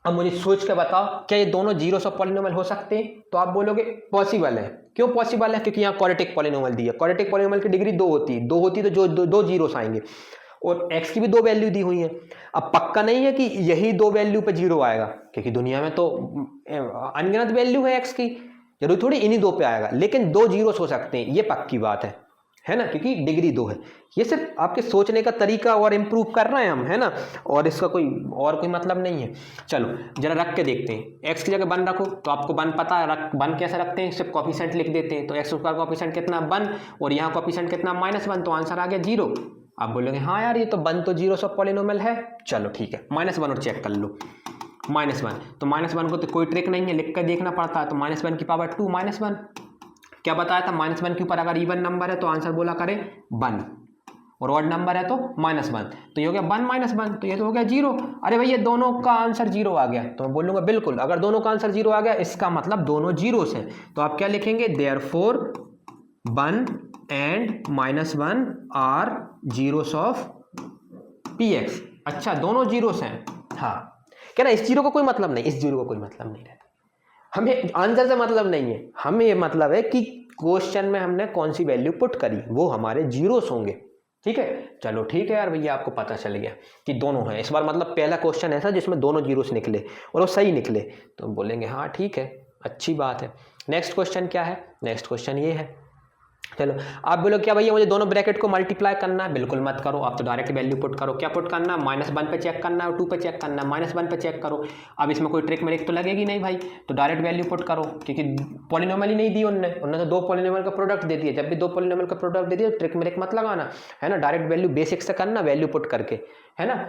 अब मुझे सोच के बताओ क्या ये दोनों जीरोस ऑफ पॉलिनोमियल हो सकते हैं। तो आप बोलोगे पॉसिबल है। क्यों पॉसिबल है? क्योंकि यहाँ क्वाड्रेटिक पॉलिनोमियल दी है, क्वाड्रेटिक पॉलिनोमियल की डिग्री 2 होती है, 2 होती है तो जो दो जीरोस आएंगे, और x की भी 2 वैल्यू दी हुई है। अब पक्का नहीं है कि यही 2 वैल्यू पे 0 आएगा, क्योंकि दुनिया में तो अनगिनत वैल्यू है x की, जरूरी थोड़ी इन्हीं 2 पे आएगा, लेकिन 2 जीरोस हो सकते हैं, ये पक्की बात है ना, क्योंकि डिग्री 2 है। ये सिर्फ आपके सोचने का तरीका और इम्प्रूव कर रहे हैं हम, है ना, और इसका कोई मतलब नहीं है। चलो जरा रख के देखते हैं, x की जगह 1 रखो, तो आपको 1 पता है, 1 कैसे रखते हैं, सिर्फ कोफिशिएंट लिख देते हैं। तो x स्क्वायर कोफिशिएंट कितना 1 और यहाँ कोफिशिएंट कितना -1, तो आंसर आ गया 0। आप बोलोगे हाँ यार ये तो 1 तो जीरोस ऑफ पॉलिनोमियल है। चलो ठीक है -1 और चेक कर लो, -1 तो -1 को तो कोई ट्रिक नहीं है, लिख कर देखना पड़ता है। तो -1 की पावर 2 -1 क्या बताया था, -1 के ऊपर अगर इवन नंबर है तो आंसर बोला करे 1 और ऑड नंबर है तो -1, तो ये हो गया 1 -1, तो ये तो हो गया 0। अरे भाई ये दोनों का आंसर 0 आ गया, तो मैं बोलूँगा बिल्कुल अगर दोनों का आंसर 0 आ गया इसका मतलब दोनों जीरोस हैं। तो आप क्या लिखेंगे, therefore 1 and -1 are zeros of px। अच्छा दोनों जीरोस हैं, हाँ क्या ना, इस जीरो को कोई मतलब नहीं, इस जीरो को कोई मतलब नहीं रहता, हमें आंसर से मतलब नहीं है, हमें ये मतलब है कि क्वेश्चन में हमने कौन सी वैल्यू पुट करी, वो हमारे जीरोस होंगे। ठीक है चलो ठीक है यार भैया आपको पता चल गया कि दोनों हैं। इस बार मतलब पहला क्वेश्चन ऐसा जिसमें दोनों जीरोस निकले और वो सही निकले, तो बोलेंगे हाँ ठीक है अच्छी बात है। नेक्स्ट क्वेश्चन क्या है, नेक्स्ट क्वेश्चन ये है। चलो आप बोलो क्या भैया मुझे दोनों ब्रैकेट को मल्टीप्लाई करना है, बिल्कुल मत करो, आप तो डायरेक्ट वैल्यू पुट करो। क्या पुट करना है, -1 पे चेक करना है और 2 पे चेक करना है, -1 पे चेक करो। अब इसमें कोई ट्रिक मेरिक तो लगेगी नहीं भाई, तो डायरेक्ट वैल्यू पुट करो, क्योंकि पॉलिनोमियल ही नहीं दी उन्होंने तो 2 पॉलिनोमियल का प्रोडक्ट दे दिया। जब भी 2 पॉलिनोमियल का प्रोडक्ट दे दिया ट्रिक मेरिक मत लगाना, है ना, डायरेक्ट वैल्यू बेसिक से करना, वैल्यू पुट करके, है ना।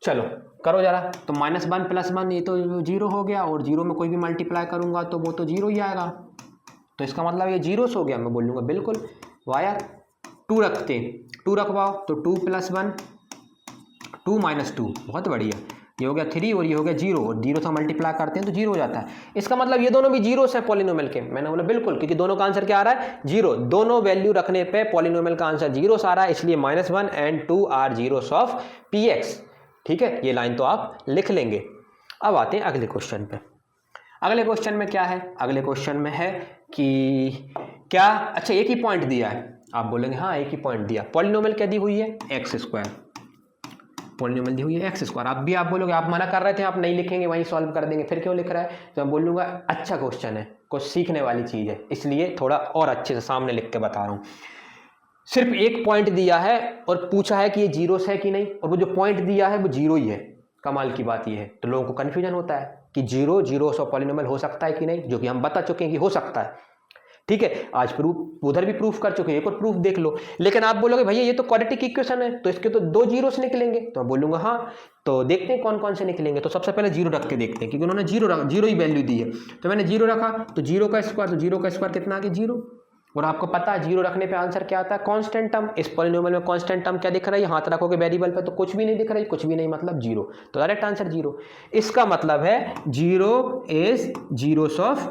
चलो करो जरा, तो -1 + 1 ये तो 0 हो गया, और 0 में कोई भी मल्टीप्लाई करूंगा तो वो तो 0 ही आएगा, तो इसका मतलब ये जीरोस हो गया। मैं बोलूँगा बिल्कुल वाह यार 2 रखते हैं, 2 रखवाओ, तो 2 + 1 2 - 2 बहुत बढ़िया, ये हो गया 3 और ये हो गया 0, और 0 से मल्टीप्लाई करते हैं तो 0 हो जाता है। इसका मतलब ये दोनों भी जीरोस है पॉलिनोमियल के। मैंने बोला बिल्कुल, क्योंकि दोनों का आंसर क्या आ रहा है 0, दोनों वैल्यू रखने पे पॉलिनोमियल का आंसर जीरोस आ रहा है, इसलिए -1 and 2 are zeros of px। ठीक है ये लाइन तो आप लिख लेंगे। अब आते हैं अगले क्वेश्चन पे। अगले क्वेश्चन में क्या है, अगले क्वेश्चन में है कि क्या, अच्छा एक ही पॉइंट दिया है, आप बोलेंगे हाँ एक ही पॉइंट दिया, पॉलिनोमियल क्या दी हुई है x², पॉलिनोमियल दी हुई है x²। आप बोलोगे आप मना कर रहे थे आप नहीं लिखेंगे वहीं सॉल्व कर देंगे, फिर क्यों लिख रहा है, तो मैं बोलूँगा अच्छा क्वेश्चन है, कुछ सीखने वाली चीज़ है, इसलिए थोड़ा और अच्छे से सामने लिख के बता रहा हूँ। सिर्फ एक पॉइंट दिया है और पूछा है कि ये जीरोस है कि नहीं, और वो जो पॉइंट दिया है वो 0 ही है। कमाल की बात ये है, तो लोगों को कन्फ्यूजन होता है कि जीरोस ऑफ पॉलिनोमियल हो सकता है कि नहीं, जो कि हम बता चुके हैं कि हो सकता है। ठीक है आज प्रूफ उधर भी प्रूफ कर चुके हैं, एक और प्रूफ देख लो। लेकिन आप बोलोगे भैया ये तो क्वाड्रेटिक इक्वेशन है, तो इसके तो 2 जीरोस निकलेंगे, तो मैं बोलूँगा हाँ, तो देखते हैं कौन कौन से निकलेंगे। तो सबसे पहले 0 रख के देखते हैं, क्योंकि उन्होंने 0 ही वैल्यू दी है, तो मैंने 0 रखा, तो 0 का स्क्वायर, तो 0 का स्क्वायर कितना आ गया 0। और आपको पता है 0 रखने पे आंसर क्या आता है, कांस्टेंट टर्म। इस पॉलिनोमियल में कांस्टेंट टर्म क्या दिख रहा है, हाथ रखोगे वेरिएबल पे तो कुछ भी नहीं दिख रहा है, कुछ भी नहीं मतलब 0, तो डायरेक्ट आंसर 0। इसका मतलब है 0 इज जीरोस ऑफ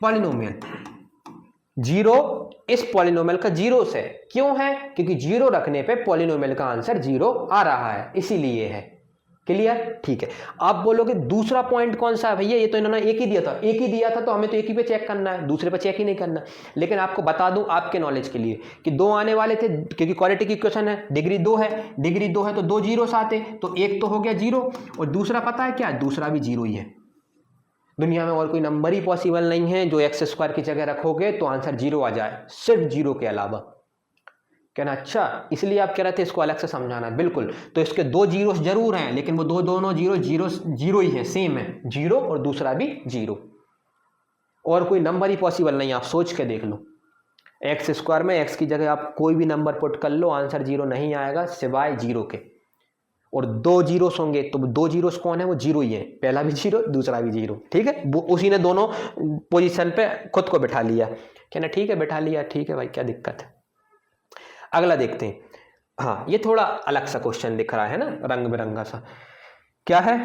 पॉलिनोमियल, 0 इस पॉलिनोमियल का जीरोस है। क्यों है, क्योंकि 0 रखने पे पॉलिनोमियल का आंसर 0 आ रहा है, इसीलिए है। क्लियर, ठीक है। आप बोलोगे दूसरा पॉइंट कौन सा है भैया, ये तो इन्होंने एक ही दिया था, तो हमें तो एक ही पे चेक करना है, दूसरे पे चेक ही नहीं करना। लेकिन आपको बता दूं आपके नॉलेज के लिए कि 2 आने वाले थे, क्योंकि क्वाड्रेटिक इक्वेशन है, डिग्री 2 है, तो 2 जीरोस आते, तो एक तो हो गया 0 और दूसरा पता है क्या, दूसरा भी 0 ही है। दुनिया में और कोई नंबर ही पॉसिबल नहीं है जो x² की जगह रखोगे तो आंसर 0 आ जाए, सिर्फ 0 के अलावा। कहना अच्छा, इसलिए आप कह रहे थे इसको अलग से समझाना है, बिल्कुल। तो इसके 2 जीरोस जरूर हैं, लेकिन वो दोनों जीरो ही है, सेम है, 0 और दूसरा भी 0, और कोई नंबर ही पॉसिबल नहीं, आप सोच के देख लो। एक्स स्क्वायर में एक्स की जगह आप कोई भी नंबर पुट कर लो, आंसर 0 नहीं आएगा सिवाय 0 के। और 2 जीरोस होंगे तो 2 जीरोस कौन है, वो 0 ही है, पहला भी 0 दूसरा भी 0, ठीक है। वो उसी ने दोनों पोजीशन पे खुद को बिठा लिया, कहना ठीक है बिठा लिया, ठीक है भाई क्या दिक्कत है। अगला देखते हैं। हाँ ये थोड़ा अलग सा क्वेश्चन दिख रहा है ना, रंग बिरंगा सा। क्या है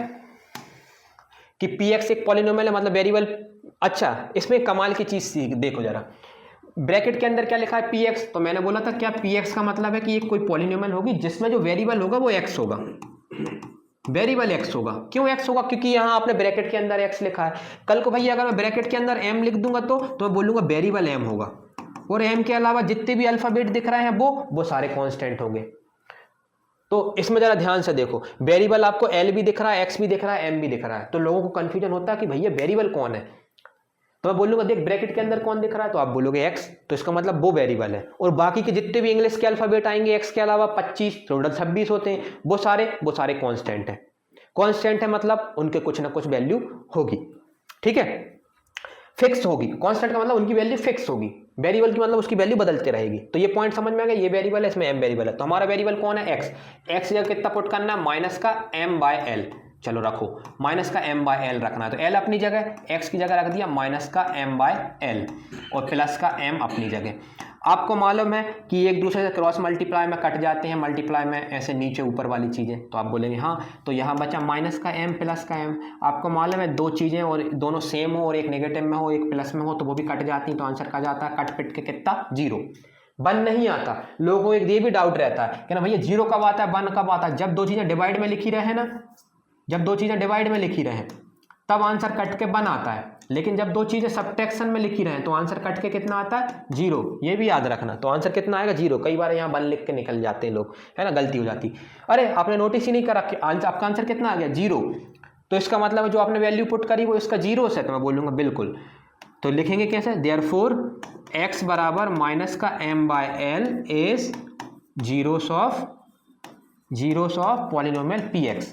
कि px एक पॉलिनोमियल है, मतलब वेरिएबल। अच्छा इसमें कमाल की चीज देखो जरा, ब्रैकेट के अंदर क्या लिखा है px, तो मैंने बोला था क्या px का मतलब है कि ये कोई पॉलिनोमियल होगी जिसमें जो वेरिएबल होगा वो x होगा, वेरिएबल x होगा। क्यों x होगा, क्योंकि यहाँ आपने ब्रैकेट के अंदर x लिखा है। कल को भैया अगर मैं ब्रैकेट के अंदर m लिख दूंगा तो मैं बोलूंगा वेरिएबल m होगा, और m के अलावा जितने भी अल्फाबेट दिख रहे हैं वो सारे कांस्टेंट होंगे। तो इसमें जरा ध्यान से देखो, वेरिएबल आपको l भी दिख रहा है, x भी दिख रहा है, m भी दिख रहा है, तो लोगों को कंफ्यूजन होता है कि भैया वेरिएबल कौन है। तो मैं बोलूंगा देख ब्रैकेट के अंदर कौन दिख रहा है, तो आप बोलोगे x, तो इसका मतलब वो वेरिएबल है। और बाकी के जितने भी इंग्लिश के अल्फाबेट आएंगे x के अलावा 25 टोटल 26 होते हैं, वो सारे कांस्टेंट हैं। कांस्टेंट है मतलब उनके कुछ ना कुछ वैल्यू होगी, ठीक है, फिक्स होगी। कांस्टेंट का मतलब उनकी वैल्यू फिक्स होगी, वेरिएबल की मतलब उसकी वैल्यू बदलती रहेगी। तो ये पॉइंट समझ में आ गया, ये वेरिएबल है, इसमें m वेरिएबल है। तो हमारा वेरिएबल कौन है, x जगह कितना पुट करना है, माइनस का m/l। चलो रखो, माइनस का m/l रखना है, तो l अपनी जगह, x की जगह रख दिया माइनस का m/l, और प्लस का m अपनी जगह। आपको मालूम है कि एक दूसरे से क्रॉस मल्टीप्लाई में कट जाते हैं, मल्टीप्लाई में ऐसे नीचे ऊपर वाली चीज़ें, तो आप बोलेंगे हाँ, तो यहाँ बचा माइनस का m प्लस का m। आपको मालूम है दो चीज़ें और दोनों सेम हो और एक नेगेटिव में हो एक प्लस में हो तो वो भी कट जाती हैं, तो आंसर का जाता है कट पिट के कितना, 0। 1 नहीं आता। लोगों को एक ये भी डाउट रहता है कि ना भैया 0 कब आता है, 1 कब आता है, जब दो चीज़ें डिवाइड में लिखी रहे ना, जब दो चीज़ें डिवाइड में लिखी रहे तब आंसर कट के 1 आता है, लेकिन जब दो चीज़ें सब्ट्रैक्शन में लिखी रहे तो आंसर कट के कितना आता है, 0। ये भी याद रखना, तो आंसर कितना आएगा, 0। कई बार यहाँ 1 लिख के निकल जाते हैं लोग, है ना, गलती हो जाती। अरे आपने नोटिस ही नहीं करा कि आपका आंसर कितना आ गया, 0। तो इसका मतलब जो आपने वैल्यू पुट करी वो इसका 0 से, तो मैं बोलूँगा बिल्कुल। तो लिखेंगे कैसे, देयरफॉर x बराबर माइनस का m/l is zeros of polynomial px।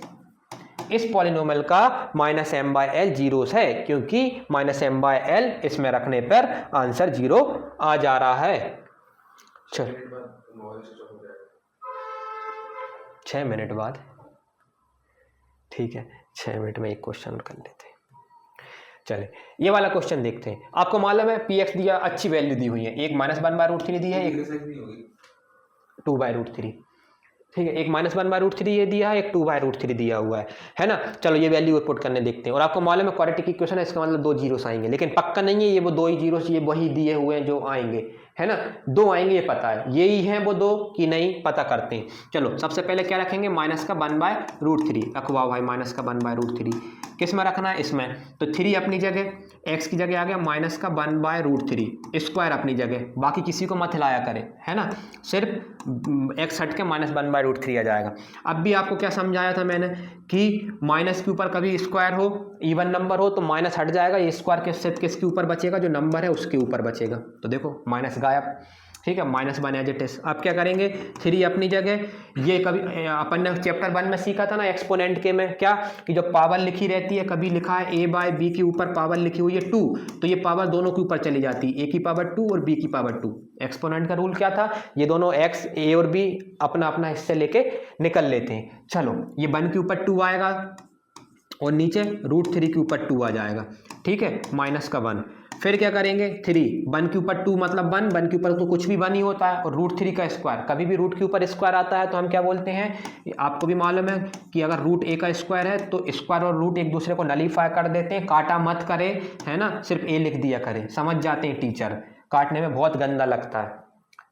इस पॉलिनोमियल का माइनस m/l जीरोस है, क्योंकि माइनस m/l इसमें रखने पर आंसर 0 आ जा रहा है। चल 6 मिनट बाद, ठीक है 6 मिनट में एक क्वेश्चन कर लेते हैं। चले ये वाला क्वेश्चन देखते हैं। आपको मालूम है px दिया, अच्छी वैल्यू दी हुई है, एक -1/√3 दी है, एक 2/√3, ठीक है, एक -1/√3 ये दिया है, एक 2/√3 दिया हुआ है ना। चलो ये वैल्यू पुट करने देखते हैं। और आपको मालूम है क्वाड्रेटिक इक्वेशन है, इसका मतलब 2 जीरोस आएंगे, लेकिन पक्का नहीं है ये वो 2 ही जीरोस ये वही दिए हुए हैं जो आएंगे, है ना, 2 आएंगे ये पता है, यही है वो 2 कि नहीं पता करते हैं। चलो सबसे पहले क्या रखेंगे, माइनस का 1/√3 रखवाओ भाई, माइनस का 1/√3 किस में रखना है, इसमें। तो 3 अपनी जगह, x की जगह आ गया माइनस का 1/√3, स्क्वायर अपनी जगह, बाकी किसी को मत हिलाया करें, है ना, सिर्फ x हट के -1/√3 आ जाएगा। अब भी आपको क्या समझाया था मैंने कि माइनस के ऊपर कभी स्क्वायर हो, इवन नंबर हो तो माइनस हट जाएगा, ये स्क्वायर के सिर्फ किसके ऊपर बचेगा, जो नंबर है उसके ऊपर बचेगा। तो देखो माइनस गायब, ठीक है, -1 एज इट इज। अब क्या करेंगे, 3 अपनी जगह, ये कभी अपन ने चैप्टर 1 में सीखा था ना एक्सपोनेंट के में, क्या कि जब पावर लिखी रहती है, कभी लिखा है a/b के ऊपर पावर लिखी हुई है 2, तो ये पावर दोनों के ऊपर चली जाती है, a की पावर 2 और b की पावर 2। एक्सपोनेंट का रूल क्या था, ये दोनों x a और b अपना अपना हिस्से लेके निकल लेते हैं। चलो ये 1 के ऊपर 2 आएगा और नीचे √3 के ऊपर 2 आ जाएगा, ठीक है, माइनस का 1। फिर क्या करेंगे, 3 1 के ऊपर 2 मतलब 1, 1 के ऊपर तो कुछ भी 1 ही होता है, और √3 का स्क्वायर, कभी भी रूट के ऊपर स्क्वायर आता है तो हम क्या बोलते हैं, आपको भी मालूम है कि अगर √a का स्क्वायर है तो स्क्वायर और रूट एक दूसरे को नलीफाई कर देते हैं, काटा मत करे, है ना, सिर्फ a लिख दिया करें, समझ जाते हैं टीचर, काटने में बहुत गंदा लगता है,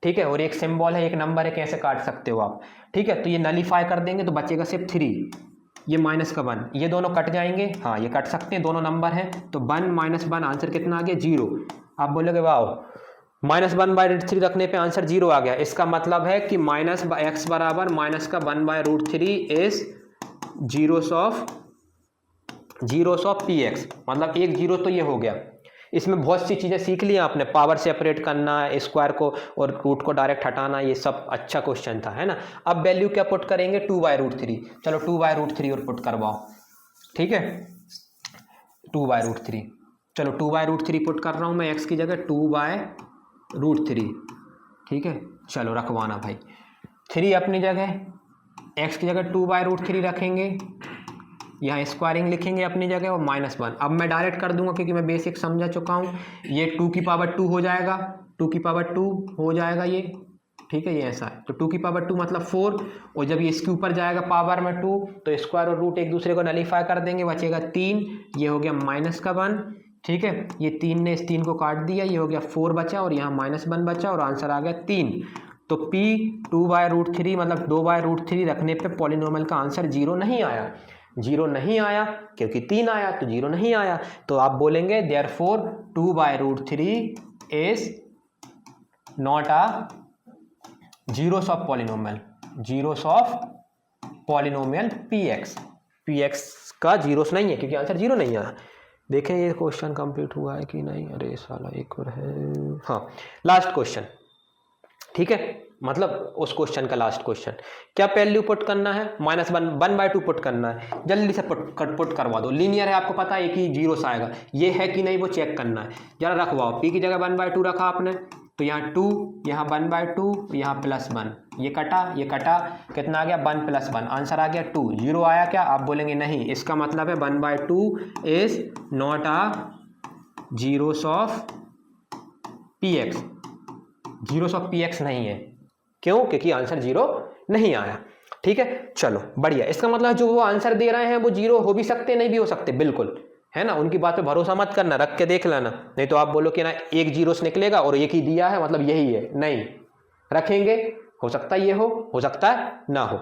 ठीक है। और एक सिंबल है, एक नंबर है, कैसे काट सकते हो आप, ठीक है। तो ये नलीफाई कर देंगे तो बचेगा सिर्फ 3, ये माइनस का 1, ये दोनों कट जाएंगे, हाँ ये कट सकते हैं, दोनों नंबर हैं, तो 1 - 1 आंसर कितना आ गया, 0। आप बोलोगे वाओ, -1/√3 रखने पे आंसर 0 आ गया, इसका मतलब है कि x बराबर माइनस का 1/√3 इज जीरोस ऑफ px, मतलब एक 0 तो ये हो गया। इसमें बहुत सी चीज़ें सीख ली आपने, पावर सेपरेट करना, स्क्वायर को और रूट को डायरेक्ट हटाना, ये सब अच्छा क्वेश्चन था, है ना। अब वैल्यू क्या पुट करेंगे, 2/√3, चलो 2/√3 और पुट करवाओ, ठीक है, 2/√3, चलो 2/√3 पुट कर रहा हूँ मैं, x की जगह 2/√3 √3, ठीक है। चलो रखवाना भाई, 3 अपनी जगह, x की जगह 2/√3 रखेंगे, यहाँ स्क्वायरिंग लिखेंगे अपनी जगह और -1। अब मैं डायरेक्ट कर दूंगा क्योंकि मैं बेसिक समझा चुका हूँ। ये 2 की पावर 2 हो जाएगा, 2 की पावर 2 हो जाएगा ये, ठीक है। ये ऐसा है, तो 2 की पावर 2 मतलब 4, और जब ये इसके ऊपर जाएगा पावर में 2 तो स्क्वायर और रूट एक दूसरे को नलीफाई कर देंगे, बचेगा 3, ये हो गया -1, ठीक है। ये 3 ने इस 3 को काट दिया, ये हो गया 4 बचा और यहाँ -1 बचा और आंसर आ गया 3। तो P 2/√3 मतलब 2/√3 रखने पे पॉलिनोमियल का आंसर 0 नहीं आया। 0 नहीं आया क्योंकि 3 आया तो 0 नहीं आया। तो आप बोलेंगे therefore 2/√3 is not a zeros of polynomial, zeros of polynomial px का जीरोस नहीं है क्योंकि आंसर 0 नहीं आया। देखें ये क्वेश्चन कंप्लीट हुआ है कि नहीं। अरे साला एक और है, हाँ लास्ट क्वेश्चन, ठीक है, मतलब उस क्वेश्चन का लास्ट क्वेश्चन। क्या वैल्यू पुट करना है? -1/2 पुट करना है। जल्दी से पुट करवा दो, लीनियर है आपको पता है, एक ही जीरोस आएगा, ये है कि नहीं वो चेक करना है। जरा रखवाओ, p की जगह 1/2 रखा आपने तो यहाँ 2, यहाँ 1/2, यहाँ +1, ये कटा, कितना आ गया 1 + 1, आंसर आ गया 2। 0 आया क्या? आप बोलेंगे नहीं, इसका मतलब है 1/2 is not a zeros of px, zeros of px नहीं है। क्यों? क्योंकि आंसर 0 नहीं आया, ठीक है। चलो बढ़िया, इसका मतलब जो वो आंसर दे रहे हैं वो 0 हो भी सकते नहीं भी हो सकते, बिल्कुल है ना, उनकी बात पे भरोसा मत करना, रख के देख लेना, नहीं तो आप बोलो कि ना एक जीरोस निकलेगा और एक ही दिया है मतलब यही है। नहीं, रखेंगे, हो सकता है ये हो सकता है ना हो।